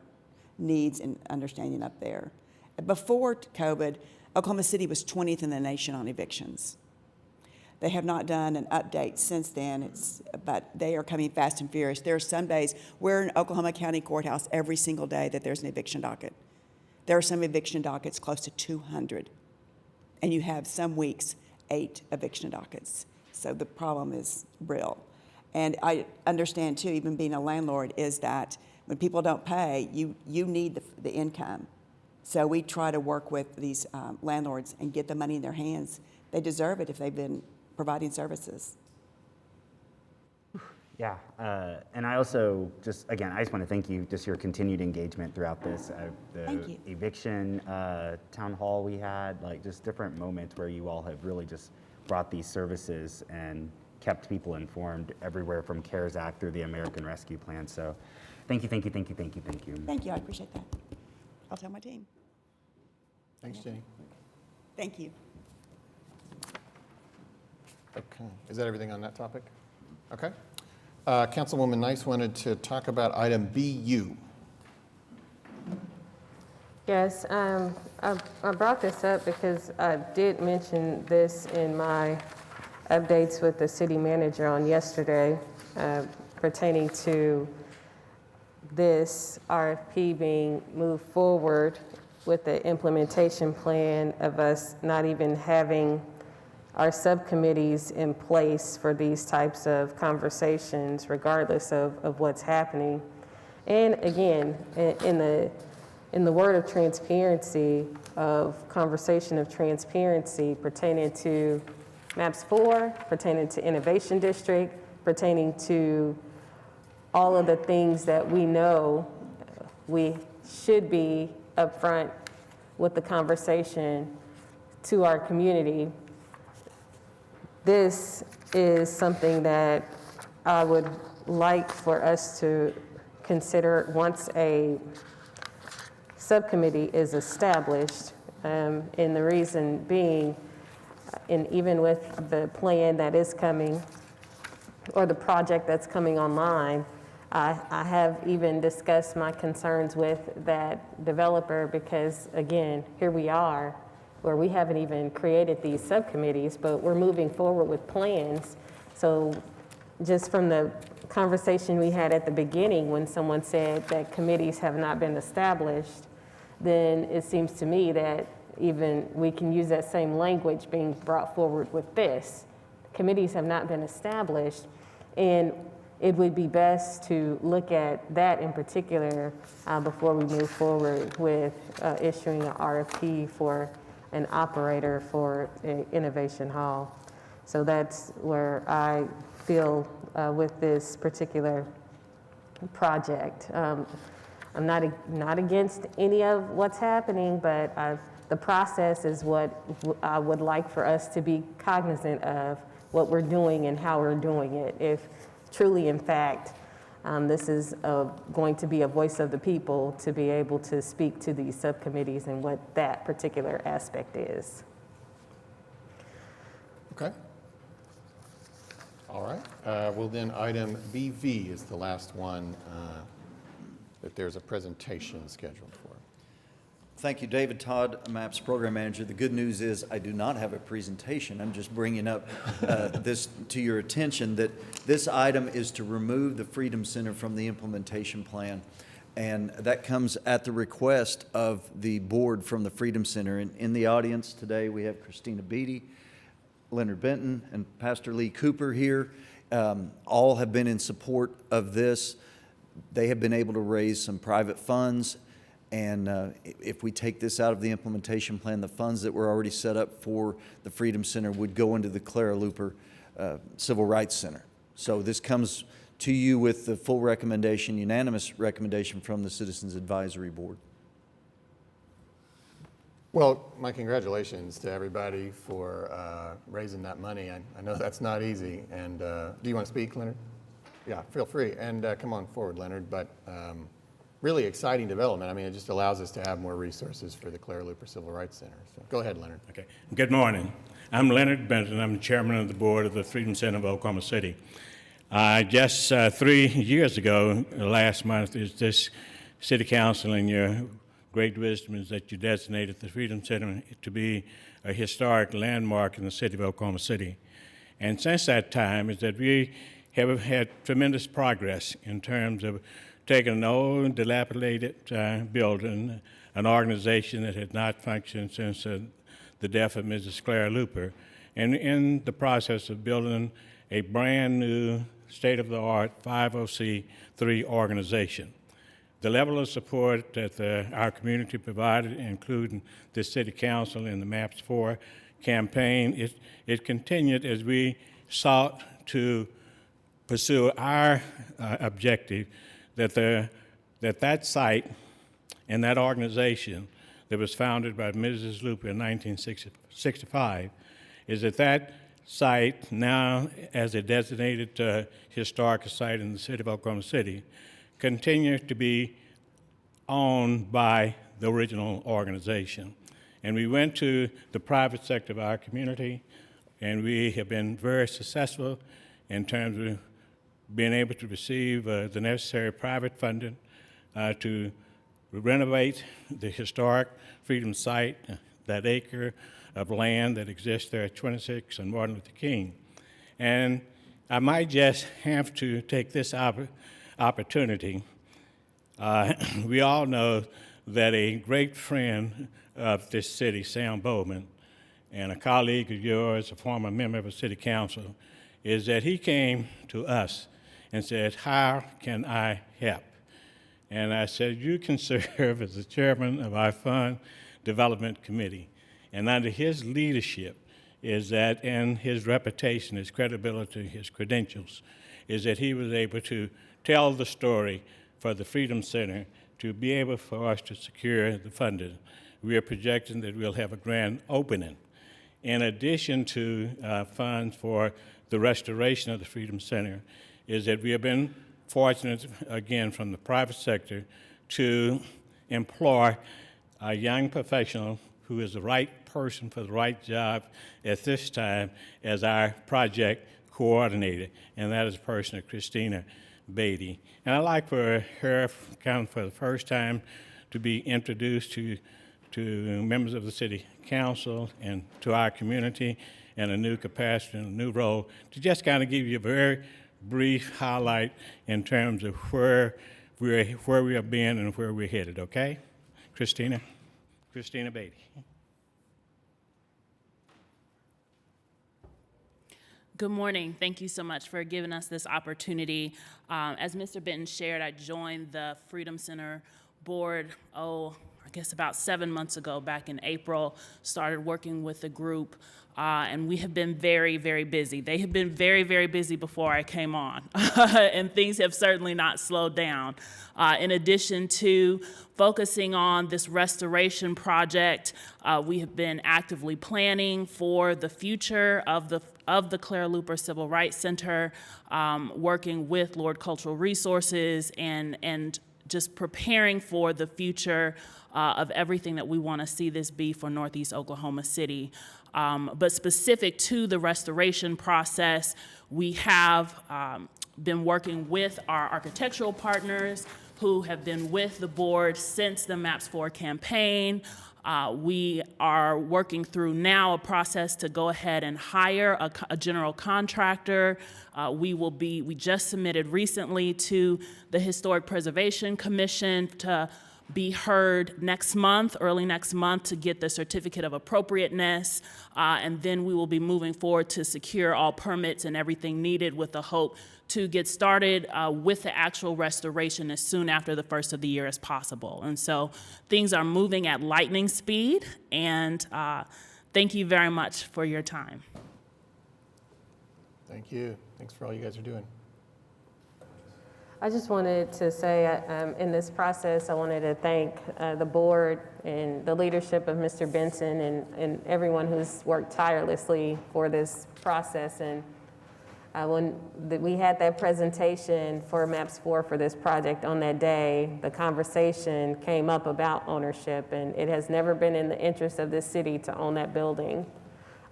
needs and understanding up there. Before COVID, Oklahoma City was 20th in the nation on evictions. They have not done an update since then, but they are coming fast and furious. There are some days we're in Oklahoma County Courthouse every single day that there's an eviction docket. There are some eviction dockets close to 200, and you have some weeks 8 eviction dockets. So the problem is real. And I understand too, even being a landlord, is that when people don't pay, you need the income. So we try to work with these landlords and get the money in their hands. They deserve it if they've been providing services. Yeah, and I also just want to thank you, just your continued engagement throughout this. Thank you. Eviction town hall we had, like just different moments where you all have really just brought these services and kept people informed everywhere from CARES Act through the American Rescue Plan. So thank you, thank you, thank you, thank you, thank you. Thank you, I appreciate that. I'll tell my team. Thanks, Jenny. Thank you. Okay, is that everything on that topic? Okay. Councilwoman Nice wanted to talk about item BU. Yes, I brought this up because I did mention this in my updates with the city manager on yesterday pertaining to this RFP being moved forward with the implementation plan of us not even having our subcommittees in place for these types of conversations, regardless of what's happening. And again, in the word of transparency, of conversation of transparency pertaining to MAPS 4, pertaining to Innovation District, pertaining to all of the things that we know we should be upfront with the conversation to our community. This is something that I would like for us to consider once a subcommittee is established. And the reason being, and even with the plan that is coming, or the project that's coming online, I have even discussed my concerns with that developer because, again, here we are, where we haven't even created these subcommittees, but we're moving forward with plans. So just from the conversation we had at the beginning when someone said that committees have not been established, then it seems to me that even we can use that same language being brought forward with this. Committees have not been established, and it would be best to look at that in particular before we move forward with issuing an RFP for an operator for an innovation hall. So that's where I feel with this particular project. I'm not against any of what's happening, but the process is what I would like for us to be cognizant of what we're doing and how we're doing it. If truly, in fact, this is going to be a voice of the people to be able to speak to these subcommittees and what that particular aspect is. Okay. All right. Well, then item BV is the last one that there's a presentation scheduled for. Thank you, David Todd, MAPS Program Manager. The good news is I do not have a presentation. I'm just bringing up this to your attention that this item is to remove the Freedom Center from the implementation plan. And that comes at the request of the board from the Freedom Center. And in the audience today, we have Christina Beatty, Leonard Benton, and Pastor Lee Cooper here. All have been in support of this. They have been able to raise some private funds. And if we take this out of the implementation plan, the funds that were already set up for the Freedom Center would go into the Clara Looper Civil Rights Center. So this comes to you with the full recommendation, unanimous recommendation from the Citizens Advisory Board. Well, my congratulations to everybody for raising that money. I know that's not easy. And do you want to speak, Leonard? Yeah, feel free. And come on forward, Leonard. But really exciting development. I mean, it just allows us to have more resources for the Claire Looper Civil Rights Center. So go ahead, Leonard. Okay. Good morning. I'm Leonard Benton. I'm the chairman of the board of the Freedom Center of Oklahoma City. Just 3 years ago, last month, is this city council and your great wisdom is that you designated the Freedom Center to be a historic landmark in the city of Oklahoma City. And since that time is that we have had tremendous progress in terms of taking an old, dilapidated building, an organization that had not functioned since the death of Mrs. Claire Looper, and in the process of building a brand new, state-of-the-art 50C3 organization. The level of support that our community provided, including the City Council and the MAPS 4 campaign, it continued as we sought to pursue our objective that site and that organization that was founded by Mrs. Looper in 1965 is that site now as a designated historic site in the city of Oklahoma City continue to be owned by the original organization. And we went to the private sector of our community, and we have been very successful in terms of being able to receive the necessary private funding to renovate the historic Freedom site, that acre of land that exists there at 26 and Martin Luther King. And I might just have to take this opportunity. We all know that a great friend of this city, Sam Bowman, and a colleague of yours, a former member of the city council, is that he came to us and said, how can I help? And I said, you can serve as the chairman of our fund development committee. And under his leadership is that, and his reputation, his credibility, his credentials, is that he was able to tell the story for the Freedom Center to be able for us to secure the funding. We are projecting that we'll have a grand opening. In addition to funds for the restoration of the Freedom Center, is that we have been fortunate, again, from the private sector to employ a young professional who is the right person for the right job at this time as our project coordinator, and that is a person of Christina Beatty. And I'd like for her, kind of for the first time, to be introduced to members of the City Council and to our community in a new capacity and a new role, to just kind of give you a very brief highlight in terms of where we have been and where we're headed, okay? Christina Beatty. Good morning. Thank you so much for giving us this opportunity. As Mr. Benton shared, I joined the Freedom Center board, I guess about 7 months ago, back in April, started working with the group, and we have been very, very busy. They have been very, very busy before I came on, and things have certainly not slowed down. In addition to focusing on this restoration project, we have been actively planning for the future of the Claire Looper Civil Rights Center, working with Lord Cultural Resources and just preparing for the future of everything that we want to see this be for Northeast Oklahoma City. But specific to the restoration process, we have been working with our architectural partners who have been with the board since the MAPS 4 campaign. We are working through now a process to go ahead and hire a general contractor. We just submitted recently to the Historic Preservation Commission to be heard next month, early next month, to get the certificate of appropriateness, and then we will be moving forward to secure all permits and everything needed with the hope to get started with the actual restoration as soon after the first of the year as possible. And so things are moving at lightning speed, and thank you very much for your time. Thank you. Thanks for all you guys are doing. I just wanted to say, in this process, I wanted to thank the board and the leadership of Mr. Benson and everyone who's worked tirelessly for this process. And when we had that presentation for MAPS 4 for this project on that day, the conversation came up about ownership, and it has never been in the interest of this city to own that building.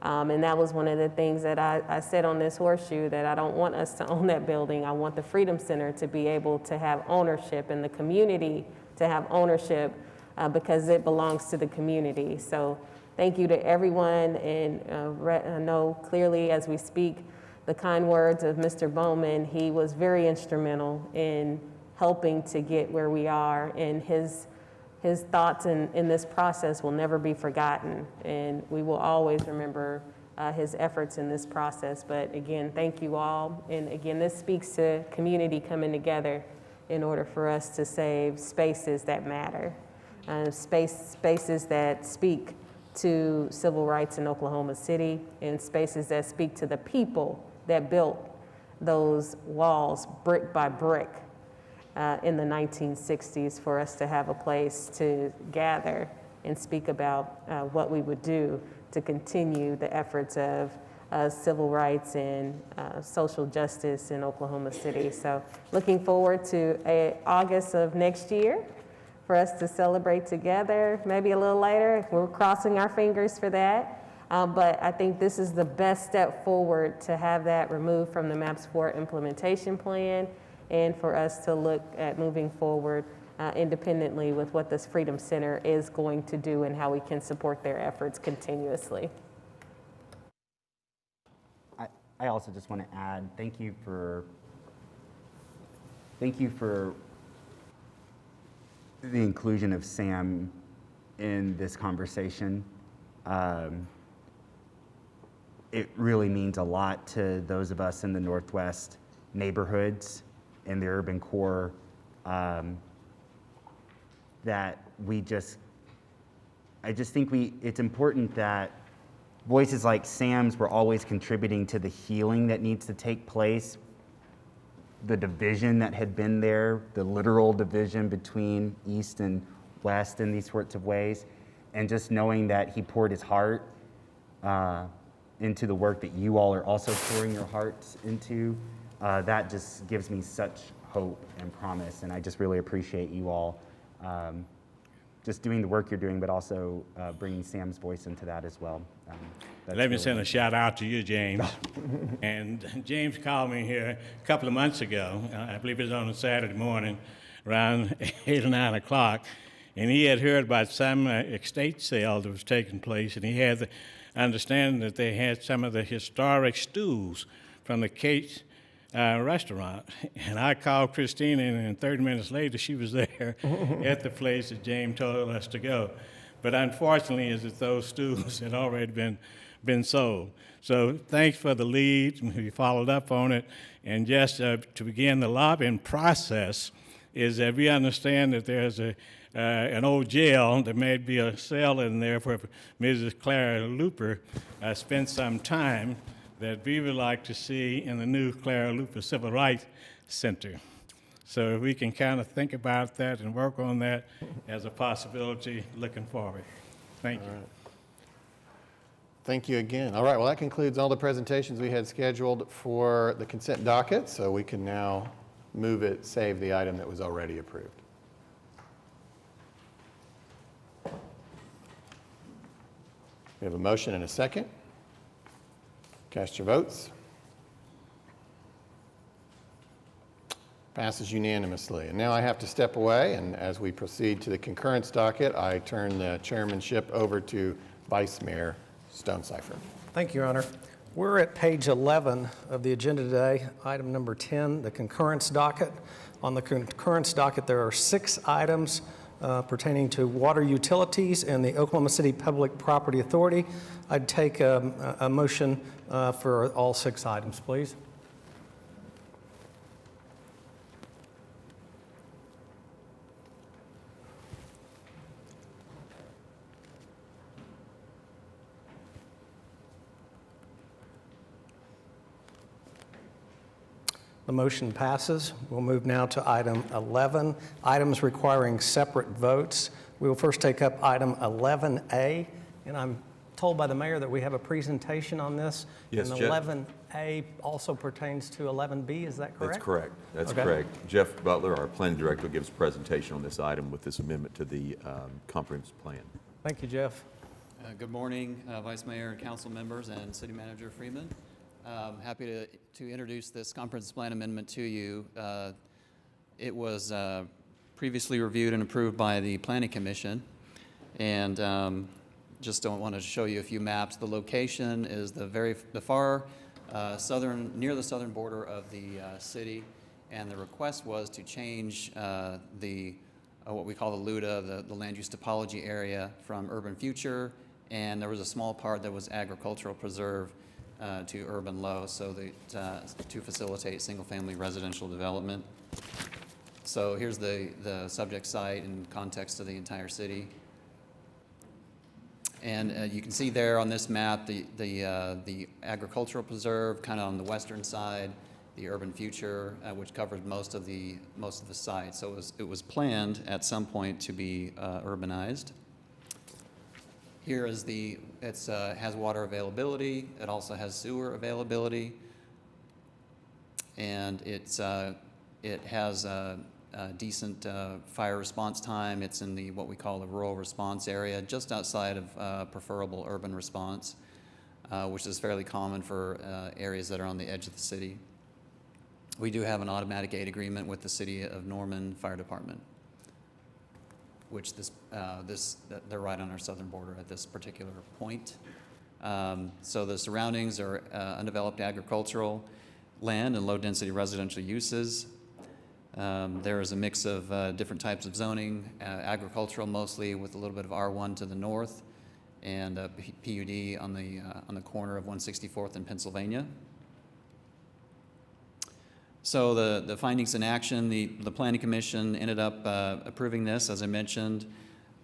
And that was one of the things that I said on this horseshoe, that I don't want us to own that building. I want the Freedom Center to be able to have ownership and the community to have ownership because it belongs to the community. So thank you to everyone. And I know clearly as we speak the kind words of Mr. Bowman. He was very instrumental in helping to get where we are, and his thoughts in this process will never be forgotten, and we will always remember his efforts in this process. But again, thank you all. And again, this speaks to community coming together in order for us to save spaces that matter, spaces that speak to civil rights in Oklahoma City, and spaces that speak to the people that built those walls brick by brick in the 1960s, for us to have a place to gather and speak about what we would do to continue the efforts of civil rights and social justice in Oklahoma City. So looking forward to August of next year for us to celebrate together, maybe a little later. We're crossing our fingers for that. But I think this is the best step forward to have that removed from the MAPS 4 implementation plan, and for us to look at moving forward independently with what this Freedom Center is going to do and how we can support their efforts continuously. I also just want to add, thank you for the inclusion of Sam in this conversation. It really means a lot to those of us in the Northwest neighborhoods in the urban core, that I just think it's important that voices like Sam's were always contributing to the healing that needs to take place, the division that had been there, the literal division between East and West in these sorts of ways, and just knowing that he poured his heart into the work that you all are also pouring your hearts into, that just gives me such hope and promise, and I just really appreciate you all just doing the work you're doing, but also bringing Sam's voice into that as well. Let me send a shout out to you, James. And James called me here a couple of months ago. I believe it was on a Saturday morning around 8 or 9 o'clock. And he had heard about some estate sale that was taking place, and he had the understanding that they had some of the historic stools from the Kate's restaurant. And I called Christina, and 30 minutes later, she was there at the place that James told us to go. But unfortunately, is that those stools had already been sold. So thanks for the lead. We followed up on it. And just to begin the lobbying process is that we understand that there's an old jail. There may be a cell in there where Mrs. Clara Looper spent some time that we would like to see in the new Clara Looper Civil Rights Center. So we can kind of think about that and work on that as a possibility looking forward. Thank you. Right. Thank you again. All right, well, that concludes all the presentations we had scheduled for the consent docket, so we can now save the item that was already approved. We have a motion and a second. Cast your votes. Passes unanimously. And now I have to step away, and as we proceed to the concurrence docket, I turn the chairmanship over to Vice Mayor Stonecipher. Thank you, Your Honor. We're at page 11 of the agenda today, item number 10, the concurrence docket. On the concurrence docket, there are 6 items pertaining to water utilities and the Oklahoma City Public Property Authority. I'd take a motion for all 6 items, please. The motion passes. We'll move now to item 11, items requiring separate votes. We will first take up item 11A, and I'm told by the mayor that we have a presentation on this. Yes, and Jeff. 11A also pertains to 11B, is that correct? That's correct. That's Okay. correct. Jeff Butler, our planning director, gives a presentation on this item with this amendment to the comprehensive plan. Thank you, Jeff. Good morning, Vice Mayor and council members and City Manager Freeman. Happy to introduce this comprehensive plan amendment to you. It was previously reviewed and approved by the Planning Commission, and just don't want to show you a few maps. The location is the far southern, near the southern border of the city, and the request was to change what we call the LUDA, the land use topology area, from urban future, and there was a small part that was agricultural preserve to urban low, so to facilitate single-family residential development. So here's the subject site in context of the entire city. And you can see there on this map the agricultural preserve kind of on the western side, the urban future, which covers most of the site. So it was planned at some point to be urbanized. Here is has water availability. It also has sewer availability, and it has a decent fire response time. It's in what we call the rural response area, just outside of preferable urban response, which is fairly common for areas that are on the edge of the city. We do have an automatic aid agreement with the City of Norman Fire Department, which they're right on our southern border at this particular point. So the surroundings are undeveloped agricultural land and low-density residential uses. There is a mix of different types of zoning, agricultural mostly, with a little bit of R1 to the north, and PUD on the corner of 164th and Pennsylvania. So the findings in action, the Planning Commission ended up approving this. As I mentioned,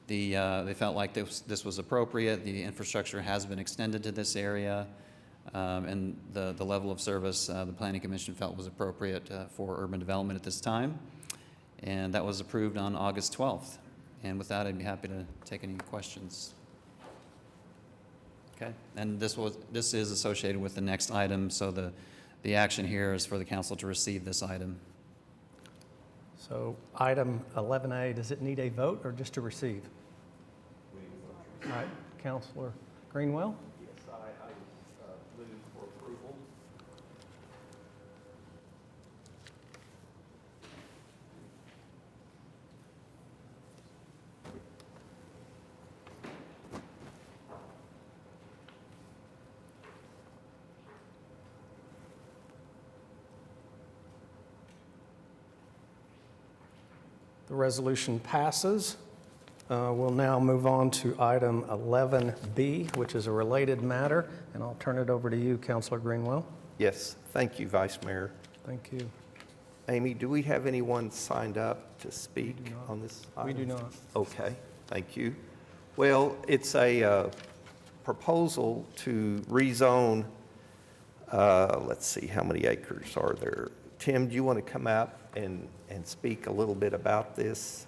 they felt like this was appropriate. The infrastructure has been extended to this area, and the level of service the Planning Commission felt was appropriate for urban development at this time. And that was approved on August 12th. And with that, I'd be happy to take any questions. Okay, and this is associated with the next item, so the action here is for the council to receive this item. So item 11A, does it need a vote or just to receive? All right, Councilor Greenwell? Yes, I move for approval. The resolution passes. We'll now move on to item 11B, which is a related matter, and I'll turn it over to you, Councilor Greenwell. Yes, thank you, Vice Mayor. Thank you. Amy, do we have anyone signed up to speak on this item? We do not. Okay, thank you. Well, it's a proposal to rezone, let's see, how many acres are there? Tim, do you want to come out and speak a little bit about this?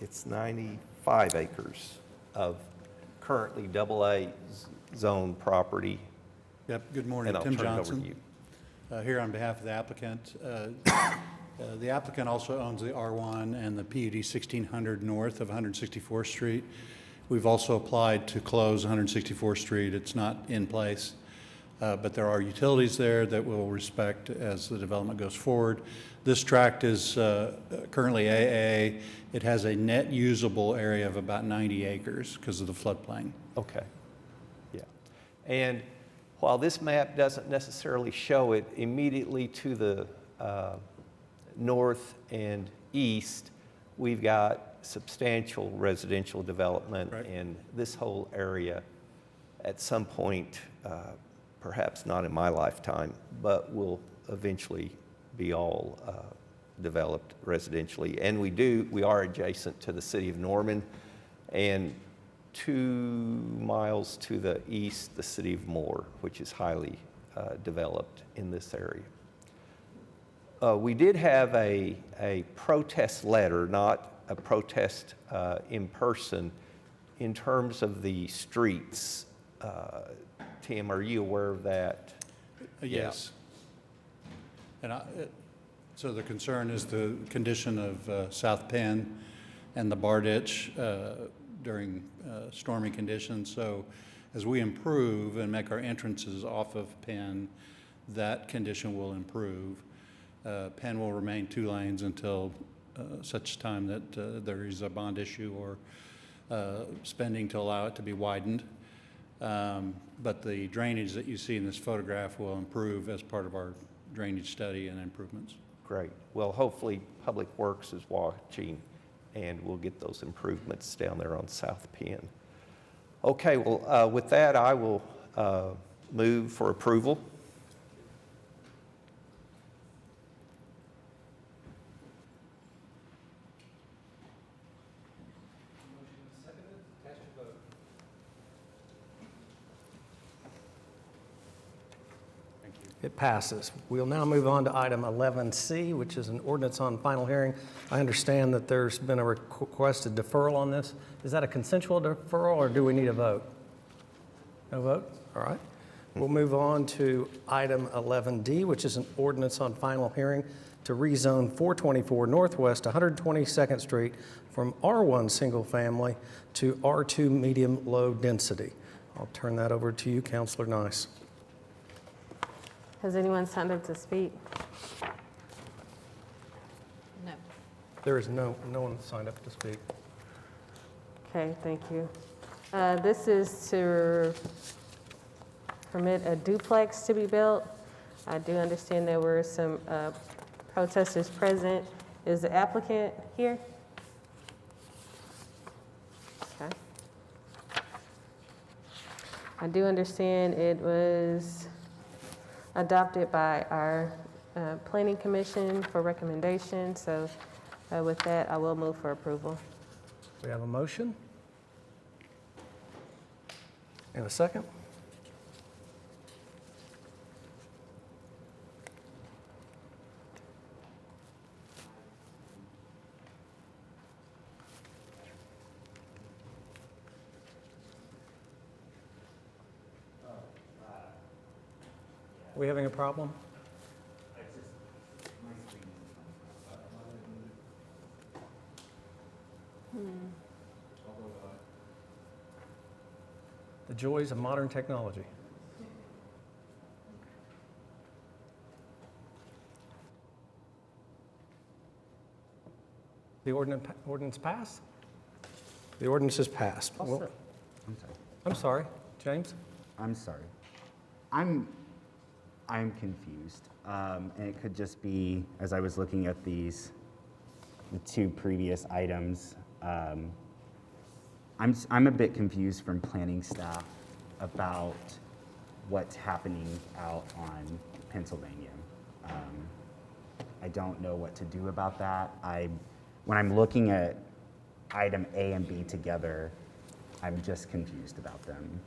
It's 95 acres of currently AA zone property. Yep, good morning, And I'll Tim turn it over to Johnson. Here on behalf of the applicant. The applicant also owns the R1 and the PUD 1600 north of 164th Street. We've also applied to close 164th Street. It's not in place, but there are utilities there that we'll respect as the development goes forward. This tract is currently AA. It has a net usable area of about 90 acres because of the floodplain. Okay, yeah. And while this map doesn't necessarily show it immediately to the north and east, we've got substantial residential development in this whole area at some point, perhaps not in my lifetime, but will eventually be all developed residentially. And we are adjacent to the city of Norman, and 2 miles to the east, the city of Moore, which is highly developed in this area. We did have a protest letter, not a protest in person, in terms of the streets. Tim, are you aware of that? Yes. And so the concern is the condition of South Penn and the bar ditch during stormy conditions. So as we improve and make our entrances off of Penn, that condition will improve. Penn will remain 2 lanes until such time that there is a bond issue or spending to allow it to be widened. But the drainage that you see in this photograph will improve as part of our drainage study and improvements. Great. Well, hopefully Public Works is watching and we'll get those improvements down there on South Penn. Okay, well, with that, I will move for approval. It passes. We'll now move on to item 11C, which is an ordinance on final hearing. I understand that there's been a requested deferral on this. Is that a consensual deferral, or do we need a vote? No vote? All right. We'll move on to item 11D, which is an ordinance on final hearing to rezone 424 Northwest 122nd Street from R1 single family to R2 medium low density. I'll turn that over to you, Councilor Nice. Has anyone signed up to speak? No. There is no one signed up to speak. Okay, thank you. This is to permit a duplex to be built. I do understand there were some protesters present. Is the applicant here? Okay. I do understand it was adopted by our Planning Commission for recommendation. So with that, I will move for approval. We have a motion and a second. We having a problem? The joys of modern technology. The ordinance passed? The ordinance is passed. Well, I'm sorry, James? I'm sorry. I'm confused. And it could just be, as I was looking at the 2 previous items, I'm a bit confused from planning staff about what's happening out on Pennsylvania. I don't know what to do about that. When I'm looking at item A and B together, I'm just confused about them.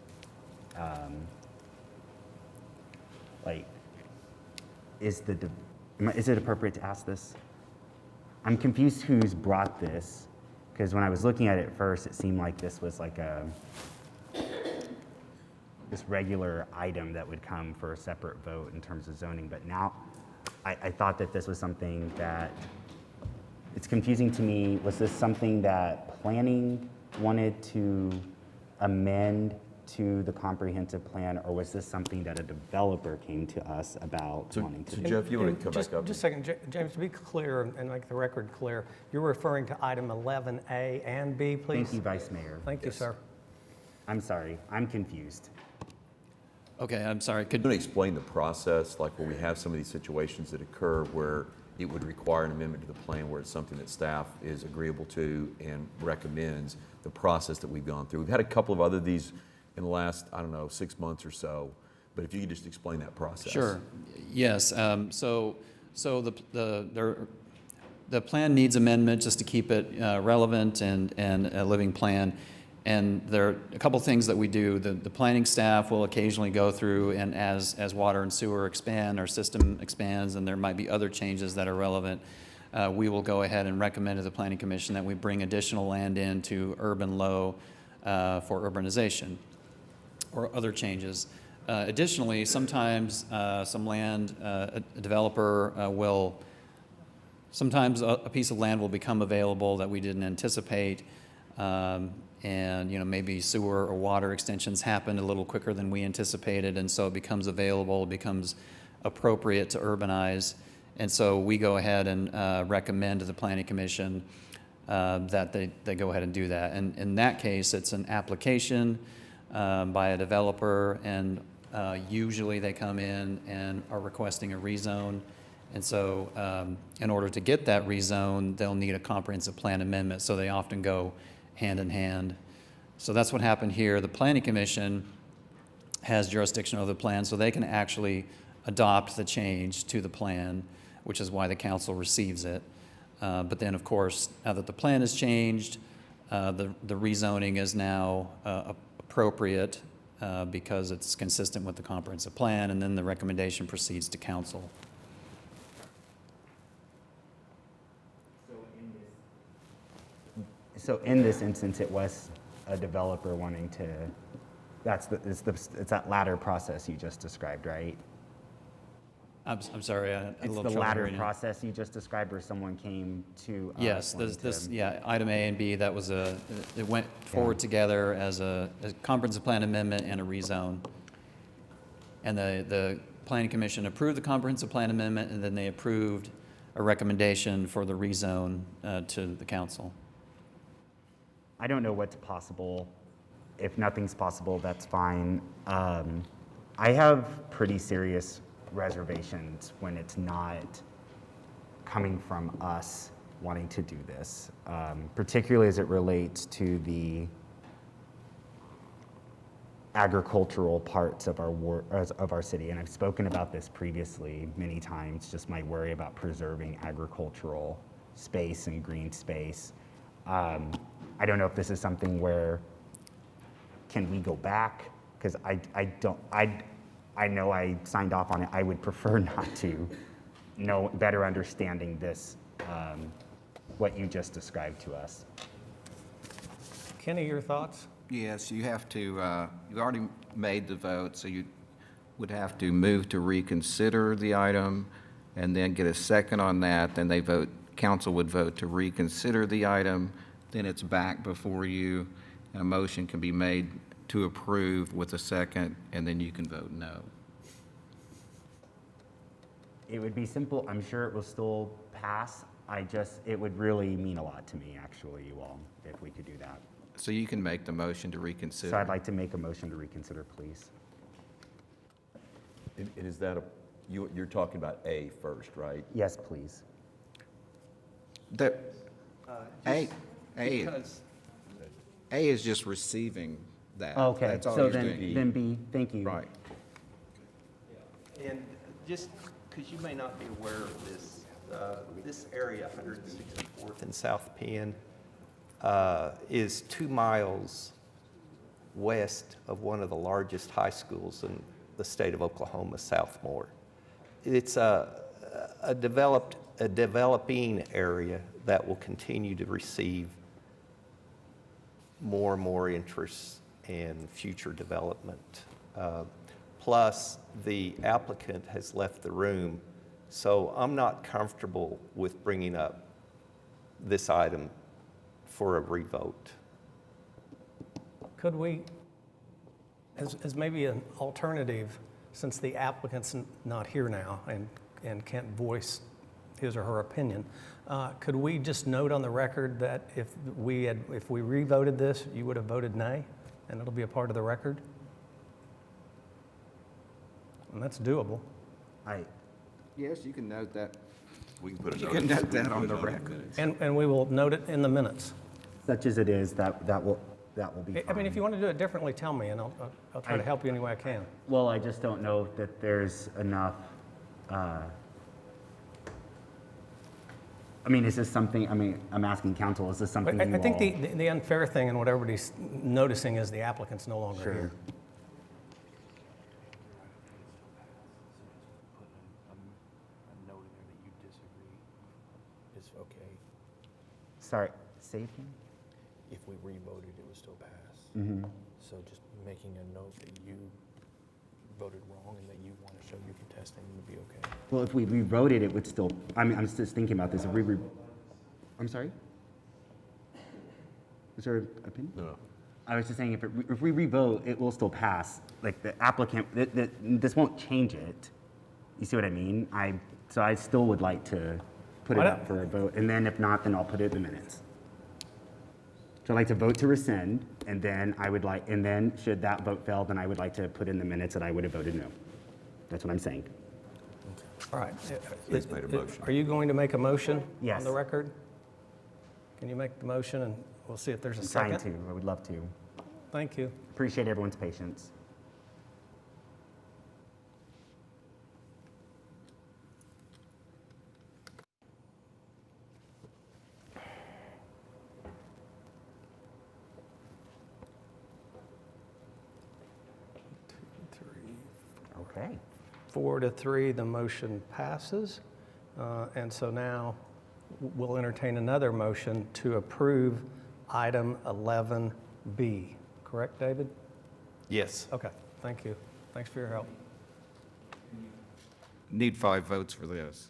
Is it appropriate to ask this? I'm confused who's brought this, because when I was looking at it first, it seemed like this was like this regular item that would come for a separate vote in terms of zoning, but now I thought that this was something that, it's confusing to me. Was this something that planning wanted to amend to the comprehensive plan, or was this something that a developer came to us about wanting to do? Jeff, you want to come back up? Just a second, James, to be clear and make the record clear, you're referring to item 11A and B, please? Thank you, Vice Mayor. Thank you, sir. I'm sorry, I'm confused. Okay, I'm sorry. Could you explain the process, like where we have some of these situations that occur where it would require an amendment to the plan, where it's something that staff is agreeable to and recommends, the process that we've gone through? We've had a couple of other of these in the last, 6 months or so, but if you could just explain that process. Sure. Yes. So the plan needs amendment just to keep it relevant and a living plan. And there are a couple things that we do. The planning staff will occasionally go through, and as water and sewer expand, our system expands, and there might be other changes that are relevant, we will go ahead and recommend to the Planning Commission that we bring additional land into urban low for urbanization or other changes. Additionally, sometimes some land, a developer will, sometimes a piece of land will become available that we didn't anticipate, and maybe sewer or water extensions happened a little quicker than we anticipated, and so it becomes available, it becomes appropriate to urbanize. And so we go ahead and recommend to the Planning Commission that they go ahead and do that. And in that case, it's an application by a developer, and usually they come in and are requesting a rezone. And so in order to get that rezone, they'll need a comprehensive plan amendment, so they often go hand in hand. So that's what happened here. The Planning Commission has jurisdiction over the plan, so they can actually adopt the change to the plan, which is why the council receives it. But then, of course, now that the plan has changed, the rezoning is now appropriate because it's consistent with the comprehensive plan, and then the recommendation proceeds to council. So in this instance, it was a developer wanting to, it's that latter process you just described, right? I'm sorry, I had a It's little the trouble latter hearing you. process you just described, where someone came to us. Yes, wanting to- yeah, item A and B, that was it went forward together as a comprehensive plan amendment and a rezone. And the Planning Commission approved the comprehensive plan amendment, and then they approved a recommendation for the rezone to the council. I don't know what's possible. If nothing's possible, that's fine. I have pretty serious reservations when it's not coming from us wanting to do this, particularly as it relates to the agricultural parts of our city. And I've spoken about this previously many times, just my worry about preserving agricultural space and green space. I don't know if this is something where, can we go back? Because I know I signed off on it. I would prefer not to, better understanding this, what you just described to us. Kenny, your thoughts? Yes, you have to, you've already made the vote, so you would have to move to reconsider the item and then get a second on that. Then council would vote to reconsider the item. Then it's back before you, and a motion can be made to approve with a second, and then you can vote no. It would be simple. I'm sure it will still pass. It would really mean a lot to me, actually, you all, if we could do that. So you can make the motion to reconsider. So I'd like to make a motion to reconsider, please. And is that you're talking about A first, right? Yes, please. A is just receiving that. Okay, That's all so he's doing. then B, thank you. Right. And just because you may not be aware of this, this area, 164th and South Penn, is 2 miles west of one of the largest high schools in the state of Oklahoma, Southmore. It's a developing area that will continue to receive more and more interest in future development. Plus, the applicant has left the room, so I'm not comfortable with bringing up this item for a revote. Could we, as maybe an alternative, since the applicant's not here now and can't voice his or her opinion, could we just note on the record that if we revoted this, you would have voted nay, and it'll be a part of the record? And that's doable. Yes, you can note that. We can put a You note. can note that on the record. And we will note it in the minutes. Such as it is, that will be fine. I mean, if you want to do it differently, tell me, and I'll try to help you any way I can. Well, I just don't know that there's enough, I mean, is this something, I mean, I'm asking council, is this something you I think all- the unfair thing and what everybody's noticing is the applicant's no longer here. It's okay. Sorry, say again? If we re-voted, it would still pass. Mm-hmm. So just making a note that you voted wrong and that you want to show your contesting would be okay. Well, if we rewrote it would still, I mean, I'm just thinking about this. If we I'm sorry? Is there an opinion? No. I was just saying, if we revote, it will still pass. Like the applicant, this won't change it. You see what I mean? So I still would like to put it up for a vote, and then if not, then I'll put it in the minutes. So I'd like to vote to rescind, and then and then should that vote fail, then I would like to put in the minutes that I would have voted no. That's what I'm saying. All right. He's made a motion. Are you going to make a motion Yes. on the record? Can you make the motion, and we'll see if there's a I'm second? trying to. I would love to. Thank you. Appreciate everyone's patience. Okay. 4-3, the motion passes. And so now we'll entertain another motion to approve item 11B. Correct, David? Yes. Okay, thank you. Thanks for your help. Need 5 votes for this.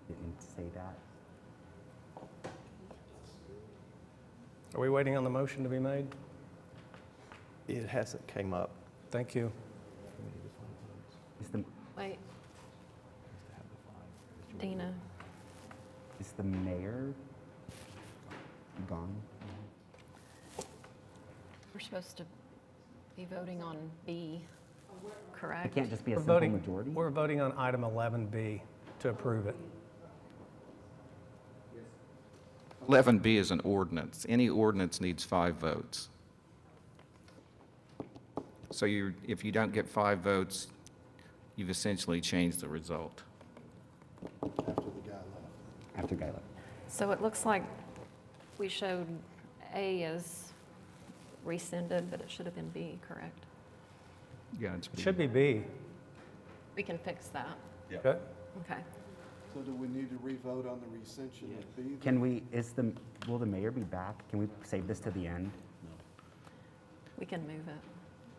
Didn't say that. Are we waiting on the motion to be made? It hasn't came up. Thank you. Wait. Dina. Is the mayor gone? We're supposed to be voting on B, correct? It can't just be a We're simple voting, majority? we're voting on item 11B to approve it. 11B is an ordinance. Any ordinance needs 5 votes. So if you don't get 5 votes, you've essentially changed the result. After Guy left. So it looks like we showed A as rescinded, but it should have been B, correct? Yeah, it's It should be B. We can fix that. Okay. Okay. So do we need to re-vote on the rescission of B? Can we, will the mayor be back? Can we save this to the end? We can move it.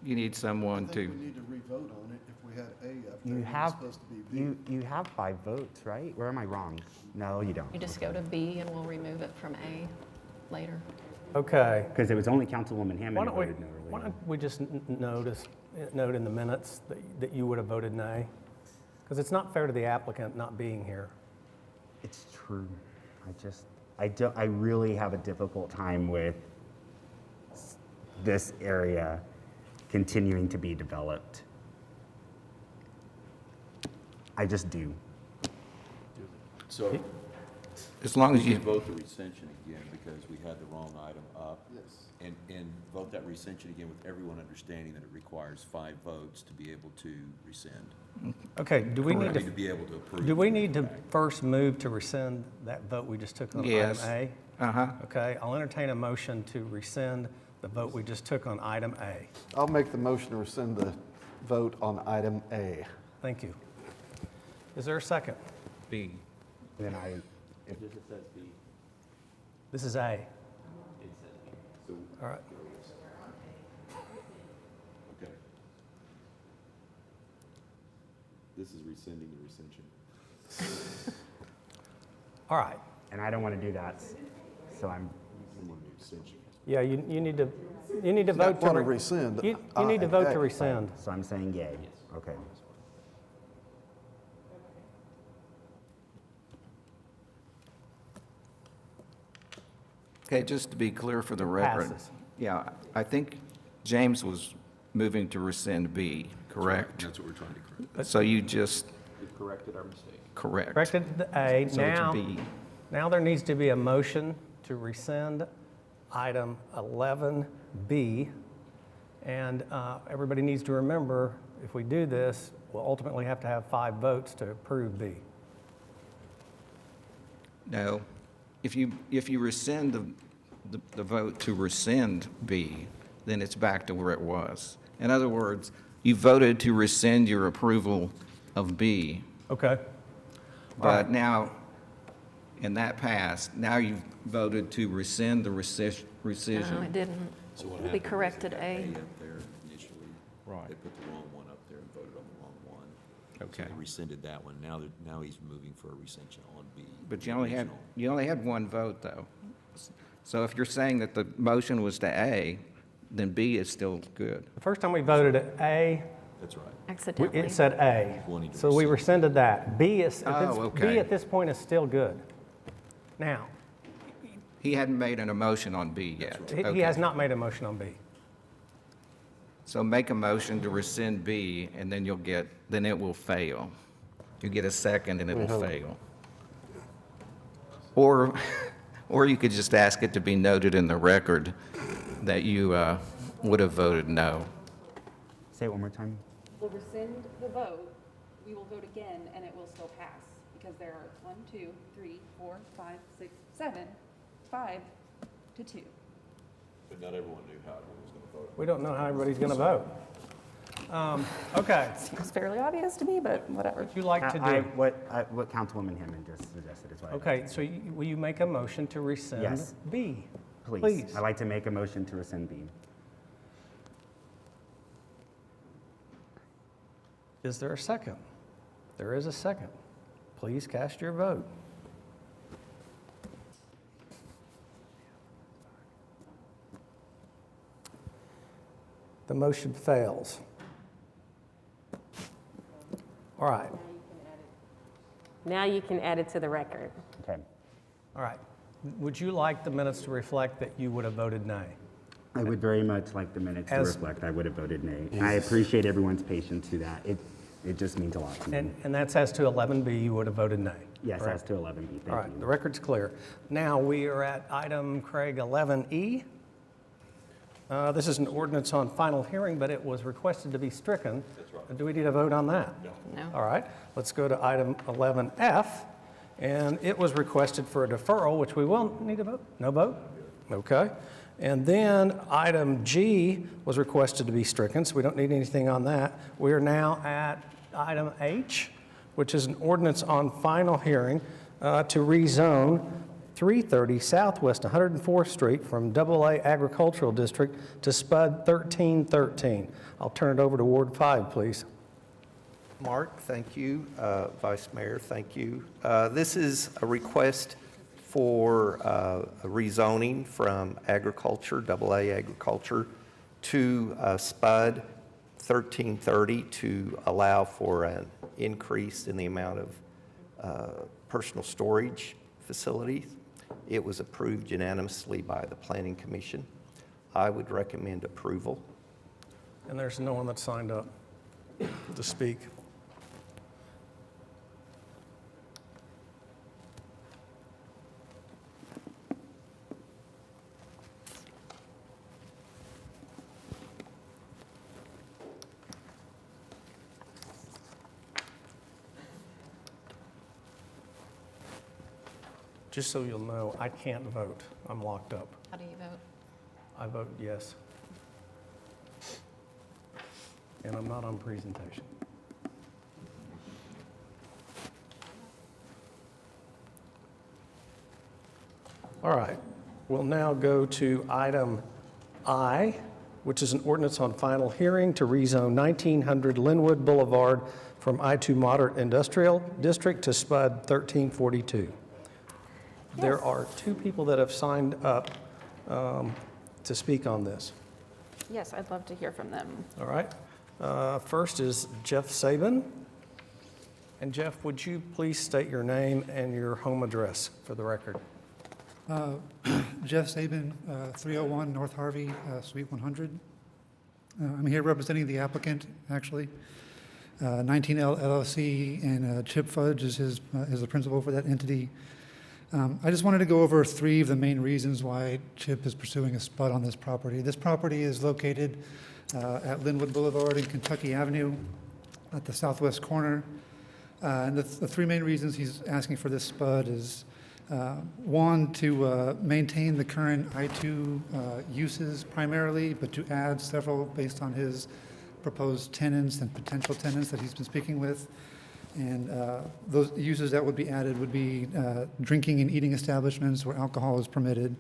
You need someone I think to, we need to re-vote on it if we had A up there. You and it's have, supposed to be B. you have 5 votes, right? Where am I wrong? No, you don't. You just go to B and we'll remove it from A later. Okay. Because it was only Councilwoman Hammond Why who don't we, voted no why earlier. don't we just note in the minutes that you would have voted nay? Because it's not fair to the applicant not being here. It's true. I really have a difficult time with this area continuing to be developed. I just do. So, as long as we you, can vote the rescission again because we had the wrong item up. Yes. And vote that rescission again with everyone understanding that it requires 5 votes to be able to rescind. Okay, do we need To be able to approve. do we need to first move to rescind that vote we just took on Yes. item A? Okay, I'll entertain a motion to rescind the vote we just took on item A. I'll make the motion to rescind the vote on item A. Thank you. Is there a second? B. Then I, This is A. All right. Okay. This is rescinding the rescission. All right. and I don't want to do that, so I'm. Yeah, you need to vote not to want to rescind. You need to vote to rescind. So I'm saying yay. Okay. Okay, just to be clear for the record. Passes. Yeah, I think James was moving to rescind B, correct? That's what we're trying to correct. So you just We've corrected our mistake. correct. Corrected the A. So it's Now, B. now there needs to be a motion to rescind item 11B. And everybody needs to remember, if we do this, we'll ultimately have to have 5 votes to approve B. No. If you rescind the vote to rescind B, then it's back to where it was. In other words, you voted to rescind your approval of B. Okay. But now, and that passed, now you've voted to rescind the rescission. No, it didn't. So what We happened corrected was A. up there initially. Right. They put the wrong one up there and voted on the wrong one. Okay. So they rescinded that one. Now he's moving for a rescission on B. But you only had one vote, though. So if you're saying that the motion was to A, then B is still good. The first time we voted at A, That's right. Accidentally. it said A. Wanting to So we rescind. rescinded that. B okay. at this point is still good. Now, He hadn't made an emotion on B yet. he has not made a motion on B. So make a motion to rescind B, and then then it will fail. You get a second, and it will fail. Or you could just ask it to be noted in the record that you would have voted no. Say it one more time. We'll rescind the vote, we will vote again, and it will still pass, because there are 1, 2, 3, 4, 5, 6, 7, 5 to 2. But not everyone knew how everyone was going to vote. We don't know how everybody's going to vote. Okay. Seems fairly obvious to me, but whatever. What would you like to do? What Councilwoman Hammond just suggested is what I Okay, so will you make a motion to rescind Yes. B? Please. I'd like to make a motion to rescind B. Is there a second? There is a second. Please cast your vote. The motion fails. All right. Now you can add it to the record. Okay. All right. Would you like the minutes to reflect that you would have voted nay? I would very much like the minutes to As- reflect I would have voted nay. And I appreciate everyone's patience to that. It just means a lot to me. And that's as to 11B, you would have voted nay? Yes, correct? as to 11B. Thank All right, you. the record's clear. Now, we are at item, Craig, 11E. This is an ordinance on final hearing, but it was requested to be stricken. That's right. Do we need a vote on that? No. All right, let's go to item 11F. And it was requested for a deferral, which we will need a vote. No vote? Okay. And then item G was requested to be stricken, so we don't need anything on that. We are now at item H, which is an ordinance on final hearing to rezone 330 Southwest 104th Street from AA Agricultural District to SPUD 1313. I'll turn it over to Ward 5, please. Mark, thank you. Vice Mayor, thank you. This is a request for a rezoning from agriculture, AA agriculture, to SPUD 1330 to allow for an increase in the amount of personal storage facilities. It was approved unanimously by the Planning Commission. I would recommend approval. And there's no one that signed up to speak. Just so you'll know, I can't vote. I'm locked up. How do you vote? I vote yes. And I'm not on presentation. All right, we'll now go to item I, which is an ordinance on final hearing to rezone 1900 Linwood Boulevard from I-2 Moderate Industrial District to SPUD 1342. There are 2 people that have signed up to speak on this. Yes, I'd love to hear from them. All right. First is Jeff Sabin. And Jeff, would you please state your name and your home address for the record? Jeff Sabin, 301 North Harvey, Suite 100. I'm here representing the applicant, actually. 19L LLC, and Chip Fudge is the principal for that entity. I just wanted to go over 3 of the main reasons why Chip is pursuing a SPUD on this property. This property is located at Linwood Boulevard and Kentucky Avenue at the southwest corner. And the three main reasons he's asking for this spud is, one, to maintain the current I-2 uses primarily, but to add several based on his proposed tenants and potential tenants that he's been speaking with. And those uses that would be added would be drinking and eating establishments where alcohol is permitted,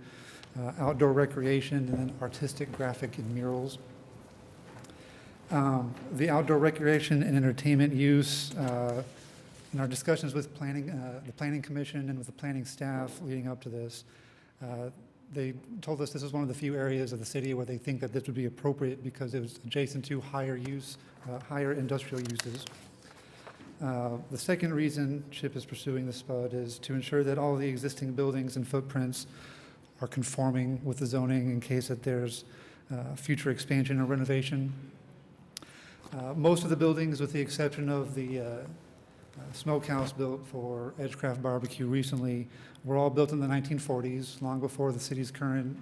outdoor recreation, and then artistic, graphic, and murals. The outdoor recreation and entertainment use, in our discussions with the Planning Commission and with the planning staff leading up to this, they told us this is one of the few areas of the city where they think that this would be appropriate because it was adjacent to higher industrial uses. The second reason CHIP is pursuing this spud is to ensure that all the existing buildings and footprints are conforming with the zoning in case that there's future expansion or renovation. Most of the buildings, with the exception of the smokehouse built for Edgecraft Barbecue recently, were all built in the 1940s, long before the city's current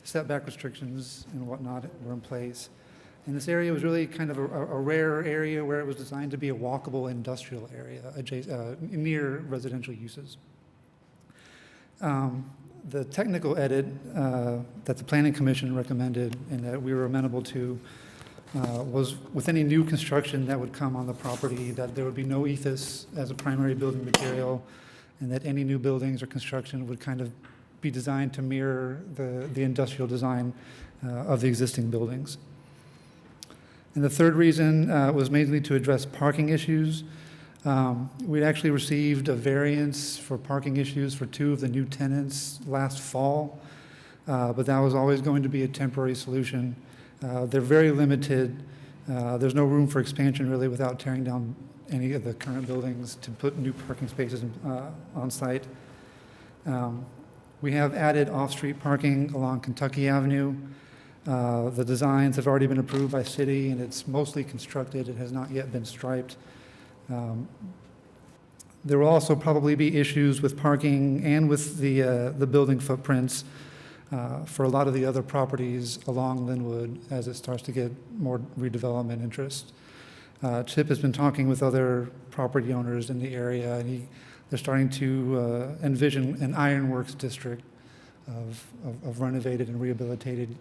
setback restrictions and whatnot were in place. And this area was really kind of a rare area where it was designed to be a walkable industrial area near residential uses. The technical edit that the Planning Commission recommended and that we were amenable to was with any new construction that would come on the property, that there would be no ethos as a primary building material, and that any new buildings or construction would kind of be designed to mirror the industrial design of the existing buildings. And the third reason was mainly to address parking issues. We'd actually received a variance for parking issues for two of the new tenants last fall, but that was always going to be a temporary solution. They're very limited. There's no room for expansion really without tearing down any of the current buildings to put new parking spaces on site. We have added off-street parking along Kentucky Avenue. The designs have already been approved by city and it's mostly constructed. It has not yet been striped. There will also probably be issues with parking and with the building footprints for a lot of the other properties along Linwood as it starts to get more redevelopment interest. Chip has been talking with other property owners in the area, and they're starting to envision an ironworks district of renovated and rehabilitated,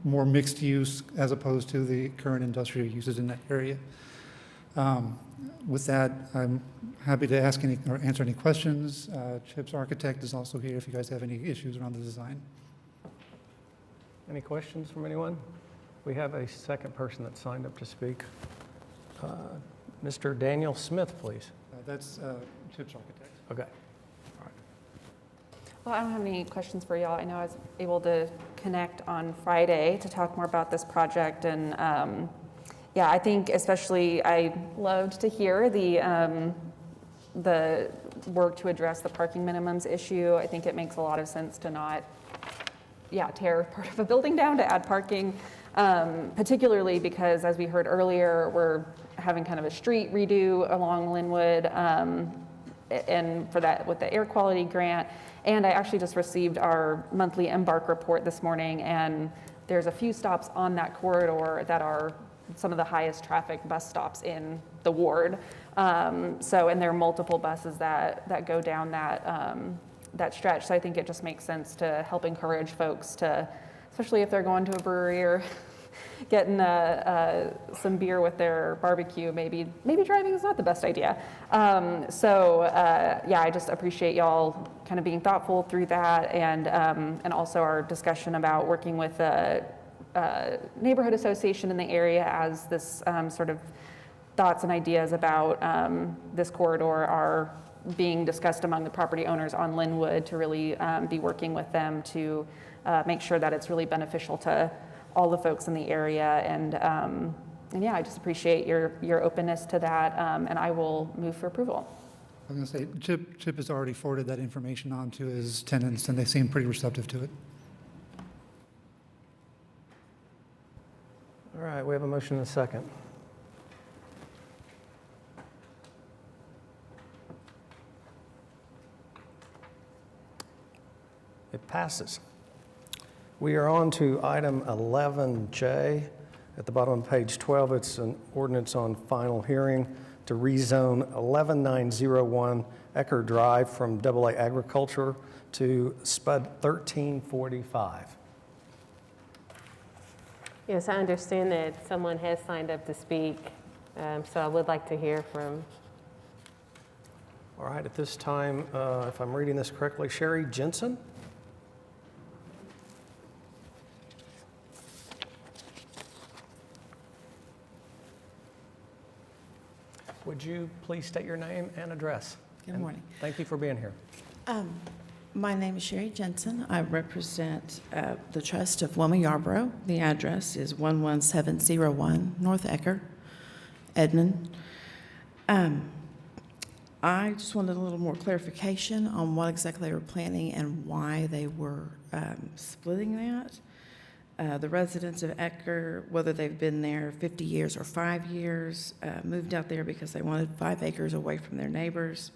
more mixed use as opposed to the current industrial uses in that area. With that, I'm happy to ask any or answer any questions. Chip's architect is also here if you guys have any issues around the design. Any questions from anyone? We have a second person that signed up to speak. Mr. Daniel Smith, please. That's Chip's architect. Okay. Well, I don't have any questions for y'all. I know I was able to connect on Friday to talk more about this project, and yeah, I think especially I loved to hear the work to address the parking minimums issue. I think it makes a lot of sense to not, tear part of a building down to add parking, particularly because, as we heard earlier, we're having kind of a street redo along Linwood, and for that with the air quality grant. And I actually just received our monthly embark report this morning, and there's a few stops on that corridor that are some of the highest traffic bus stops in the ward. And there are multiple buses that go down that stretch. So I think it just makes sense to help encourage folks to, especially if they're going to a brewery or getting some beer with their barbecue, maybe driving is not the best idea. I just appreciate y'all kind of being thoughtful through that, and also our discussion about working with a neighborhood association in the area as this sort of thoughts and ideas about this corridor are being discussed among the property owners on Linwood, to really be working with them to make sure that it's really beneficial to all the folks in the area. And I just appreciate your openness to that, and I will move for approval. I was going to say, Chip has already forwarded that information on to his tenants, and they seem pretty receptive to it. All right, we have a motion and a second. It passes. We are on to item 11J. At the bottom of page 12, it's an ordinance on final hearing to rezone 11901 Ecker Drive from AA Agriculture to SPUD 1345. Yes, I understand that someone has signed up to speak, so I would like to hear from. All right, at this time, if I'm reading this correctly, Sherry Jensen? Would you please state your name and address? Good And morning. Thank you for being here. My name is Sherry Jensen. I represent the Trust of Wilma Yarborough. The address is 11701 North Ecker, Edmond. I just wanted a little more clarification on what exactly they were planning and why they were splitting that. The residents of Ecker, whether they've been there 50 years or 5 years, moved out there because they wanted 5 acres away from their neighbors.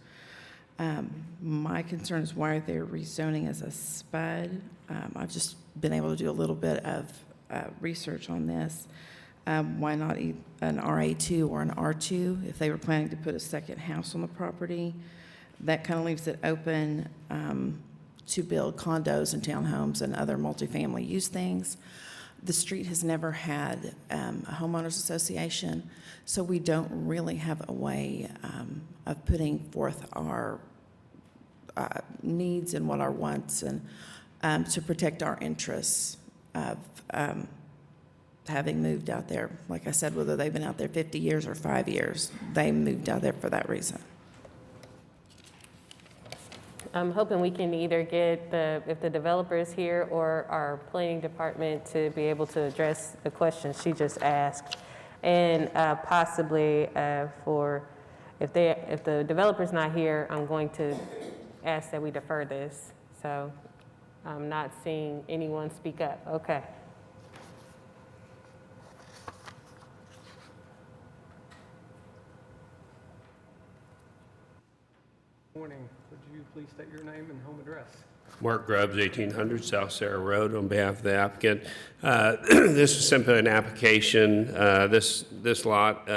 My concern is why they're rezoning as a SPUD. I've just been able to do a little bit of research on this. Why not an RA2 or an R2 if they were planning to put a second house on the property? That kind of leaves it open to build condos and townhomes and other multifamily use things. The street has never had a homeowners association, so we don't really have a way of putting forth our needs and what our wants and to protect our interests of having moved out there. Like I said, whether they've been out there 50 years or 5 years, they moved out there for that reason. I'm hoping we can either get if the developer is here or our planning department to be able to address the questions she just asked. And possibly if the developer's not here, I'm going to ask that we defer this. So I'm not seeing anyone speak up. Okay. Morning. Would you please state your name and home address? Mark Grubbs, 1800 South Sarah Road, on behalf of the applicant. This is simply an application. This lot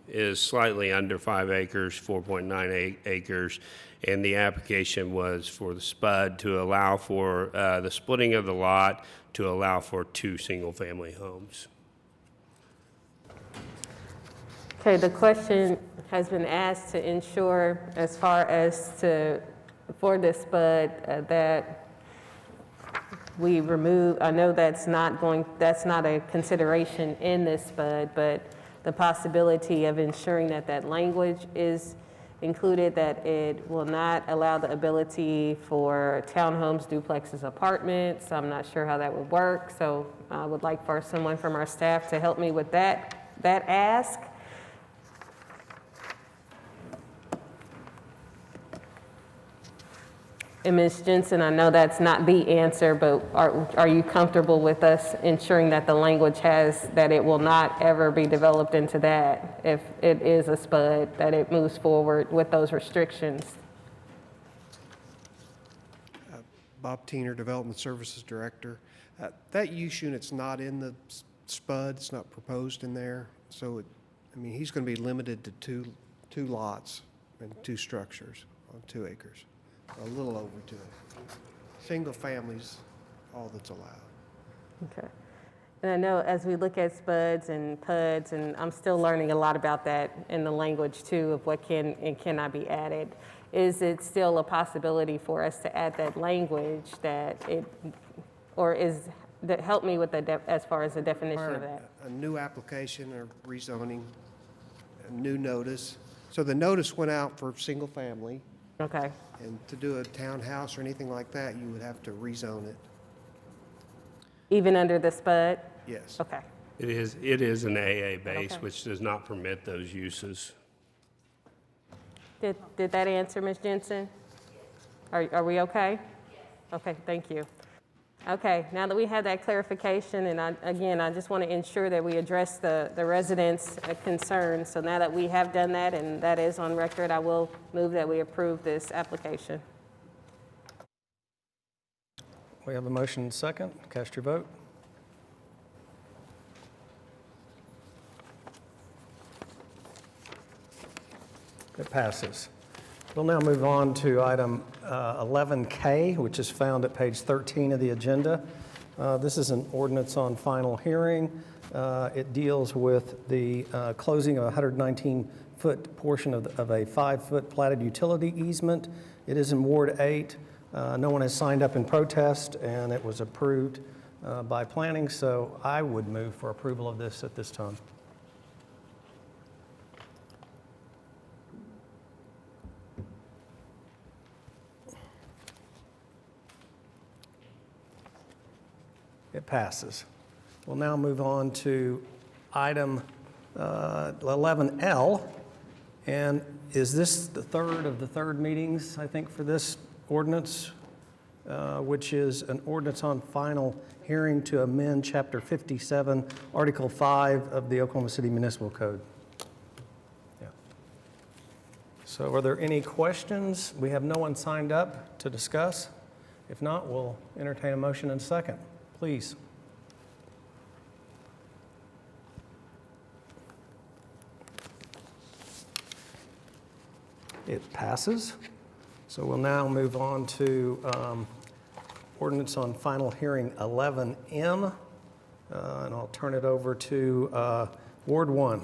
is slightly under 5 acres, 4.98 acres, and the application was for the SPUD to allow for the splitting of the lot to allow for 2 single-family homes. Okay, the question has been asked to ensure, as far as for this SPUD, that we remove, I know that's not a consideration in this SPUD, but the possibility of ensuring that that language is included, that it will not allow the ability for townhomes, duplexes, apartments. I'm not sure how that would work, so I would like for someone from our staff to help me with that ask. And Ms. Jensen, I know that's not the answer, but are you comfortable with us ensuring that the language that it will not ever be developed into that if it is a SPUD, that it moves forward with those restrictions? Bob Teener, Development Services Director. That use unit's not in the SPUD, it's not proposed in there. So, he's going to be limited to two lots and 2 structures on 2 acres. A little over 2. Single families, all that's allowed. Okay. And I know as we look at SPUDs and PUDs, and I'm still learning a lot about that in the language too, of what can and cannot be added. Is it still a possibility for us to add that language help me with as far as the definition of that? A new application or rezoning, a new notice. So the notice went out for single family. Okay. And to do a townhouse or anything like that, you would have to rezone it. Even under the SPUD? Yes. Okay. It is an AA base, Okay. which does not permit those uses. Did that answer, Ms. Jensen? Are we okay? Okay, thank you. Okay, now that we have that clarification, and I just want to ensure that we address the residents' concerns. So now that we have done that, and that is on record, I will move that we approve this application. We have a motion and second. Cast your vote. It passes. We'll now move on to item 11K, which is found at page 13 of the agenda. This is an ordinance on final hearing. It deals with the closing of a 119-foot portion of a 5-foot platted utility easement. It is in Ward 8. No one has signed up in protest, and it was approved by planning, so I would move for approval of this at this time. It passes. We'll now move on to item 11L. And is this the third of the third meetings, I think, for this ordinance, which is an ordinance on final hearing to amend Chapter 57, Article 5 of the Oklahoma City Municipal Code. Yeah. So are there any questions? We have no one signed up to discuss. If not, we'll entertain a motion in a second. Please. It passes. So we'll now move on to ordinance on final hearing 11M, and I'll turn it over to Ward 1.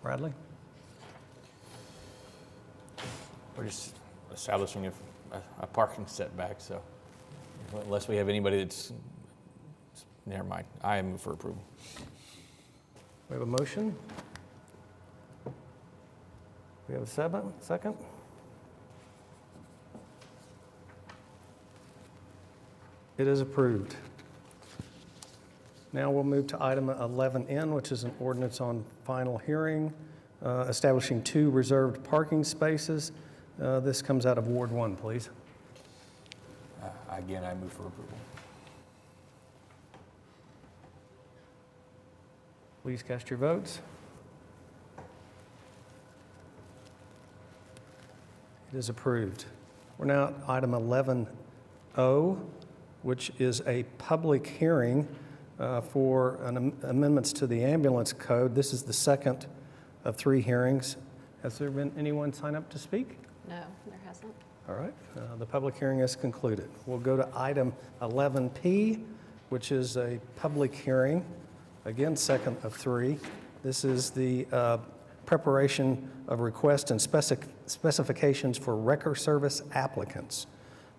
Bradley? We're just establishing a parking setback, so unless we have anybody that's, never mind. I move for approval. We have a motion. We have a second. It is approved. Now we'll move to item 11N, which is an ordinance on final hearing, establishing 2 reserved parking spaces. This comes out of Ward 1, please. Again, I move for approval. Please cast your votes. It is approved. We're now at item 11O, which is a public hearing for amendments to the ambulance code. This is the second of 3 hearings. Has there been anyone sign up to speak? No, there hasn't. All right, the public hearing is concluded. We'll go to item 11P, which is a public hearing, again, second of 3. This is the preparation of requests and specifications for wrecker service applicants.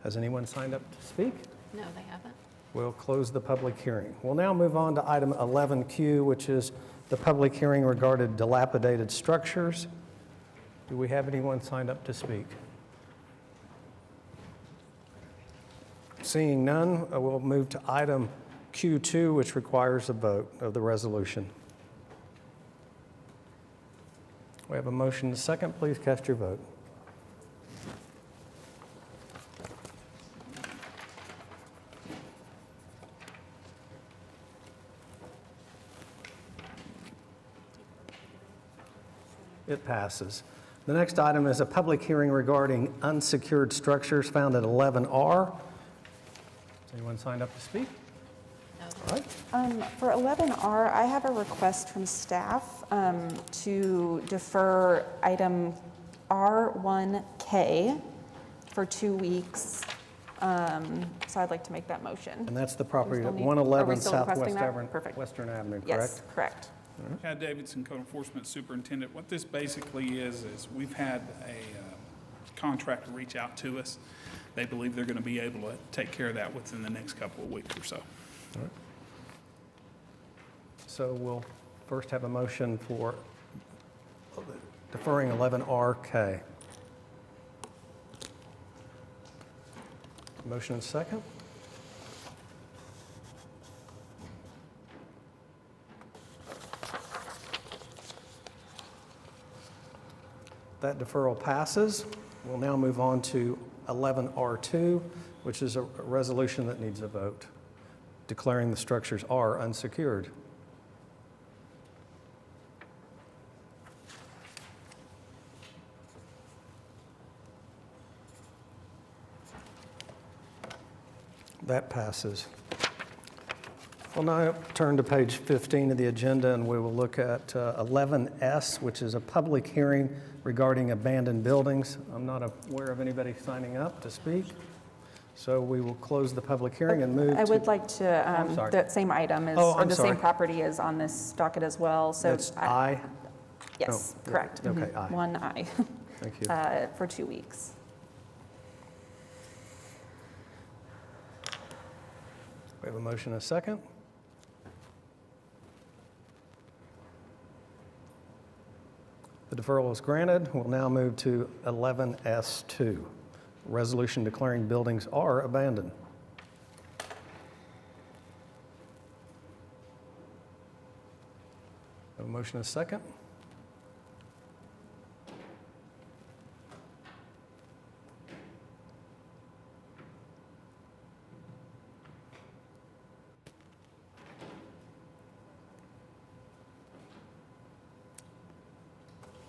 Has anyone signed up to speak? No, they haven't. We'll close the public hearing. We'll now move on to item 11Q, which is the public hearing regarding dilapidated structures. Do we have anyone signed up to speak? Seeing none, we'll move to item Q2, which requires a vote of the resolution. We have a motion and a second. Please cast your vote. It passes. The next item is a public hearing regarding unsecured structures found at 11R. Has anyone signed up to speak? No. All right. For 11R, I have a request from staff to defer item R1K for 2 weeks. So I'd like to make that motion. And that's the property at Are we 111 still Southwest requesting that? Avenue, Perfect. Western Avenue, correct? Yes, correct. Chad Davidson, Code Enforcement Superintendent. What this basically is we've had a contractor reach out to us. They believe they're going to be able to take care of that within the next couple of weeks or so. All right. So we'll first have a motion for deferring 11RK. Motion and second. That deferral passes. We'll now move on to 11R2, which is a resolution that needs a vote, declaring the structures are unsecured. That passes. We'll now turn to page 15 of the agenda, and we will look at 11S, which is a public hearing regarding abandoned buildings. I'm not aware of anybody signing up to speak, so we will close the public hearing and move to... I would like to, I'm sorry. the same item is, Oh, or I'm the sorry. same property is on this docket as well, so. That's I? Yes, Oh, correct. okay, Mhm. aye. One I. Thank you. For 2 weeks. We have a motion and a second. The deferral is granted. We'll now move to 11S2, resolution declaring buildings are abandoned. Have a motion and a second.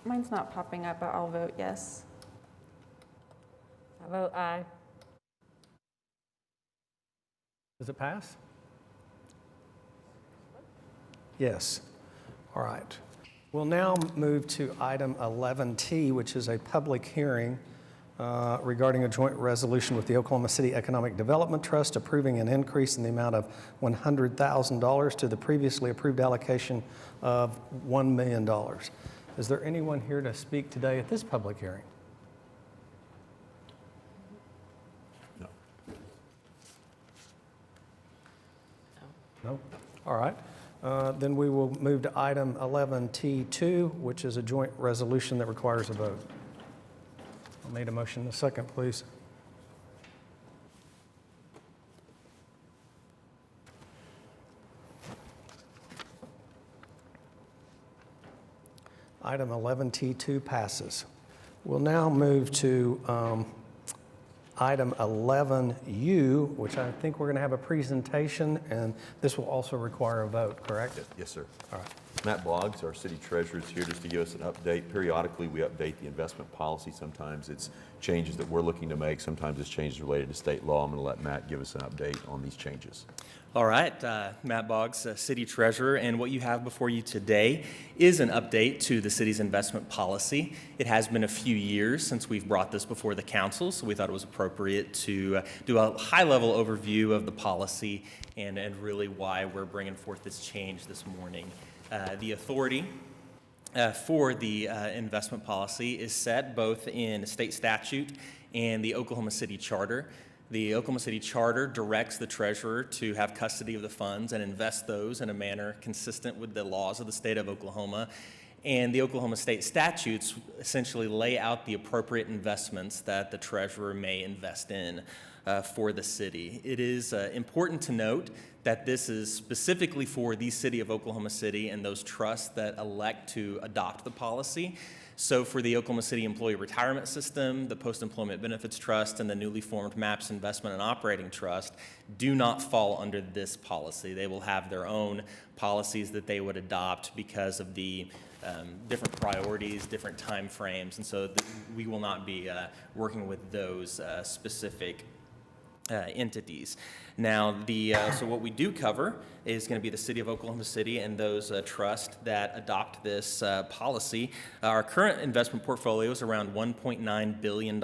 Mine's not popping up, but I'll vote yes. I vote aye. Does it pass? Yes. All right. We'll now move to item 11T, which is a public hearing regarding a joint resolution with the Oklahoma City Economic Development Trust approving an increase in the amount of $100,000 to the previously approved allocation of $1 million. Is there anyone here to speak today at this public hearing? No. No? All right. Then we will move to item 11T2, which is a joint resolution that requires a vote. I'll need a motion in a second, please. Item 11T2 passes. We'll now move to item 11U, which I think we're going to have a presentation, and this will also require a vote, correct? Yes, sir. All right. Matt Boggs, our city treasurer, is here just to give us an update. Periodically, we update the investment policy. Sometimes it's changes that we're looking to make. Sometimes it's changes related to state law. I'm going to let Matt give us an update on these changes. All right, Matt Boggs, City Treasurer, and what you have before you today is an update to the city's investment policy. It has been a few years since we've brought this before the council, so we thought it was appropriate to do a high-level overview of the policy and really why we're bringing forth this change this morning. The authority for the investment policy is set both in state statute and the Oklahoma City Charter. The Oklahoma City Charter directs the treasurer to have custody of the funds and invest those in a manner consistent with the laws of the state of Oklahoma. And the Oklahoma state statutes essentially lay out the appropriate investments that the treasurer may invest in for the city. It is important to note that this is specifically for the city of Oklahoma City and those trusts that elect to adopt the policy. So for the Oklahoma City Employee Retirement System, the Post-Employment Benefits Trust, and the newly formed MAPS Investment and Operating Trust do not fall under this policy. They will have their own policies that they would adopt because of the different priorities, different time frames, and so we will not be working with those specific entities. Now, so what we do cover is going to be the City of Oklahoma City and those trusts that adopt this policy. Our current investment portfolio is around $1.9 billion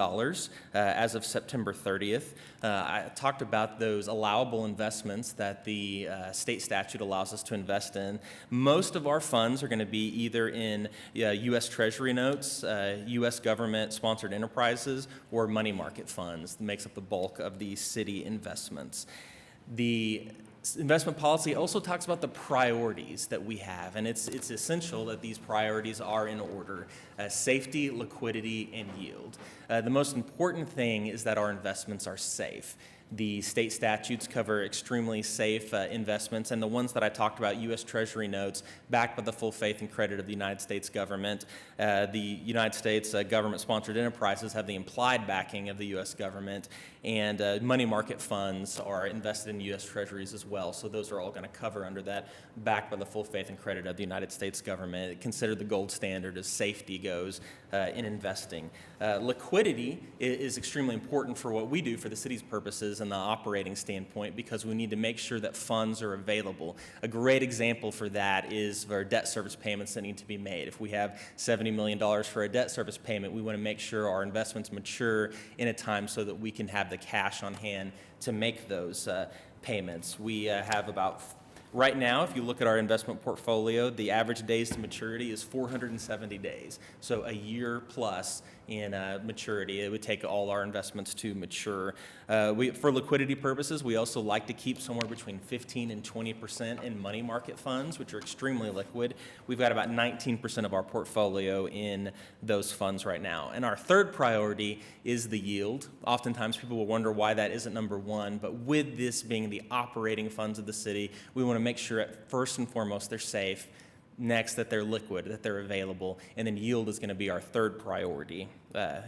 as of September 30th. I talked about those allowable investments that the state statute allows us to invest in. Most of our funds are going to be either in U.S. Treasury notes, U.S. government-sponsored enterprises, or money market funds. That makes up the bulk of the city investments. The investment policy also talks about the priorities that we have, and it's essential that these priorities are in order: safety, liquidity, and yield. The most important thing is that our investments are safe. The state statutes cover extremely safe investments, and the ones that I talked about, U.S. Treasury notes, backed by the full faith and credit of the United States government. The United States government-sponsored enterprises have the implied backing of the U.S. government, and money market funds are invested in U.S. Treasuries as well. So those are all going to cover under that, backed by the full faith and credit of the United States government. Considered the gold standard as safety goes in investing. Liquidity is extremely important for what we do for the city's purposes, in the operating standpoint because we need to make sure that funds are available. A great example for that is our debt service payments that need to be made. If we have $70 million for a debt service payment, we want to make sure our investments mature in a time so that we can have the cash on hand to make those payments. We have about, right now, if you look at our investment portfolio, the average days to maturity is 470 days. So a year plus in maturity. It would take all our investments to mature. For liquidity purposes, we also like to keep somewhere between 15 and 20% in money market funds, which are extremely liquid. We've got about 19% of our portfolio in those funds right now. And our third priority is the yield. Oftentimes people will wonder why that isn't number one, but with this being the operating funds of the city, we want to make sure first and foremost they're safe, next that they're liquid, that they're available, and then yield is going to be our third priority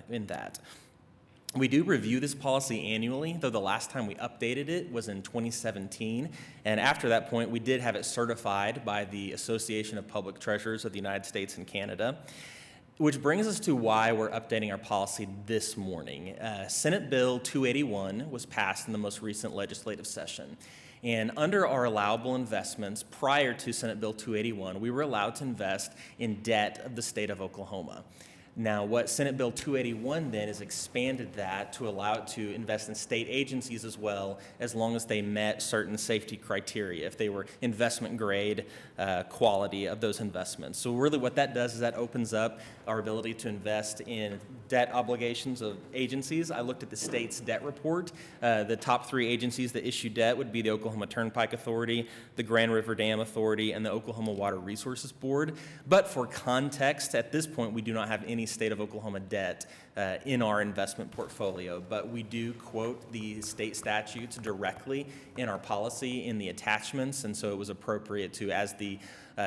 in that. We do review this policy annually, though the last time we updated it was in 2017. And after that point, we did have it certified by the Association of Public Treasurers of the United States and Canada, which brings us to why we're updating our policy this morning. Senate Bill 281 was passed in the most recent legislative session. And under our allowable investments, prior to Senate Bill 281, we were allowed to invest in debt of the state of Oklahoma. Now, what Senate Bill 281 then is expanded that to allow it to invest in state agencies as well, as long as they met certain safety criteria, if they were investment grade quality of those investments. So really what that does is that opens up our ability to invest in debt obligations of agencies. I looked at the state's debt report. The top three agencies that issue debt would be the Oklahoma Turnpike Authority, the Grand River Dam Authority, and the Oklahoma Water Resources Board. But for context, at this point, we do not have any state of Oklahoma debt in our investment portfolio, but we do quote the state statutes directly in our policy in the attachments, and so it was appropriate to, as the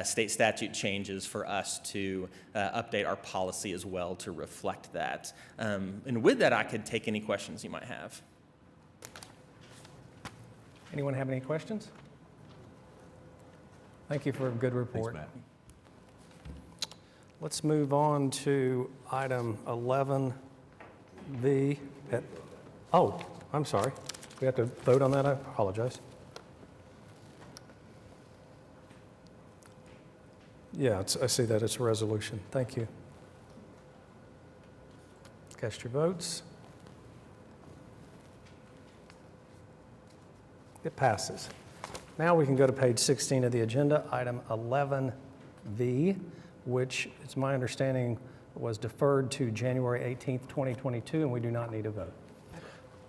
state statute changes, for us to update our policy as well to reflect that. And with that, I could take any questions you might have. Anyone have any questions? Thank you for a good report. Thanks, Matt. Let's move on to item 11V. Oh, I'm sorry. We have to vote on that? I apologize. Yeah, I see that. It's a resolution. Thank you. Cast your votes. It passes. Now we can go to page 16 of the agenda, item 11V, which, it's my understanding, was deferred to January 18th, 2022, and we do not need a vote.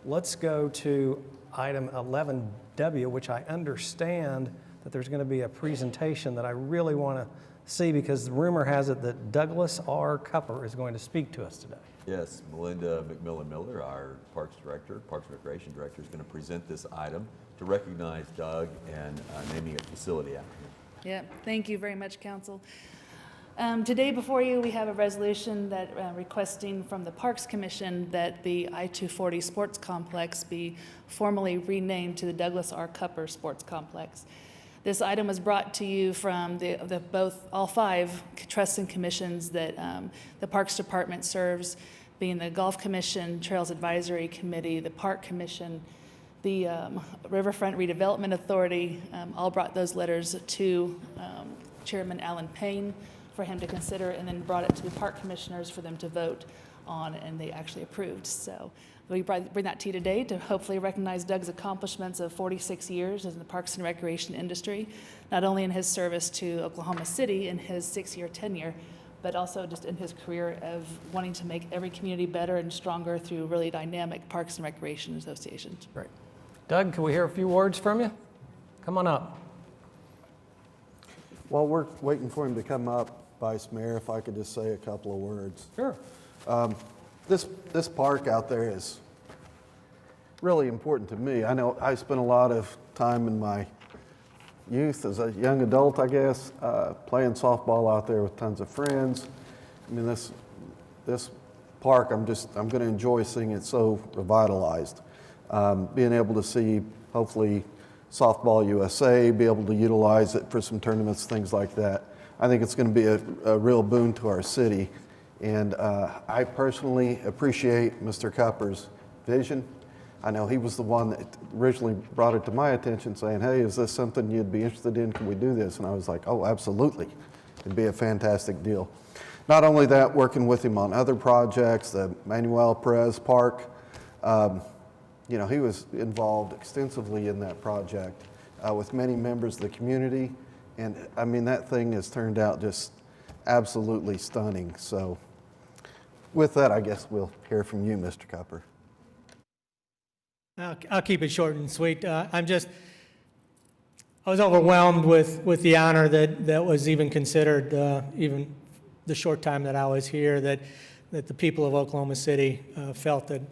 Let's go to item 11W, which I understand that there's going to be a presentation that I really want to see because the rumor has it that Douglas R. Cupper is going to speak to us today. Yes, Melinda McMillan-Miller, our Parks Director, Parks and Recreation Director, is going to present this item to recognize Doug and naming a facility after him. Yeah, thank you very much, Council. Today before you, we have a resolution that requesting from the Parks Commission that the I-240 Sports Complex be formally renamed to the Douglas R. Cupper Sports Complex. This item was brought to you from all five trusts and commissions that the Parks Department serves, being the Golf Commission, Trails Advisory Committee, the Park Commission, the Riverfront Redevelopment Authority. All brought those letters to Chairman Alan Payne for him to consider, and then brought it to the park commissioners for them to vote on, and they actually approved. So we bring that to you today to hopefully recognize Doug's accomplishments of 46 years in the parks and recreation industry, not only in his service to Oklahoma City in his 6-year tenure, but also just in his career of wanting to make every community better and stronger through really dynamic parks and recreation associations. Great. Doug, can we hear a few words from you? Come on up. While we're waiting for him to come up, Vice Mayor, if I could just say a couple of words. Sure. This park out there is really important to me. I know I spent a lot of time in my youth as a young adult, I guess, playing softball out there with tons of friends. I mean, this park, I'm going to enjoy seeing it so revitalized. Being able to see, hopefully, Softball USA, be able to utilize it for some tournaments, things like that. I think it's going to be a real boon to our city. And I personally appreciate Mr. Cupper's vision. I know he was the one that originally brought it to my attention saying, hey, is this something you'd be interested in? Can we do this? And I was like, oh, absolutely. It'd be a fantastic deal. Not only that, working with him on other projects, the Manuel Perez Park, he was involved extensively in that project with many members of the community. And I mean, that thing has turned out just absolutely stunning. So with that, I guess we'll hear from you, Mr. Cupper. I'll keep it short and sweet. I was overwhelmed with the honor that was even considered, even the short time that I was here, that the people of Oklahoma City felt that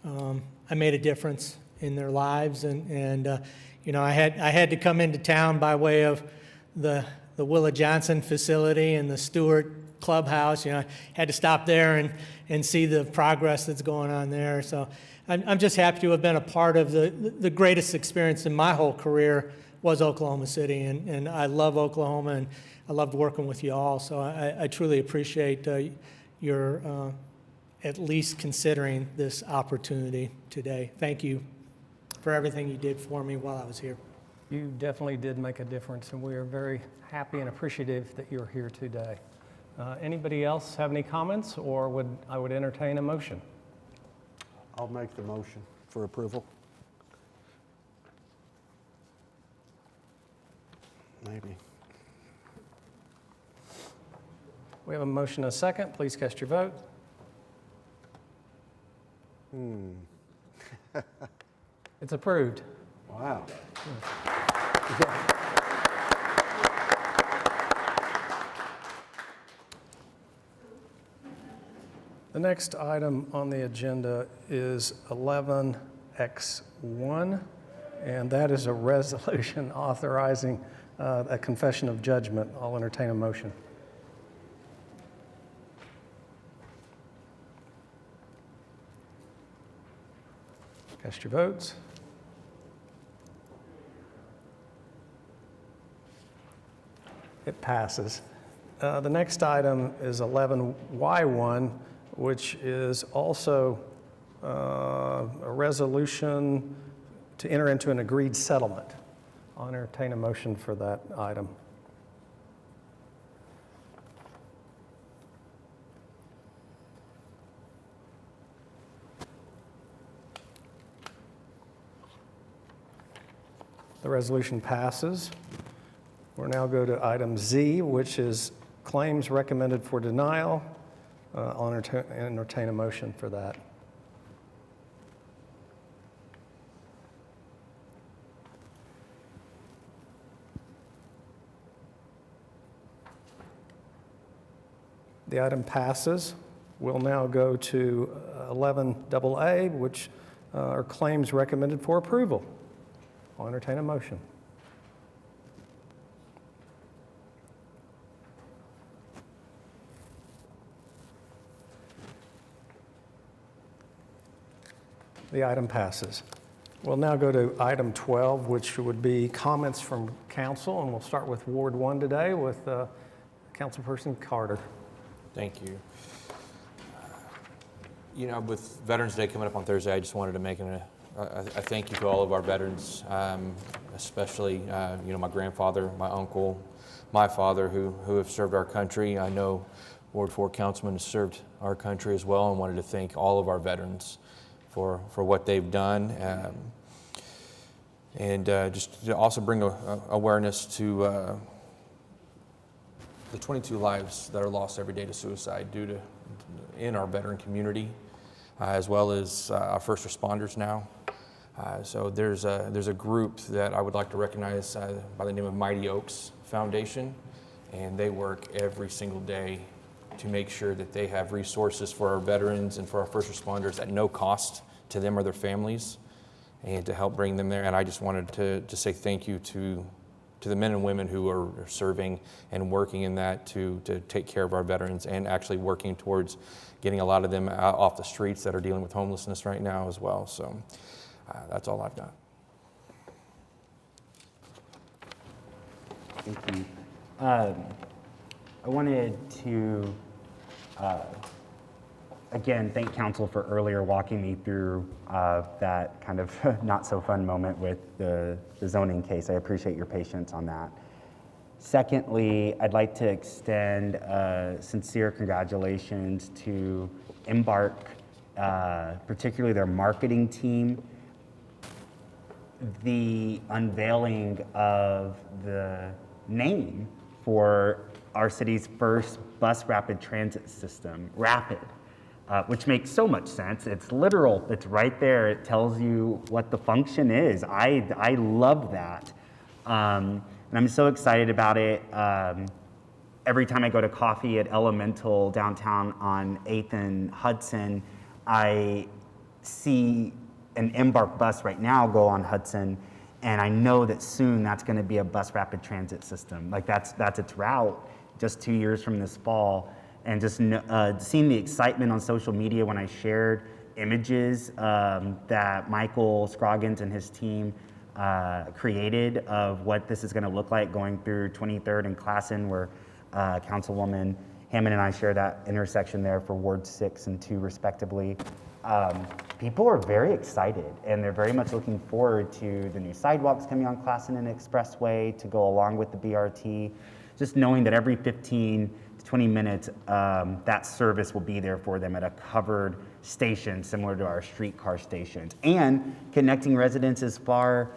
I made a difference in their lives. And I had to come into town by way of the Willa Johnson facility and the Stewart Clubhouse. I had to stop there and see the progress that's going on there. So I'm just happy to have been a part of the greatest experience in my whole career was Oklahoma City. And I love Oklahoma, and I loved working with you all. So I truly appreciate your at least considering this opportunity today. Thank you for everything you did for me while I was here. You definitely did make a difference, and we are very happy and appreciative that you're here today. Anybody else have any comments, or I would entertain a motion? I'll make the motion for approval. Maybe. We have a motion and a second. Please cast your vote. It's approved. Wow. The next item on the agenda is 11X1, and that is a resolution authorizing a confession of judgment. I'll entertain a motion. Cast your votes. It passes. The next item is 11Y1, which is also a resolution to enter into an agreed settlement. I'll entertain a motion for that item. The resolution passes. We'll now go to item Z, which is claims recommended for denial. I'll entertain a motion for that. The item passes. We'll now go to 11AA, which are claims recommended for approval. I'll entertain a motion. The item passes. We'll now go to item 12, which would be comments from council, and we'll start with Ward 1 today with Councilperson Carter. Thank you. With Veterans Day coming up on Thursday, I just wanted to make a thank you to all of our veterans, especially my grandfather, my uncle, my father, who have served our country. I know Ward 4 councilman has served our country as well, and wanted to thank all of our veterans for what they've done, and just to also bring awareness to the 22 lives that are lost every day to suicide in our veteran community, as well as our first responders now. So there's a group that I would like to recognize by the name of Mighty Oaks Foundation, and they work every single day to make sure that they have resources for our veterans and for our first responders at no cost to them or their families, and to help bring them there. And I just wanted to say thank you to the men and women who are serving and working in that to take care of our veterans, and actually working towards getting a lot of them out off the streets that are dealing with homelessness right now as well. So that's all I've got. Thank you. I wanted to again, thank council for earlier walking me through that kind of not so fun moment with the zoning case. I appreciate your patience on that. Secondly, I'd like to extend sincere congratulations to Embark, particularly their marketing team. The unveiling of the name for our city's first bus rapid transit system, Rapid, which makes so much sense. It's literal, it's right there. It tells you what the function is. I love that. And I'm so excited about it. Every time I go to coffee at Elemental downtown on 8th and Hudson, I see an Embark bus right now go on Hudson, and I know that soon that's going to be a bus rapid transit system. Like that's its route just 2 years from this fall. And just seeing the excitement on social media when I shared images that Michael Scroggins and his team created of what this is going to look like going through 23rd and Classen, where Councilwoman Hammond and I share that intersection there for Ward 6 and 2 respectively. People are very excited, and they're very much looking forward to the new sidewalks coming on Classen and Expressway to go along with the BRT. Just knowing that every 15 to 20 minutes, that service will be there for them at a covered station similar to our streetcar stations, and connecting residents as far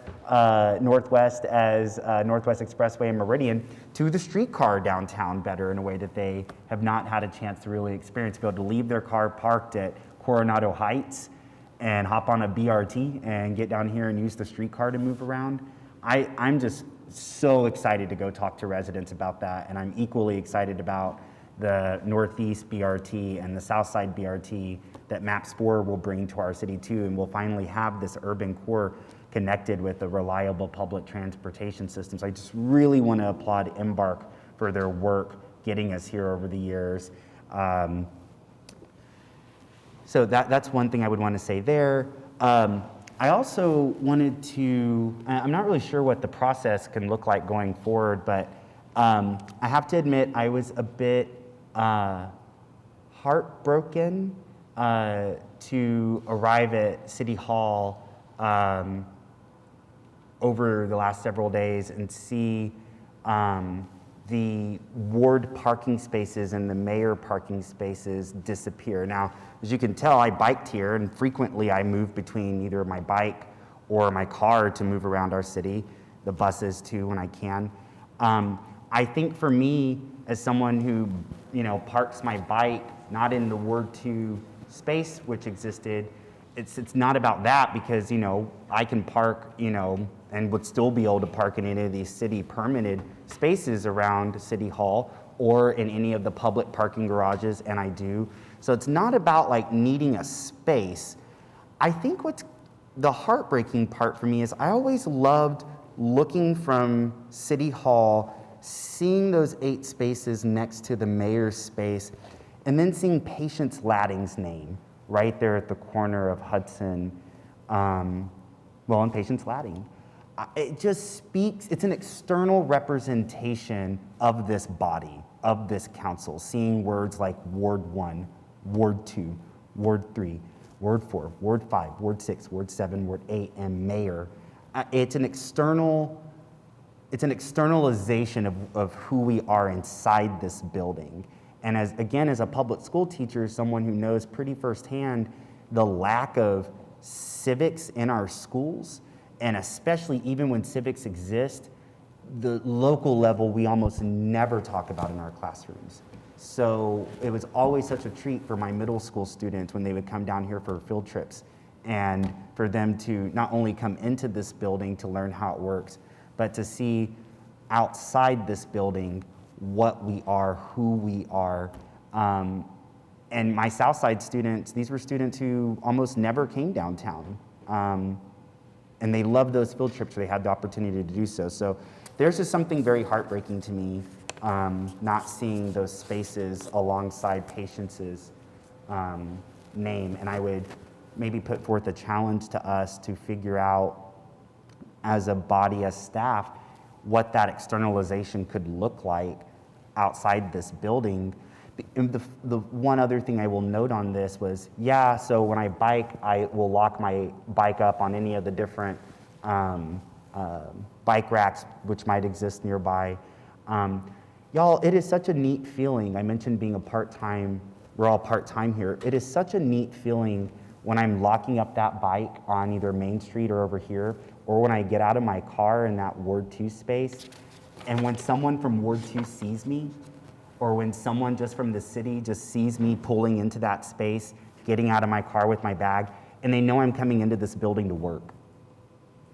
northwest as Northwest Expressway and Meridian to the streetcar downtown better in a way that they have not had a chance to really experience, to be able to leave their car parked at Coronado Heights and hop on a BRT and get down here and use the streetcar to move around. I'm just so excited to go talk to residents about that, and I'm equally excited about the Northeast BRT and the Southside BRT that MAPS4 will bring to our city too, and we'll finally have this urban core connected with a reliable public transportation system. So I just really want to applaud Embark for their work getting us here over the years. So that's one thing I would want to say there. I also wanted to, I'm not really sure what the process can look like going forward, but I have to admit I was a bit heartbroken to arrive at City Hall over the last several days and see the ward parking spaces and the mayor parking spaces disappear. Now, as you can tell, I biked here, and frequently I move between either my bike or my car to move around our city, the buses too when I can. I think for me, as someone who parks my bike not in the Ward 2 space which existed, it's not about that, because I can park and would still be able to park in any of these city permitted spaces around City Hall or in any of the public parking garages, and I do. So it's not about like needing a space. I think what's the heartbreaking part for me is I always loved looking from City Hall, seeing those 8 spaces next to the mayor's space, and then seeing Patience Ladding's name right there at the corner of Hudson, and Patience Ladding. It just speaks, it's an external representation of this body, of this council, seeing words like Ward 1, Ward 2, Ward 3, Ward 4, Ward 5, Ward 6, Ward 7, Ward 8, and mayor. It's an externalization of who we are inside this building. And as a public school teacher, someone who knows pretty firsthand the lack of civics in our schools, and especially even when civics exist, the local level we almost never talk about in our classrooms. So it was always such a treat for my middle school students when they would come down here for field trips, and for them to not only come into this building to learn how it works, but to see outside this building what we are, who we are. And my Southside students, these were students who almost never came downtown. And they loved those field trips where they had the opportunity to do so. So there's just something very heartbreaking to me, not seeing those spaces alongside Patience's name. And I would maybe put forth a challenge to us to figure out as a body, as staff, what that externalization could look like outside this building. the one other thing I will note on this was, yeah, so when I bike, I will lock my bike up on any of the different bike racks which might exist nearby. Y'all, it is such a neat feeling. I mentioned being a part-time, we're all part-time here. It is such a neat feeling when I'm locking up that bike on either Main Street or over here, or when I get out of my car in that Ward 2 space, and when someone from Ward 2 sees me, or when someone just from the city just sees me pulling into that space, getting out of my car with my bag, and they know I'm coming into this building to work.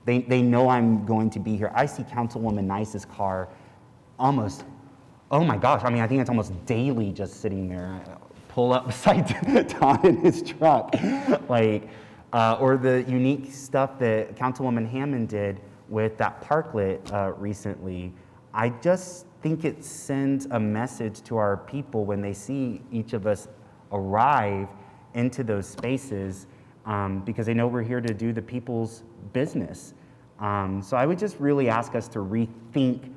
They know I'm going to be here. I see Councilwoman Nice's car almost, oh my gosh, I mean, I think it's almost daily just sitting there. I pull up beside Tom in his truck. Or the unique stuff that Councilwoman Hammond did with that parklet recently. I just think it sends a message to our people when they see each of us arrive into those spaces, because they know we're here to do the people's business. So I would just really ask us to rethink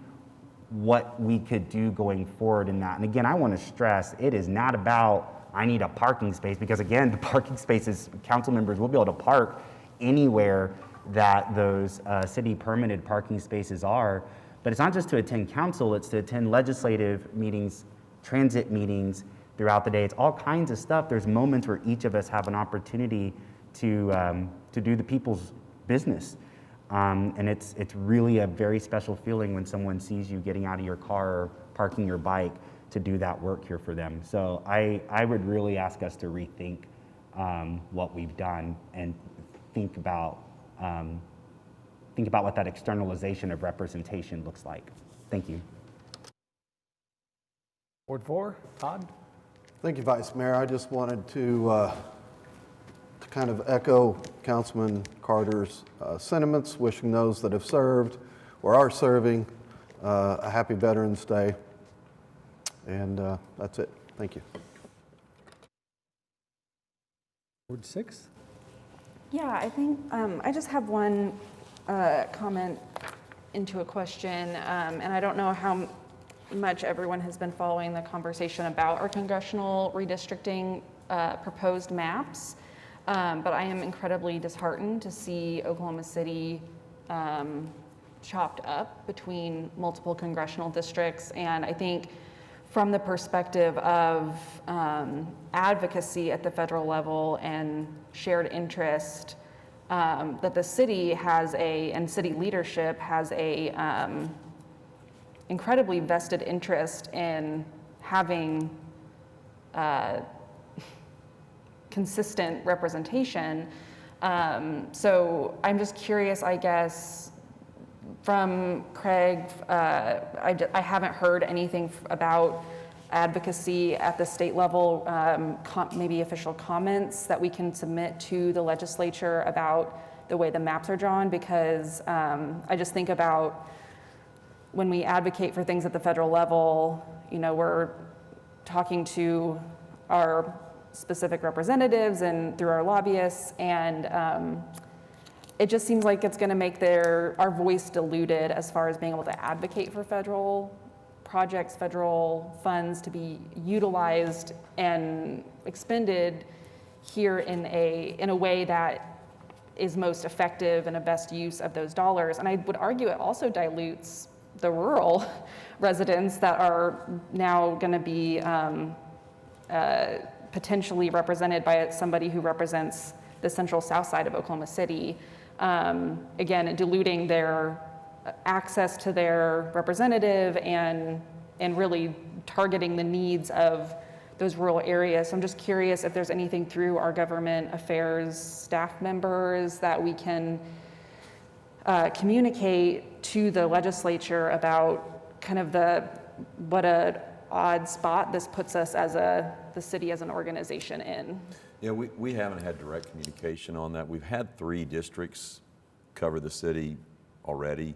what we could do going forward in that. And again, I want to stress, it is not about, I need a parking space, because again, the parking spaces, council members will be able to park anywhere that those city permitted parking spaces are. But it's not just to attend council, it's to attend legislative meetings, transit meetings throughout the day. It's all kinds of stuff. There's moments where each of us have an opportunity to do the people's business. And it's really a very special feeling when someone sees you getting out of your car or parking your bike to do that work here for them. So I would really ask us to rethink what we've done and think about what that externalization of representation looks like. Thank you. Ward 4, Todd? Thank you, Vice Mayor. I just wanted to kind of echo Councilman Carter's sentiments, wishing those that have served or are serving a happy Veterans Day. And that's it. Thank you. Ward 6? Yeah, I think I just have one comment into a question, and I don't know how much everyone has been following the conversation about our congressional redistricting proposed maps, but I am incredibly disheartened to see Oklahoma City chopped up between multiple congressional districts. And I think from the perspective of advocacy at the federal level and shared interest, that the city has and city leadership has a incredibly vested interest in having consistent representation. So I'm just curious, I guess, from Craig, I haven't heard anything about advocacy at the state level, maybe official comments that we can submit to the legislature about the way the maps are drawn, because I just think about when we advocate for things at the federal level, we're talking to our specific representatives and through our lobbyists, and it just seems like it's going to make our voice diluted as far as being able to advocate for federal projects, federal funds to be utilized and expended here in a way that is most effective and a best use of those dollars. And I would argue it also dilutes the rural residents that are now going to be potentially represented by somebody who represents the central south side of Oklahoma City. Again, diluting their access to their representative and really targeting the needs of those rural areas. So I'm just curious if there's anything through our government affairs staff members that we can communicate to the legislature about kind of what a odd spot this puts us as the city as an organization in. Yeah, we haven't had direct communication on that. We've had 3 districts cover the city already.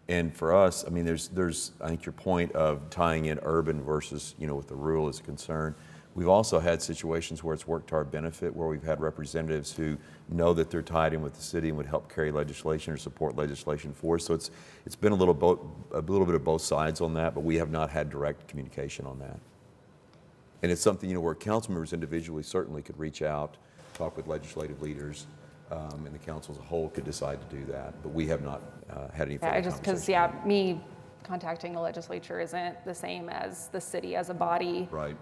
And for us, I mean, there's I think your point of tying in urban versus, with the rural is a concern. We've also had situations where it's worked to our benefit, where we've had representatives who know that they're tied in with the city and would help carry legislation or support legislation for us. So it's been a little bit of both sides on that, but we have not had direct communication on that. And it's something, you know, where council members individually certainly could reach out, talk with legislative leaders, and the council as a whole could decide to do that. But we have not had any further Just because, conversation. me contacting the legislature isn't the same as the city as a body. Right.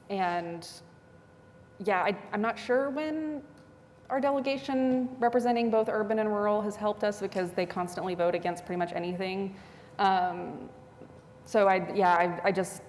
And yeah, I'm not sure when our delegation representing both urban and rural has helped us, because they constantly vote against pretty much anything. So I just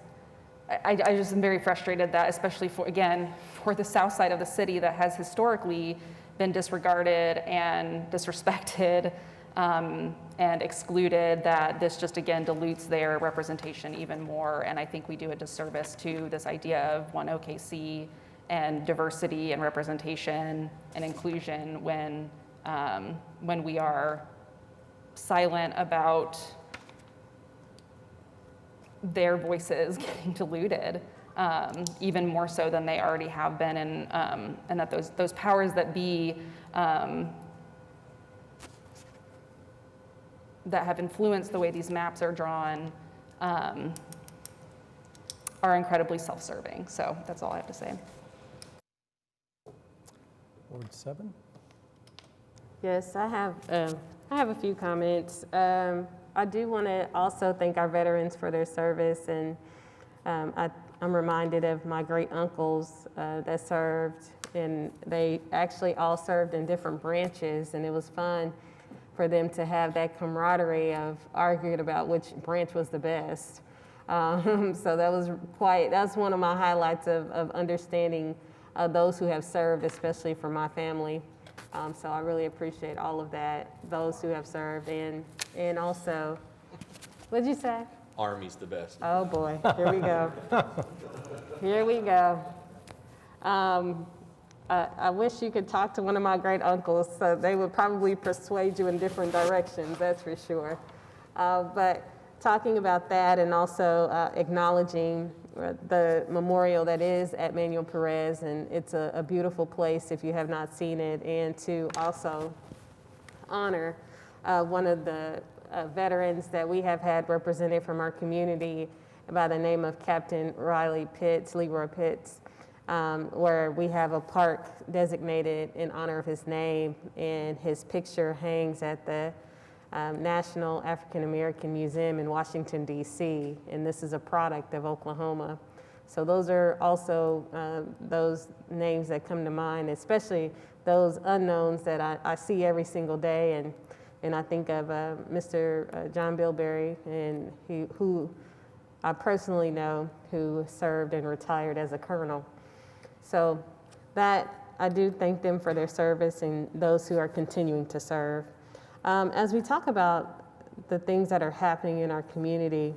am very frustrated that, especially for the south side of the city that has historically been disregarded and disrespected and excluded, that this just again dilutes their representation even more. And I think we do a disservice to this idea of one OKC and diversity and representation and inclusion when we are silent about their voices getting diluted, even more so than they already have been, and that those powers that be that have influenced the way these maps are drawn are incredibly self-serving. So that's all I have to say. Ward 7? Yes, I have a few comments. I do want to also thank our veterans for their service, and I'm reminded of my great uncles that served, and they actually all served in different branches, and it was fun for them to have that camaraderie of arguing about which branch was the best. So that's one of my highlights of understanding those who have served, especially for my family. So I really appreciate all of that, those who have served, and also, what'd you say? Army's the best. Oh boy, here we go. Here we go. I wish you could talk to one of my great uncles, so they would probably persuade you in different directions, that's for sure. But talking about that, and also acknowledging the memorial that is at Manuel Perez, and it's a beautiful place if you have not seen it, and to also honor one of the veterans that we have had represented from our community by the name of Captain Leroy Pitts, where we have a park designated in honor of his name, and his picture hangs at the National African American Museum in Washington, D.C., and this is a product of Oklahoma. So those are also those names that come to mind, especially those unknowns that I see every single day, and I think of Mr. John Bilberry, and who I personally know, who served and retired as a colonel. So that, I do thank them for their service, and those who are continuing to serve. As we talk about the things that are happening in our community,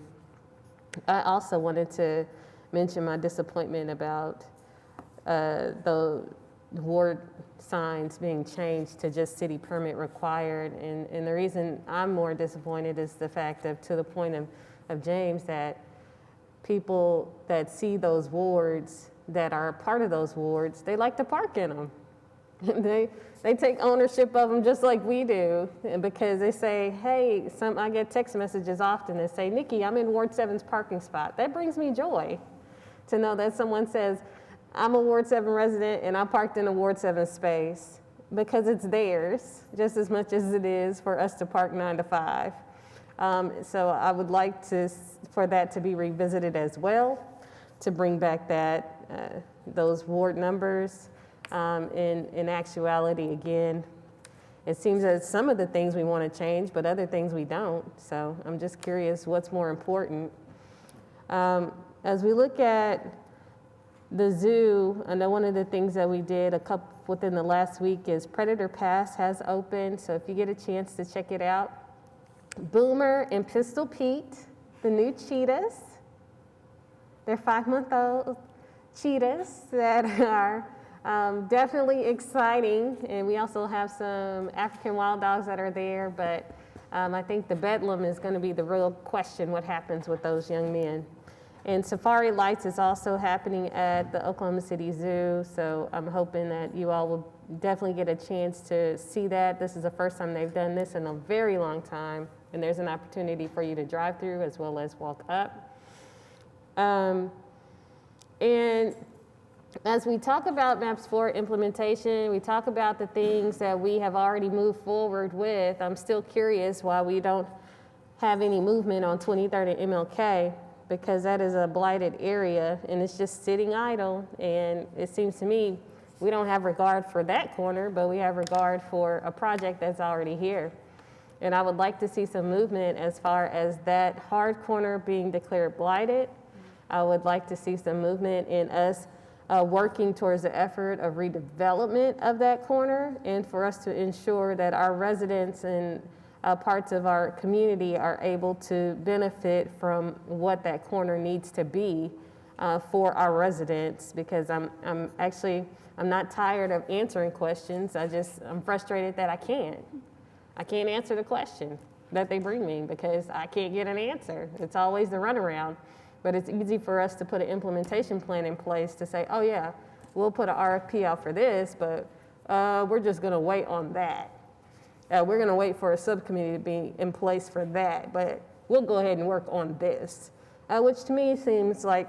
I also wanted to mention my disappointment about the ward signs being changed to just city permit required. And the reason I'm more disappointed is the fact of, to the point of James, that people that see those wards, that are part of those wards, they like to park in them. They take ownership of them just like we do, because they say, hey, I get text messages often that say, Nikki, I'm in Ward 7's parking spot. That brings me joy to know that someone says, I'm a Ward 7 resident and I parked in a Ward 7 space, because it's theirs just as much as it is for us to park 9 to 5. So I would like for that to be revisited as well, to bring back those ward numbers. In actuality, again, it seems that some of the things we want to change, but other things we don't. So I'm just curious what's more important. As we look at the zoo, I know one of the things that we did within the last week is Predator Pass has opened. So if you get a chance to check it out, Boomer and Pistol Pete, the new cheetahs, they're 5-month-old cheetahs that are definitely exciting, and we also have some African wild dogs that are there, but I think the bedlam is going to be the real question, what happens with those young men. And Safari Lights is also happening at the Oklahoma City Zoo, so I'm hoping that you all will definitely get a chance to see that. This is the first time they've done this in a very long time, and there's an opportunity for you to drive through as well as walk up. And as we talk about MAPS 4 implementation, we talk about the things that we have already moved forward with. I'm still curious why we don't have any movement on 23rd and MLK, because that is a blighted area and it's just sitting idle. And it seems to me we don't have regard for that corner, but we have regard for a project that's already here. And I would like to see some movement as far as that hard corner being declared blighted. I would like to see some movement in us working towards the effort of redevelopment of that corner, and for us to ensure that our residents and parts of our community are able to benefit from what that corner needs to be for our residents. Because I'm not tired of answering questions. I'm frustrated that I can't answer the question that they bring me because I can't get an answer. It's always the runaround. But it's easy for us to put an implementation plan in place to say, oh yeah, we'll put an RFP out for this, but we're just gonna wait on that. We're gonna wait for a subcommittee to be in place for that, but we'll go ahead and work on this. Which to me seems like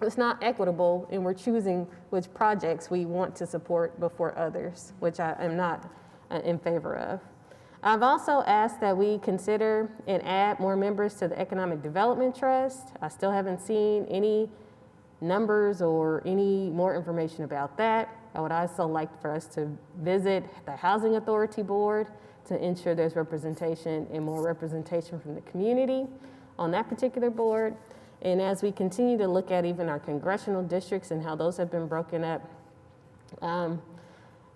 it's not equitable, and we're choosing which projects we want to support before others, which I am not in favor of. I've also asked that we consider and add more members to the Economic Development Trust. I still haven't seen any numbers or any more information about that. I would also like for us to visit the Housing Authority Board to ensure there's representation and more representation from the community on that particular board. And as we continue to look at even our congressional districts and how those have been broken up,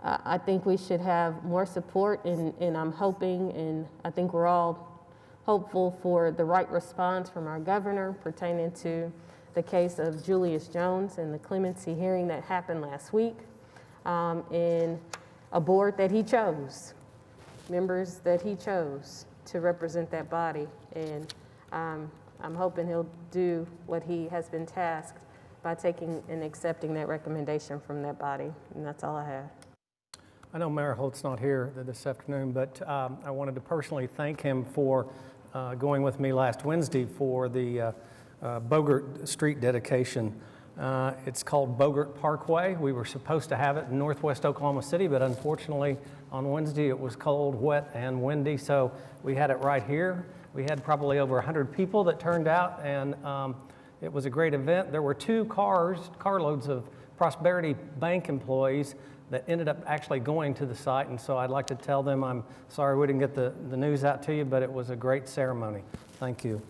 I think we should have more support, and I'm hoping, and I think we're all hopeful for the right response from our governor pertaining to the case of Julius Jones and the clemency hearing that happened last week, in a board that he chose, members that he chose to represent that body. And I'm hoping he'll do what he has been tasked by taking and accepting that recommendation from that body. And that's all I have. I know Mayor Holt's not here this afternoon, but I wanted to personally thank him for going with me last Wednesday for the Bogert Street dedication. It's called Bogert Parkway. We were supposed to have it in northwest Oklahoma City, but unfortunately on Wednesday it was cold, wet, and windy, so we had it right here. We had probably over 100 people that turned out, and it was a great event. There were 2 carloads of Prosperity Bank employees that ended up actually going to the site, and so I'd like to tell them I'm sorry we didn't get the news out to you, but it was a great ceremony. Thank you.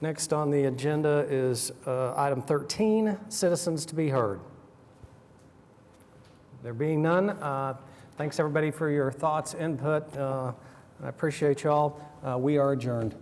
Next on the agenda is item 13, citizens to be heard. There being none, thanks everybody for your thoughts, input. I appreciate y'all. We are adjourned.